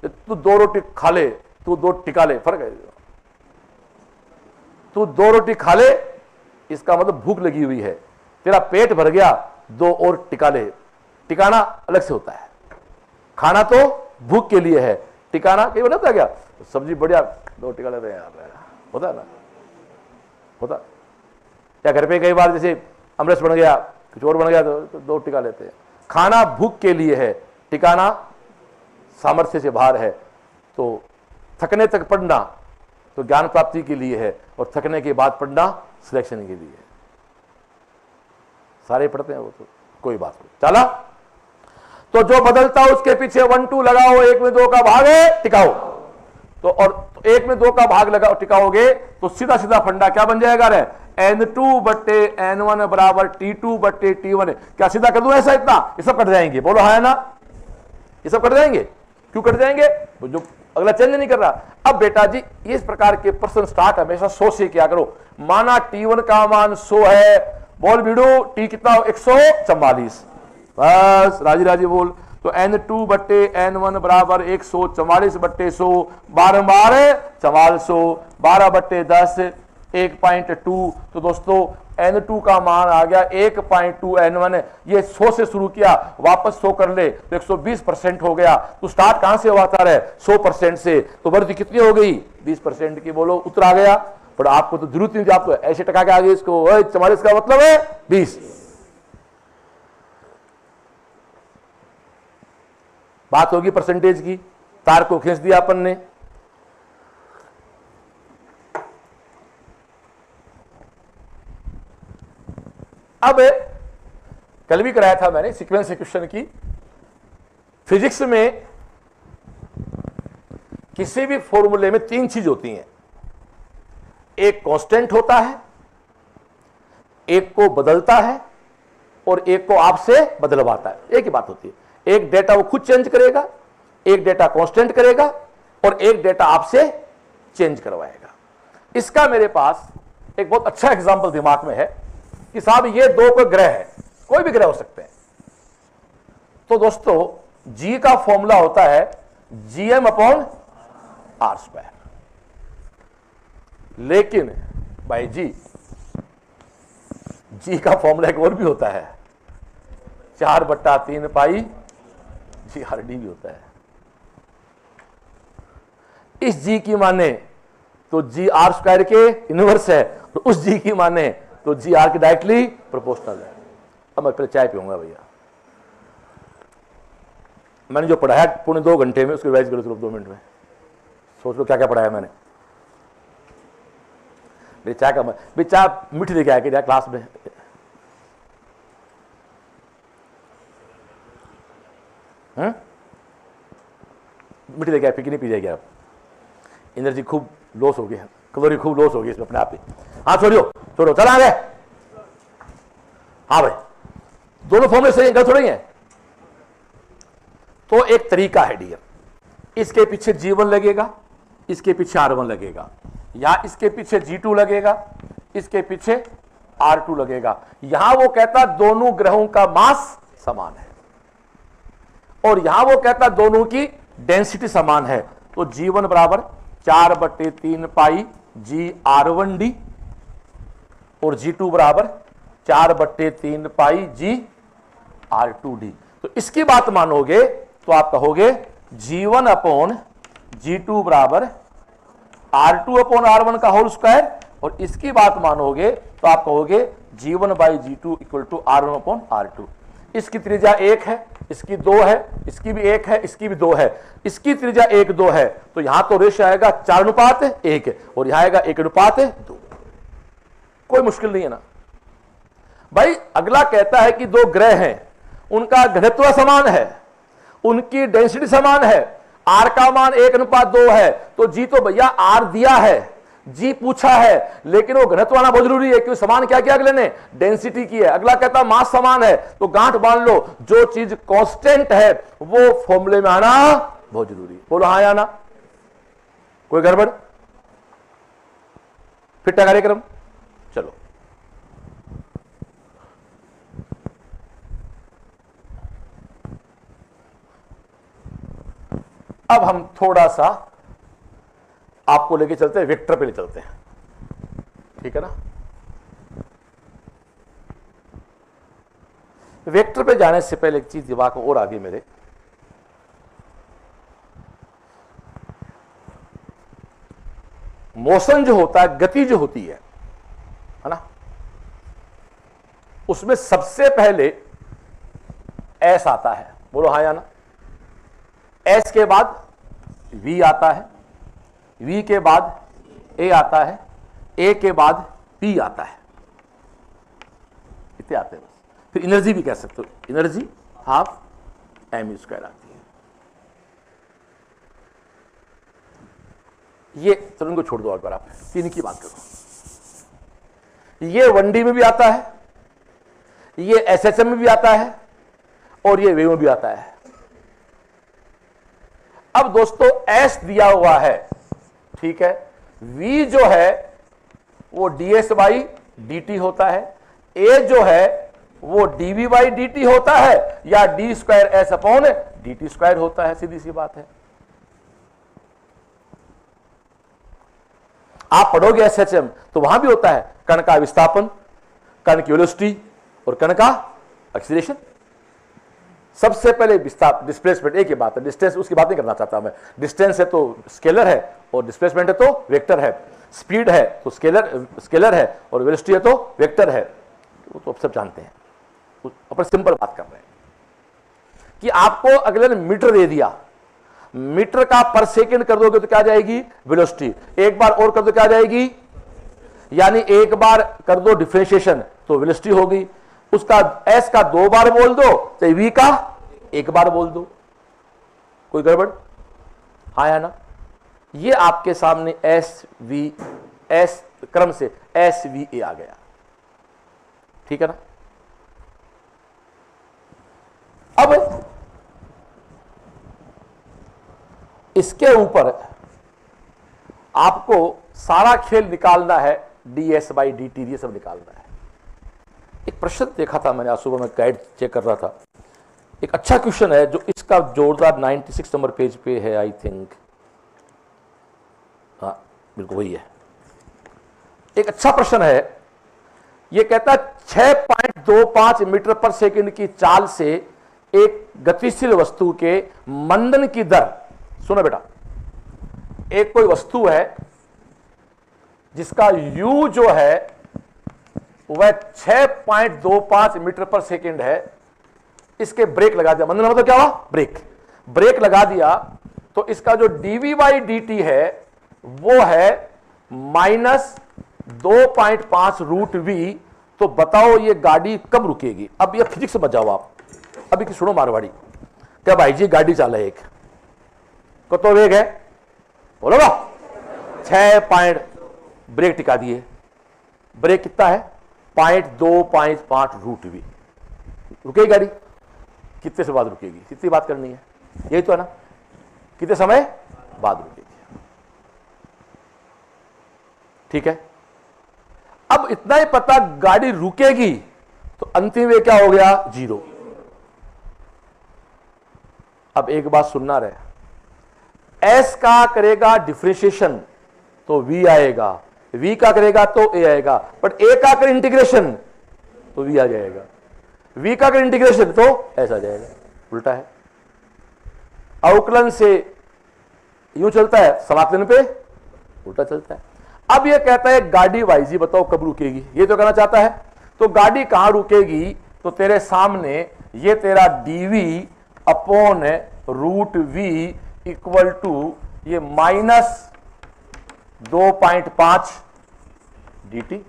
तू 2 रोटी खा ले, तू 2 टिका ले, फर्क है। तू 2 रोटी खा ले, इसका मतलब भूख लगी हुई है, तेरा पेट भर गया, 2 और टिका ले। टिकाना अलग से होता है, खाना तो भूख के लिए है, टिकाना कहीं बनता है क्या, सब्जी बढ़िया 2 टिका लेते हैं यार, होता है ना, होता। या घर पे कई बार जैसे अमरस बन गया, कुछ और बन गया तो 2 टिका लेते हैं। खाना भूख के लिए है, टिकाना सामर्थ्य से बाहर है। तो थकने तक पढ़ना तो ज्ञान प्राप्ति के लिए है, और थकने के बाद पढ़ना सिलेक्शन के लिए है। सारे पढ़ते हैं वो, तो कोई बात नहीं। चला, तो जो बदलता उसके पीछे 1 2 लगाओ, 1 में 2 का भाग है टिकाओ, तो और 1 में 2 का भाग लगाओ टिकाओगे तो सीधा सीधा फंडा क्या बन जाएगा रे, n2/n1 बराबर t2/t1। क्या सीधा कर दूं ऐसा? इतना ये सब कट जाएंगे, बोलो हाँ है ना, ये सब कट जाएंगे। क्यों कट जाएंगे? तो जो अगला चेंज नहीं कर रहा। अब बेटा जी इस प्रकार के प्रश्न स्टार्ट हमेशा 100 से किया करो। माना t1 का मान 100 है, बोल भिड़ू t कितना? 144। बस राजी राजी बोल। तो n2/n1 बराबर 144/100, 12 4400, 12/10 1.2। तो दोस्तों n2 का मान आ गया 1.2 n1। ये 100 से शुरू किया, वापस 100 कर ले तो 120% हो गया। तो स्टार्ट कहां से हुआ था रे? 100% से। तो वृद्धि कितनी हो गई? 20% की। बोलो उत्तर आ गया। पर आपको तो जरूरत नहीं थी, आप तो ऐसे टका के आगे इसको 44 का मतलब है 20। बात होगी परसेंटेज की, तार को खींच दिया अपन ने। अब कल भी कराया था मैंने सीक्वेंस इक्वेशन की। फिजिक्स में किसी भी फॉर्मूले में 3 चीज होती हैं, एक कांस्टेंट होता है, एक को बदलता है और एक को आपसे बदलवाता है। एक ही बात होती है, एक डेटा वो खुद चेंज करेगा, एक डेटा कांस्टेंट करेगा और एक डेटा आपसे चेंज करवाएगा। इसका मेरे पास एक बहुत अच्छा एग्जांपल दिमाग में है कि साहब ये 2 कोई ग्रह है, कोई भी ग्रह हो सकते हैं। तो दोस्तों जी का फॉर्मूला होता है gm/r²। लेकिन भाई जी का फॉर्मूला एक और भी होता है, 4/3 पाई GRD भी होता है। इस जी की माने तो जी आर स्क्वायर के इनवर्स है, तो उस जी की माने तो जी आर के डायरेक्टली प्रोपोर्शनल है। अब मैं पहले चाय पीऊंगा भैया। मैंने जो पढ़ाया पूरे 2 घंटे में उसकी रिवाइज करो सिर्फ 2 मिनट में। सोच लो क्या क्या पढ़ाया मैंने। मेरी चाय का चाय मीठी लेके आया कि क्लास में। मीठी लेके आया, फिर नहीं पी जाएगी आप। एनर्जी खूब लॉस हो गई, कैलोरी खूब लॉस हो गई इसमें अपने आप ही। हाँ छोड़ो चला गए। हाँ भाई, दोनों फॉर्मूले सही गलत थोड़ी है। तो एक तरीका है डियर, इसके पीछे G1 लगेगा, इसके पीछे R1 लगेगा, या इसके पीछे G2 लगेगा, इसके पीछे R2 लगेगा। यहां वो कहता दोनों ग्रहों का मास समान है, और यहां वो कहता दोनों की डेंसिटी समान है। तो G1 बराबर 4/3 पाई GR1D और G2 बराबर 4/3 पाई GR2D। तो इसकी बात मानोगे तो आप कहोगे G1 अपॉन G2 बराबर R2 अपॉन R1 का होल स्क्वायर, और इसकी बात मानोगे तो आप कहोगे G1 by G2 equal to R1 upon R2। इसकी त्रिज्या 1 है, इसकी 2 है, इसकी भी 1 है, इसकी भी 2 है, इसकी त्रिज्या 1 2 है, तो यहां तो रेशियो आएगा 4:1 और यहां आएगा 1:2। कोई मुश्किल नहीं है ना भाई। अगला कहता है कि 2 ग्रह हैं, उनका घनत्व समान है, उनकी डेंसिटी समान है, आर का मान 1:2 है। तो जी तो भैया आर दिया है, जी पूछा है, लेकिन वो घनत्व आना बहुत जरूरी है, क्योंकि समान क्या किया अगले ने, डेंसिटी की है। अगला कहता मास समान है, तो गांठ बांध लो, जो चीज कांस्टेंट है वो फॉर्मूले में आना बहुत जरूरी है। बोलो हाँ या ना, कोई गड़बड़? फिर कार्यक्रम चलो। अब हम थोड़ा सा आपको लेके चलते हैं, वेक्टर पे ले चलते हैं, ठीक है ना। वेक्टर पे जाने से पहले एक चीज दिमाग में और आगे मेरे, मोशन जो होता है, गति जो होती है ना, उसमें सबसे पहले एस आता है। बोलो हाँ या ना। एस के बाद वी आता है, वी के बाद ए आता है, ए के बाद पी आता है, इतने आते हैं बस। फिर एनर्जी भी कह सकते हो, एनर्जी हाफ एम स्क्वायर आती है। ये तो इनको छोड़ दो, एक बार आप 3 की बात करो। ये 1D में भी आता है, ये SHM में भी आता है, और ये वेव में भी आता है। अब दोस्तों एस दिया हुआ है, ठीक है, V जो है वो ds/dt होता है, A जो है वो dv/dt होता है, या d²s/dt² होता है। सीधी सी बात है। आप पढ़ोगे SHM तो वहां भी होता है कण का विस्थापन, कण की वेलोसिटी और कण का एक्सीलरेशन। सबसे पहले डिस्प्लेसमेंट, एक ही बात है, डिस्टेंस उसकी बात नहीं करना चाहता मैं। डिस्टेंस है तो स्केलर है, और डिस्प्लेसमेंट है तो वेक्टर है। स्पीड है तो स्केलर है, और वेलोसिटी है तो वेक्टर है। वो तो आप सब जानते हैं। अपन सिंपल बात कर रहे हैं कि आपको अगले ने मीटर दे दिया, मीटर का पर सेकंड कर दोगे तो क्या जाएगी, वेलोसिटी। एक बार और कर दो क्या जाएगी, यानी एक बार कर दो डिफरेंशिएशन तो वेलोसिटी होगी। उसका एस का 2 बार बोल दो, चाहे वी का 1 बार बोल दो, कोई गड़बड़? हाँ या ना। ये आपके सामने एस क्रम से SVA आ गया, ठीक है ना। अब इसके ऊपर आपको सारा खेल निकालना है, ds/dt ये सब निकालना है। एक प्रश्न देखा था मैंने आज सुबह, में गाइड चेक कर रहा था, एक अच्छा क्वेश्चन है जो इसका जोरदार 96 नंबर पेज पे है, आई थिंक, हाँ बिल्कुल वही है। एक अच्छा प्रश्न है, ये कहता है 6.25 मीटर पर सेकंड की चाल से एक गतिशील वस्तु के मंदन की दर, सुनो बेटा, एक कोई वस्तु है जिसका u जो है वह 6.25 मीटर पर सेकेंड है, इसके ब्रेक लगा दिया, मतलब क्या हुआ, ब्रेक लगा दिया, तो इसका जो dv/dt है वो है -2.5 रूट वी। तो बताओ ये गाड़ी कब रुकेगी? अब ये फिजिक्स समझ जाओ आप, अभी की सुनो मारवाड़ी। क्या भाई जी गाड़ी चाल है एक को तो वेग है, बोलो ना, 6 ब्रेक टिका दिए, ब्रेक कितना है 0.255 रूट वी। रुकेगी गाड़ी? कितने से बाद रुकेगी? कितनी बात करनी है, यही तो है ना, कितने समय बाद रुकेगी। ठीक है, अब इतना ही पता गाड़ी रुकेगी तो अंतिम वे क्या हो गया, 0। अब एक बात सुनना रहे, s का करेगा डिफरेंशिएशन तो v आएगा, v का करेगा तो a आएगा, बट a का कर इंटीग्रेशन तो v आ जाएगा, v का कर इंटीग्रेशन तो ऐसा जाएगा, उल्टा है। अवकलन से यूं चलता है, समाकलन पे उल्टा चलता है। अब ये कहता है गाड़ी वाईजी बताओ कब रुकेगी, ये तो कहना चाहता है। तो गाड़ी कहां रुकेगी, तो तेरे सामने ये तेरा dv upon root v equal to ये -2.5 dt।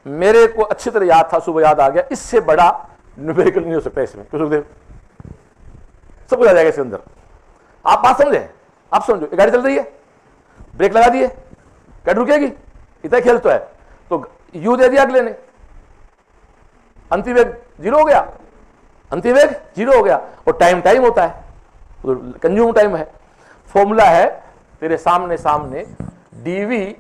मेरे को अच्छी तरह याद था, सुबह याद आ गया, इससे बड़ा न्यूमेरिकल नहीं हो सकता इसमें। तो सुखदेव सब कुछ आ जाएगा इसके अंदर, आप बात समझे, आप समझो। गाड़ी चल रही है, ब्रेक लगा दिए, गाड़ी रुकेगी, इतना खेल तो है, तो यू दे दिया अगले ने, अंतिम वेग 0 हो गया, अंतिम वेग 0 हो गया, और टाइम होता है, तो कंज्यूम टाइम है। फॉर्मूला है तेरे सामने dv,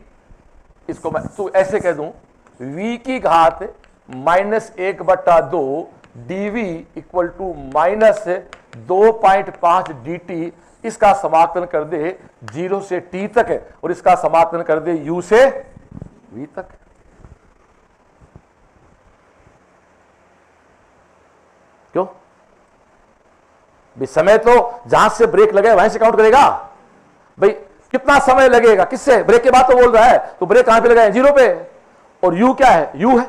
इसको मैं तू ऐसे कह दूं, v की घात -1/2 dv इक्वल टू -2.5 dt। इसका समाकलन कर दे 0 से t तक है, और इसका समाकलन कर दे u से v तक। क्यों भाई? समय तो जहां से ब्रेक लगे वहीं से काउंट करेगा भाई। कितना समय लगेगा, किससे? ब्रेक के बाद तो बोल रहा है, तो ब्रेक कहां पे लगाए, 0 पे, और u क्या है, u है।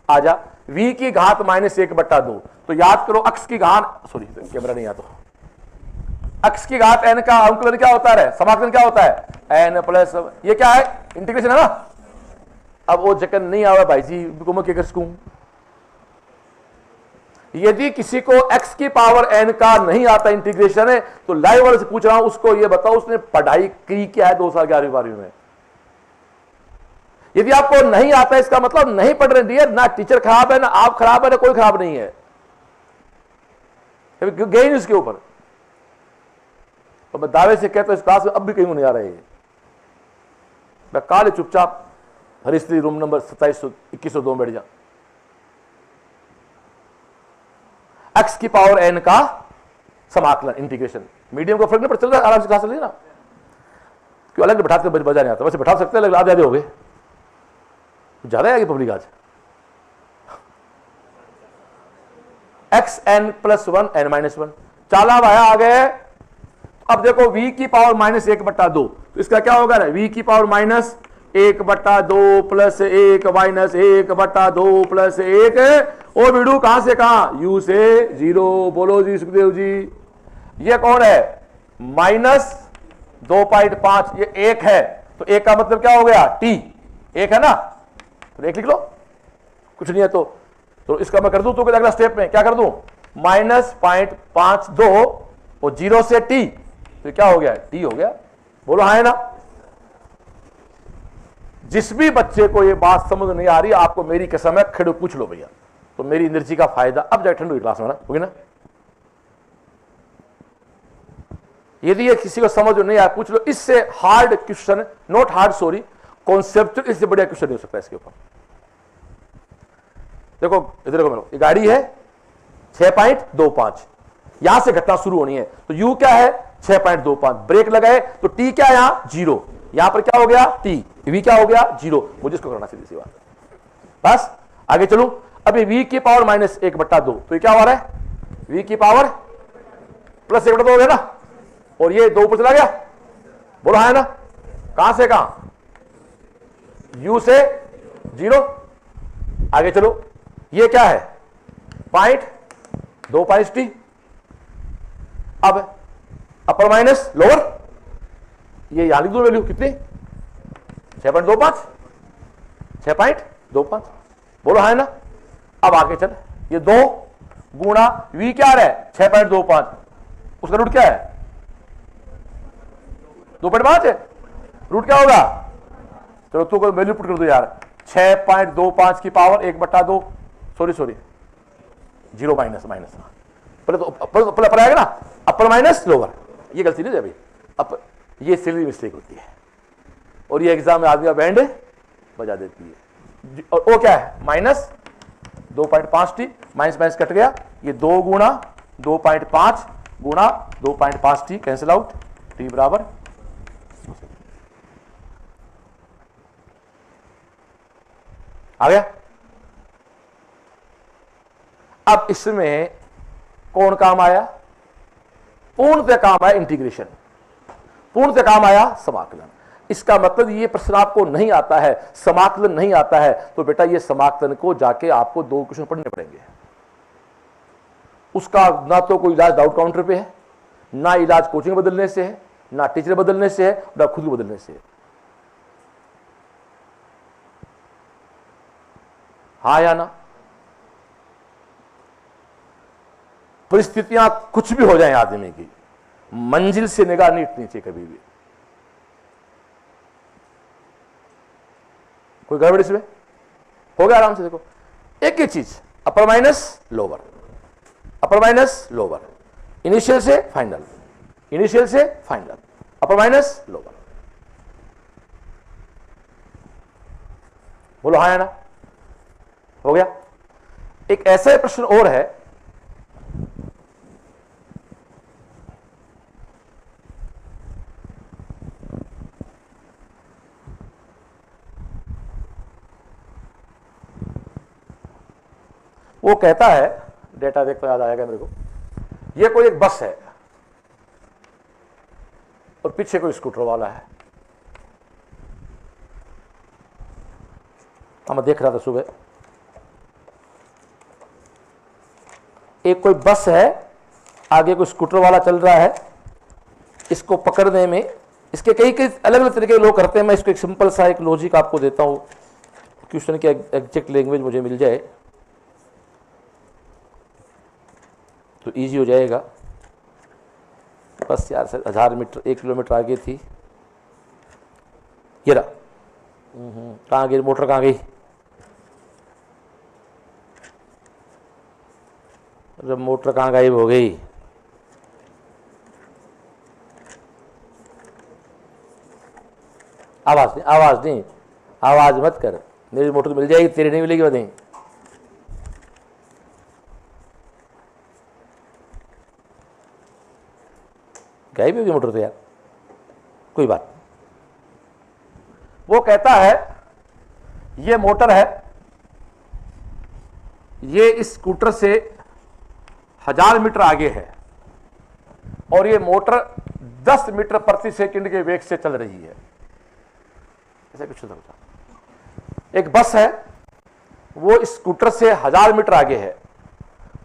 आजा, v की घात -1/2, तो याद करो अक्ष की घात, सॉरी कैमरा नहीं आता, अक्ष की घात n का अंकुलन क्या होता है, समाकलन क्या होता है, n प्लस, ये क्या है, इंटीग्रेशन है ना। अब वो जगह नहीं आवा भाई जी, मैं क्या कर सकूं? यदि किसी को x की पावर n का नहीं आता इंटीग्रेशन है, तो लाइव वाले से पूछ रहा हूं, उसको ये बताओ उसने पढ़ाई की क्या है 2 साल 11वीं में। यदि आपको नहीं आता इसका मतलब नहीं पढ़ रहे डियर, ना टीचर खराब है, ना आप खराब है, ना कोई खराब नहीं है, गए नहीं उसके ऊपर। तो मैं दावे से कहता हूं इस क्लास में अब भी कहीं नहीं आ रहे हैं, मैं काले चुपचाप हरिश्री रूम नंबर 2102 में बैठ जा। x की पावर n का समाकलन इंटीग्रेशन, मीडियम को फर्क नहीं पड़ता, चल रहा है आराम से क्लास चल रही ना, क्यों अलग बैठाते बजा नहीं आता, वैसे बैठा सकते हैं, आधे हो गए, ज्यादा आएगी पब्लिक आज। xn + 1 n - 1 चाला भाया आ गए। अब देखो v की पावर -1/2, तो इसका क्या होगा ना, v की पावर -1/2 + 1 - 1/2 + 1, और बिडू कहां से कहां, u से 0। बोलो जी सुखदेव जी, ये कौन है, -2.5, ये 1 है, तो 1 का मतलब क्या हो गया, t, 1 है ना, तो 1 लिख लो, कुछ नहीं है तो इसका मैं कर दूं, तो अगला स्टेप में क्या कर दूं, -0.52 और 0 से t, तो क्या हो गया, t हो गया। बोलो हाँ है ना। जिस भी बच्चे को ये बात समझ नहीं आ रही, आपको मेरी कसम है, खड़े पूछ लो भैया, तो मेरी एनर्जी का फायदा। अब जाए ठंड हुई क्लास में ना, होगी ना। यदि ये किसी को समझ नहीं आया पूछ लो, इससे hard question, not hard sorry, conceptual, इससे बढ़िया क्वेश्चन नहीं हो सकता इसके ऊपर। देखो इधर को मिलो, ये गाड़ी है 6.25, यहां से घटना शुरू होनी है, तो u क्या है 6.25, ब्रेक लगाए तो t क्या है यहां 0, यहां पर क्या हो गया t, v क्या हो गया 0, मुझे इसको करना सीधी सी बात। बस आगे चलूं, अभी v की पावर -1/2, तो ये क्या हो रहा है, v की पावर प्लस 1/2 हो गया ना, और ये 2 ऊपर चला गया, बोलो हाँ है ना। कहां से कहां, u से 0, आगे चलो, ये क्या है 0.25t। अब अपर माइनस लोअर, ये यहां लिख दो वैल्यू कितनी 6.25, 6.25, बोलो हाँ है ना। अब आगे चल, ये 2 गुणा v क्या रहा है 6.25, उसका रूट क्या है 2.5 है, रूट क्या होगा, चलो तू को वैल्यू पुट कर दो यार, 6.25 की पावर 1/2, सॉरी 0 माइनस पहले तो अपर आएगा ना, अपर माइनस लोअर, ये गलती नहीं है अभी, अब ये सिली मिस्टेक होती है और ये एग्जाम में आदमी का बैंड बजा देती है। और वो क्या है minus 2.5t, minus minus cut गया, ये 2 गुणा 2.5 गुणा 2.5t कैंसिल आउट, t बराबर आ गया। अब इसमें कौन काम आया, पूर्णतः काम आया इंटीग्रेशन, पूर्णतः काम आया समाकलन। इसका मतलब ये प्रश्न आपको नहीं आता है, समाकलन नहीं आता है, तो बेटा ये समाकलन को जाके आपको 2 क्वेश्चन पढ़ने पड़ेंगे। उसका ना तो कोई इलाज डाउट काउंटर पे है, ना इलाज कोचिंग बदलने से है, ना टीचर बदलने से है, ना खुद बदलने से है। हाँ या ना। परिस्थितियां कुछ भी हो जाए आदमी की, मंजिल से निगाह नहीं हटनी चाहिए कभी भी। कोई गड़बड़ इसमें हो गया, आराम से देखो, एक ही चीज अपर माइनस लोअर, अपर माइनस लोअर, इनिशियल से फाइनल, इनिशियल से फाइनल, अपर माइनस लोअर, बोलो हाँ या ना, हो गया। एक ऐसा प्रश्न और है, वो कहता है, डेटा देख तो याद आएगा मेरे को, ये कोई एक बस है और पीछे कोई स्कूटर वाला है। मैं देख रहा था सुबह, एक कोई बस है, आगे कोई स्कूटर वाला चल रहा है, इसको पकड़ने में इसके कई कई अलग अलग तरीके के लोग करते हैं। मैं इसको एक सिंपल सा एक लॉजिक आपको देता हूं, क्वेश्चन की एग्जैक्ट लैंग्वेज मुझे मिल जाए तो इजी हो जाएगा। बस यार 1000 मीटर 1 किलोमीटर आगे थी, ये रहा, कहाँ गई मोटर, कहाँ गई, जब मोटर कहाँ गायब हो गई, आवाज नहीं, आवाज नहीं, आवाज मत कर, मेरी मोटर तो मिल जाएगी, तेरी नहीं मिलेगी बताइए। गायब होगी मोटर तो यार, कोई बात। वो कहता है ये मोटर है, ये इस स्कूटर से 1000 मीटर आगे है और ये मोटर 10 मीटर प्रति सेकंड के वेग से चल रही है। ऐसा कुछ समझा। एक बस है, वो स्कूटर से 1000 मीटर आगे है,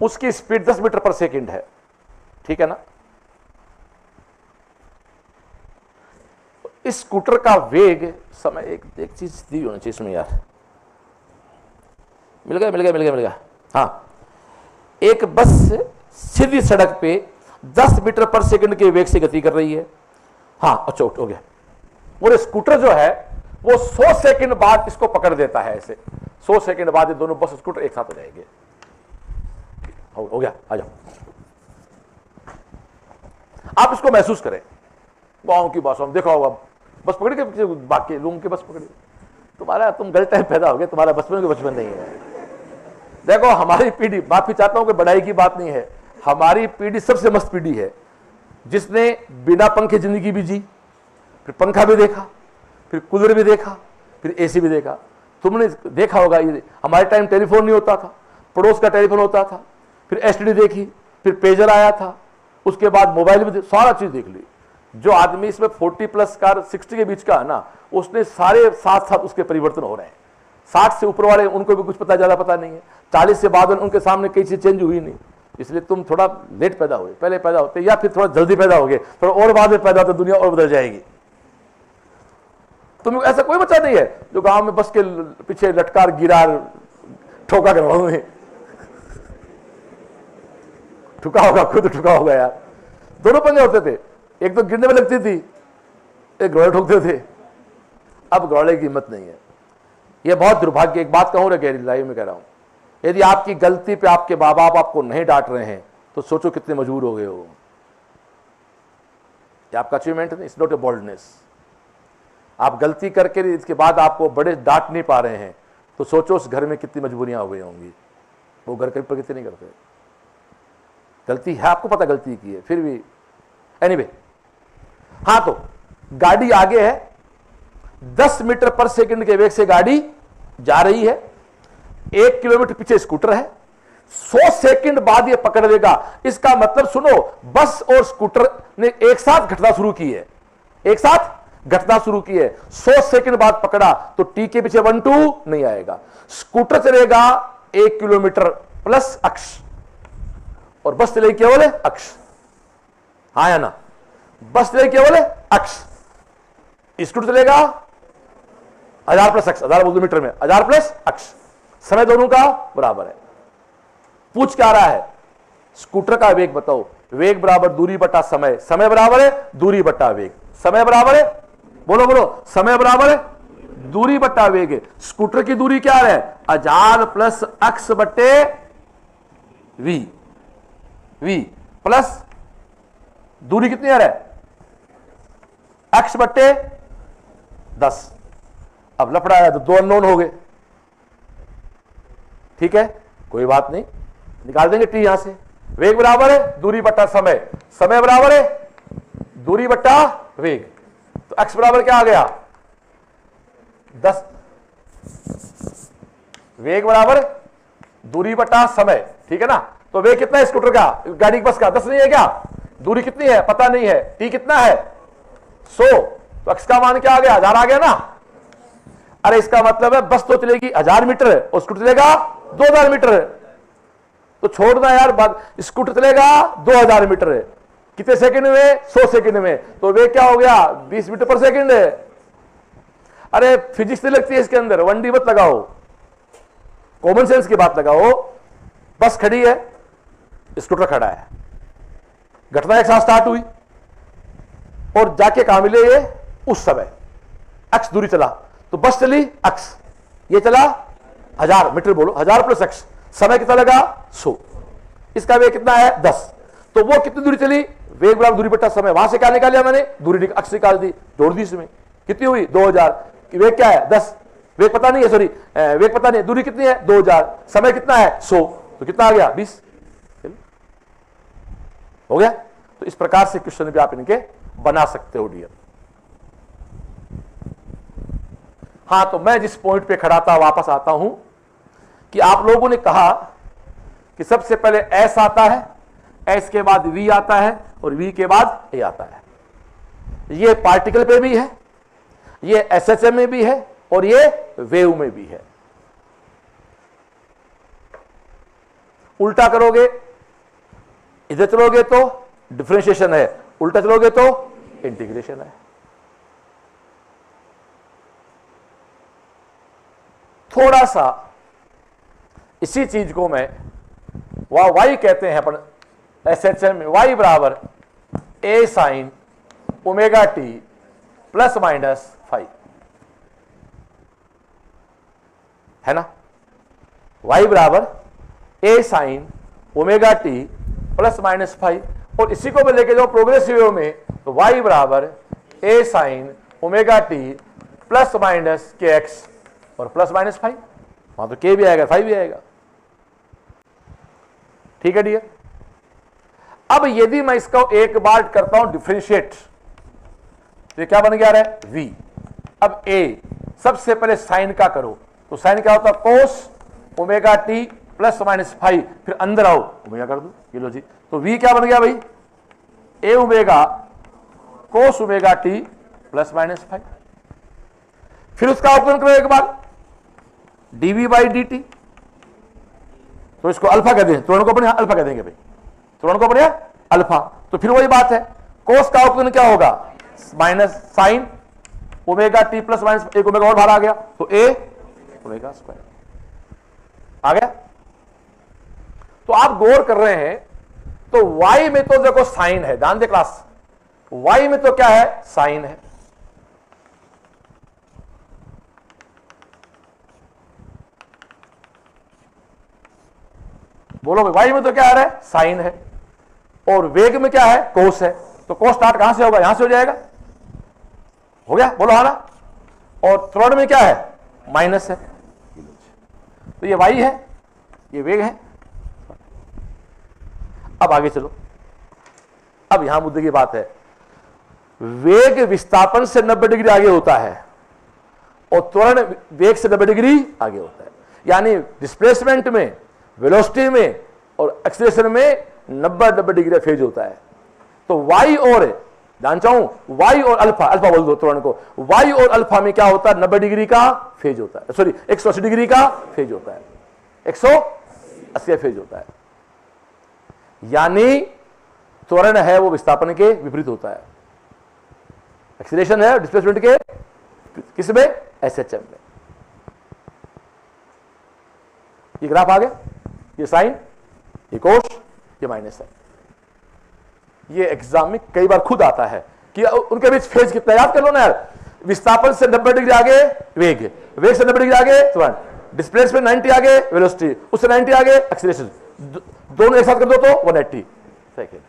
उसकी स्पीड 10 मीटर पर सेकंड है, ठीक है ना। इस स्कूटर का वेग समय, एक चीज दी होनी चाहिए इसमें यार, मिल गया। हाँ, एक बस सीधी सड़क पे 10 मीटर पर सेकंड के वेग से गति कर रही है। हाँ अच्छा हो गया। और स्कूटर जो है वो 100 सेकंड बाद इसको पकड़ देता है, ऐसे 100 सेकंड बाद ये दोनों बस स्कूटर एक साथ हो जाएंगे। हो गया, आ जाओ। आप इसको महसूस करें, गांव की भाषा में देखा होगा, बस पकड़ के पीछे बाकी लोगों के बस पकड़ी, तुम गलत टाइम पैदा हो गए, तुम्हारा बचपन के बचपन नहीं है। देखो हमारी पीढ़ी, माफी चाहता हूं कि बड़ाई की बात नहीं है, हमारी पीढ़ी सबसे मस्त पीढ़ी है, जिसने बिना पंखे जिंदगी भी जी, फिर पंखा भी देखा, फिर कूलर भी देखा, फिर एसी भी देखा। तुमने देखा होगा, ये हमारे टाइम टेलीफोन नहीं होता था, पड़ोस का टेलीफोन होता था, फिर एसटीडी देखी, फिर पेजर आया था, उसके बाद मोबाइल भी सारा चीज देख ली। जो आदमी इसमें 40 प्लस का 60 के बीच का है ना, उसने सारे साथ साथ उसके परिवर्तन हो रहे हैं। 60 से ऊपर वाले उनको भी कुछ पता, ज्यादा पता नहीं है। 40 से बाद उनके सामने कई चीज चेंज हुई नहीं। इसलिए तुम थोड़ा लेट पैदा हुए, पहले पैदा होते या फिर थोड़ा जल्दी पैदा हो गए, थोड़ा और बाद में पैदा होते दुनिया और बदल जाएगी। तुम ऐसा कोई बच्चा नहीं है जो गांव में बस के पीछे लटकार गिरा ठोका करवाऊ में ठुका होगा, खुद ठुका होगा यार। दोनों पंगे होते थे, एक तो गिरने में लगती थी, एक घोड़े ठोकते थे। अब घोड़े की हिम्मत नहीं है। यह बहुत दुर्भाग्य। एक बात कहूं गहरी लाइव में कह रहा हूं, यदि आपकी गलती पे आपके माँ बाप आपको नहीं डांट रहे हैं तो सोचो कितने मजबूर हो गए हो। ये आपका अचीवमेंट नहीं, इट्स नॉट ए बोल्डनेस। आप गलती करके इसके बाद आपको बड़े डांट नहीं पा रहे हैं तो सोचो उस घर में कितनी मजबूरियां हो गई होंगी। वो घर कभी प्रगति नहीं करते। गलती है, आपको पता गलती की है, फिर भी एनीवे। हाँ, तो गाड़ी आगे है, 10 मीटर पर सेकंड के वेग से गाड़ी जा रही है, 1 किलोमीटर पीछे स्कूटर है, 100 सेकंड बाद ये पकड़ लेगा। इसका मतलब सुनो, बस और स्कूटर ने एक साथ घटना शुरू की है, एक साथ घटना शुरू की है। 100 सेकंड बाद पकड़ा तो टी के पीछे 1 2 नहीं आएगा। स्कूटर चलेगा 1 किलोमीटर प्लस अक्ष और बस चलेगी केवल अक्ष। हाँ या ना? बस चलेगी केवल अक्ष, स्कूटर चलेगा 1000 प्लस अक्ष, 1000 बोल दो मीटर में, 1000 प्लस अक्ष। समय दोनों का बराबर है। पूछ क्या रहा है? स्कूटर का वेग बताओ। वेग बराबर दूरी बटा समय, समय बराबर है दूरी बटा वेग। समय बराबर है, बोलो बोलो, समय बराबर है दूरी बटा वेग है। स्कूटर की दूरी क्या है? 1000 प्लस अक्ष बटे वी, वी प्लस दूरी कितनी आ रहा है? अक्ष बटे 10। अब लफड़ा है तो 2 अननोन हो गए। ठीक है, कोई बात नहीं, निकाल देंगे टी यहां से। वेग बराबर है दूरी बटा समय, समय बराबर है दूरी बटा वेग, तो अक्ष बराबर क्या आ गया? 10। वेग बराबर दूरी बटा समय, ठीक है ना? तो वेग कितना है स्कूटर का, गाड़ी बस का? 10 नहीं है क्या? दूरी कितनी है पता नहीं है, टी कितना है 100, तो अक्ष का मान क्या आ गया? 1000 आ गया ना। अरे इसका मतलब है बस तो चलेगी 1000 मीटर और स्कूटर चलेगा 2000 मीटर। तो छोड़ना यार बात, स्कूटर चलेगा 2000 मीटर, कितने सेकंड में? 100 सेकंड में। तो वे क्या हो गया? 20 मीटर पर सेकंड है। अरे फिजिक्स नहीं लगती है इसके अंदर, 1D मत लगाओ, कॉमन सेंस की बात लगाओ। बस खड़ी है, स्कूटर खड़ा है, घटना एक साथ स्टार्ट हुई और जाके कहां मिले ये? उस समय अक्ष दूरी चला, तो बस चली अक्ष, ये चला 1000 मीटर, बोलो 1000 प्लस अक्ष, समय कितना लगा? 100। इसका वेग कितना है? 10। तो वो कितनी दूरी चली? वेग बराबर दूरी बटा समय। वहां से क्या निकाल लिया मैंने? दूरी अक्ष निकाल दी, जोड़ दी इसमें, कितनी हुई? 2000। वेग क्या है? 10। वेग पता नहीं है, सॉरी वेग पता नहीं, दूरी कितनी है? 2000, समय कितना है? 100, तो कितना आ गया? 20। हो गया। तो इस प्रकार से क्वेश्चन भी आप इनके बना सकते हो डियर। हां, तो मैं जिस पॉइंट पे खड़ा था वापस आता हूं कि आप लोगों ने कहा कि सबसे पहले एस आता है, एस के बाद वी आता है और वी के बाद ए आता है। ये पार्टिकल पे भी है, ये एसएचएम में भी है और ये वेव में भी है। उल्टा करोगे, इधर चलोगे तो डिफरेंशिएशन है, उल्टा चलोगे तो इंटीग्रेशन है। थोड़ा सा इसी चीज को मैं वाई कहते हैं अपन एसएचएम में, वाई बराबर A sine omega T plus minus five, है ना? वाई बराबर A sine omega T plus minus 5, और इसी को मैं लेके जाऊं प्रोग्रेसिव वेव में, तो वाई बराबर A sine omega T plus minus K X और प्लस माइनस 5, वहां तो के भी आएगा 5 भी आएगा। ठीक है डियर। अब यदि मैं इसको एक बार करता हूं डिफरेंशिएट, तो क्या बन गया है? v। अब a सबसे पहले साइन का करो, तो साइन क्या होता है? कोस ओमेगा टी प्लस माइनस 5, फिर अंदर आओ ओमेगा कर दो, ये लो जी। तो v क्या बन गया भाई? A omega cos omega T plus minus five. फिर उसका अवकलन करो एक बार, डीवी बाई डी टी, तो इसको अल्फा कह देंगे, त्वरण को अपने अल्फा कह देंगे भाई, त्वरण को अपने अल्फा। तो फिर वही बात है, कोस का अवकलन क्या होगा, minus sign omega T plus minus, एक ओमेगा और बाहर आ गया, तो ए ओमेगा स्क्वायर आ गया। तो आप गौर कर रहे हैं, तो y में तो देखो साइन है, ध्यान दे क्लास, y में तो क्या है, साइन है, बोलो भाई, y में तो क्या आ रहा है, साइन है, और वेग में क्या है, कोस है, तो कोस स्टार्ट कहां से होगा, यहां से हो जाएगा, हो गया, बोलो हाँ ना। और त्वरण में क्या है, माइनस है, तो ये y है, ये वेग है। अब आगे चलो, अब यहां मुद्दे की बात है, वेग विस्थापन से 90 डिग्री आगे होता है और त्वरण वेग से 90 डिग्री आगे होता है, यानी डिस्प्लेसमेंट में, वेलोसिटी में और एक्सीलरेशन में 90 डिग्री फेज होता है। तो y और, ध्यान चाहूं, y और अल्फा, अल्फा बोल दो त्वरण को, y और अल्फा में क्या होता है, 90 डिग्री का फेज होता है, सॉरी 180 डिग्री का फेज होता है, 180 फेज होता है, यानी त्वरण है वो विस्थापन के विपरीत होता है, एक्सीलरेशन है डिस्प्लेसमेंट के किसमें, एसएचएम में। ये ग्राफ आ गया, ये साइन, ये कोस, ये माइनस है। ये एग्जाम में कई बार खुद आता है कि उनके बीच फेज कितना, याद कर लो ना यार, विस्थापन से 90 डिग्री आगे वेग, वेग से 90 डिग्री आगे त्वरण, डिस्प्लेसमेंट 90 आगे वेलोसिटी, उससे 90 आगे एक्सीलरेशन, दोनों एक साथ कर दो तो 180 सेकेंड।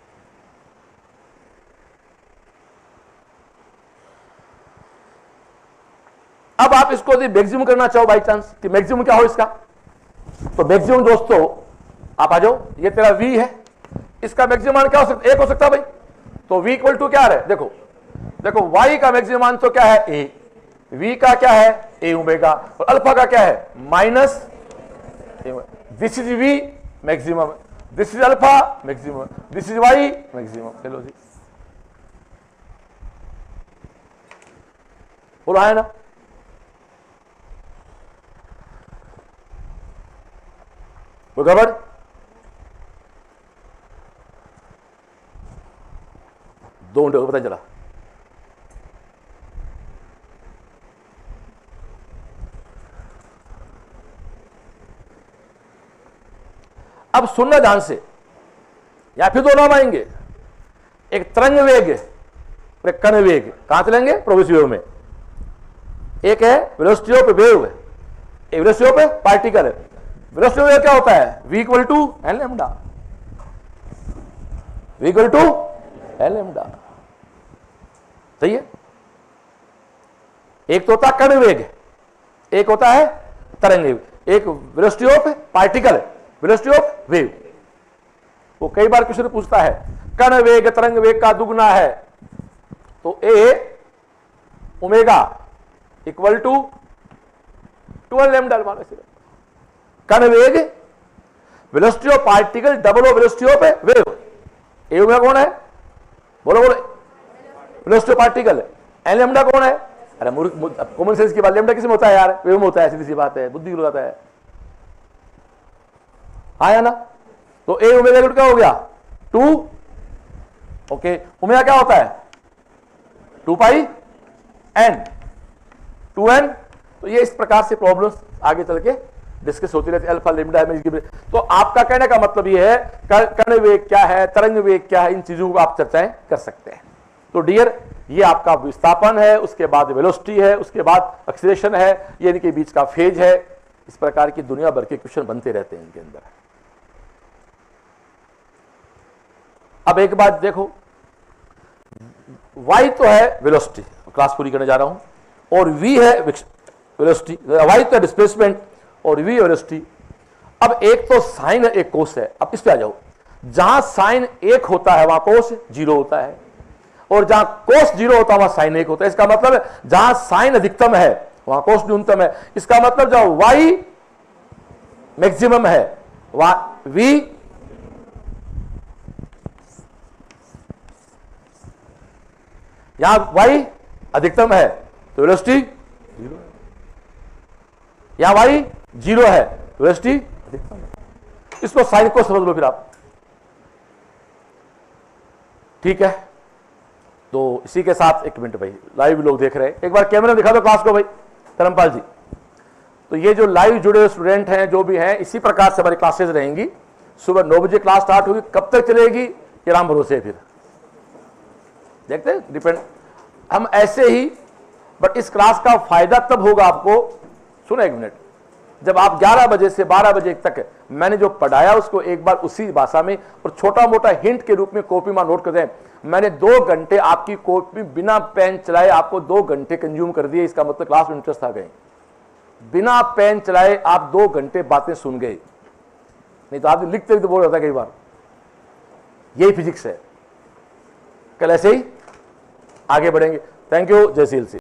अब आप इसको यदि मैक्सिमम करना चाहो बाई चांस, कि मैक्सिमम क्या हो इसका, तो मैक्सिमम दोस्तों आप आ जाओ, ये तेरा v है, इसका मैक्सिमम क्या हो सकता है, एक हो सकता है भाई, तो v इक्वल टू क्या है, देखो देखो y का मैक्सिमम तो क्या है, a, v का क्या है, a ओमेगा, और अल्फा का क्या है, minus, this is v maximum, this is alpha maximum, this is y maximum. चलो जी, बोलो है ना, वो गड़बड़, दो घंटे को पता चला। अब सुनना ध्यान से, या फिर दो नाम आएंगे, एक तरंग वेग और एक कण वेग, कहां चलेंगे, प्रोग्रेसिव वेव में। एक है वेलोसिटी ऑफ वेव, एक वेलोसिटी ऑफ पार्टिकल है। वेलोसिटी ऑफ वेव क्या होता है, v equal to L lambda, v equal to L lambda, सही है। एक तो होता है कण वेग, एक होता है तरंग वेग, एक velocity of particle, velocity of wave. वो कई बार क्वेश्चन पूछता है, कण वेग तरंग वेग का दुगना है, तो a omega equal to 12 lambda, कण वेग velocity of particle double of velocity of wave. A omega कौन है, बोलो बोलो, velocity of particle, N lambda कौन है, अरे कॉमन सेंस की बात, लैम्डा किसी में होता है यार, वेव में होता है, सीधी सी बात है, बुद्धि लगाता है, आया ना। तो ए ओमेगा क्या हो गया, 2, ओके, ओमेगा क्या होता है, 2 पाई एन, 2n। तो ये इस प्रकार से प्रॉब्लम्स आगे चल के डिस्कस होती रहती है, अल्फा लैम्डा में। तो आपका कहने का मतलब ये है, कण वेग क्या है, तरंग वेग क्या है, इन चीजों को आप चर्चाएं कर सकते हैं। तो डियर, ये आपका विस्थापन है, उसके बाद वेलोसिटी है, उसके बाद एक्सीलरेशन है, ये इनके बीच का फेज है। इस प्रकार की दुनिया भर के क्वेश्चन बनते रहते हैं इनके अंदर। अब एक बात देखो, y तो है वेलोसिटी, क्लास पूरी करने जा रहा हूं, और v है वेलोसिटी, y तो है डिस्प्लेसमेंट और v वेलोसिटी। अब एक तो साइन है, एक कोस है। अब इस पे आ जाओ, जहां साइन 1 होता है वहां कोस 0 होता है, और जहां कोस 0 होता है वहां साइन 1 होता है। इसका मतलब जहां साइन अधिकतम है वहां कोस न्यूनतम है। इसका मतलब जहां y मैक्सिमम है वहां v यहां y अधिकतम है तो वेलोसिटी 0 है, यहां y 0 है तो वेलोसिटी अधिकतम है। इसको साइन को समझ लो फिर आप, ठीक है। तो इसी के साथ एक मिनट भाई, लाइव लोग देख रहे हैं, एक बार कैमरा दिखा दो क्लास को भाई धर्मपाल जी। तो ये जो लाइव जुड़े हुए स्टूडेंट हैं जो भी हैं, इसी प्रकार से हमारी क्लासेस रहेंगी। सुबह 9 बजे क्लास स्टार्ट होगी, कब तक चलेगी ये राम भरोसे, फिर देखते हैं, डिपेंड हम ऐसे ही। बट इस क्लास का फायदा तब होगा आपको, सुनो एक मिनट, जब आप 11 बजे से 12 बजे तक मैंने जो पढ़ाया उसको एक बार उसी भाषा में और छोटा मोटा हिंट के रूप में कॉपी में नोट कर दें। मैंने 2 घंटे आपकी कॉपी बिना पेन चलाए आपको 2 घंटे कंज्यूम कर दिए, इसका मतलब क्लास में इंटरेस्ट आ गए। बिना पेन चलाए आप 2 घंटे बातें सुन गए, नहीं तो आप लिखते लिखते बोल रहा था कई बार। यही फिजिक्स है। कल ऐसे ही आगे बढ़ेंगे। थैंक यू, जय श्री।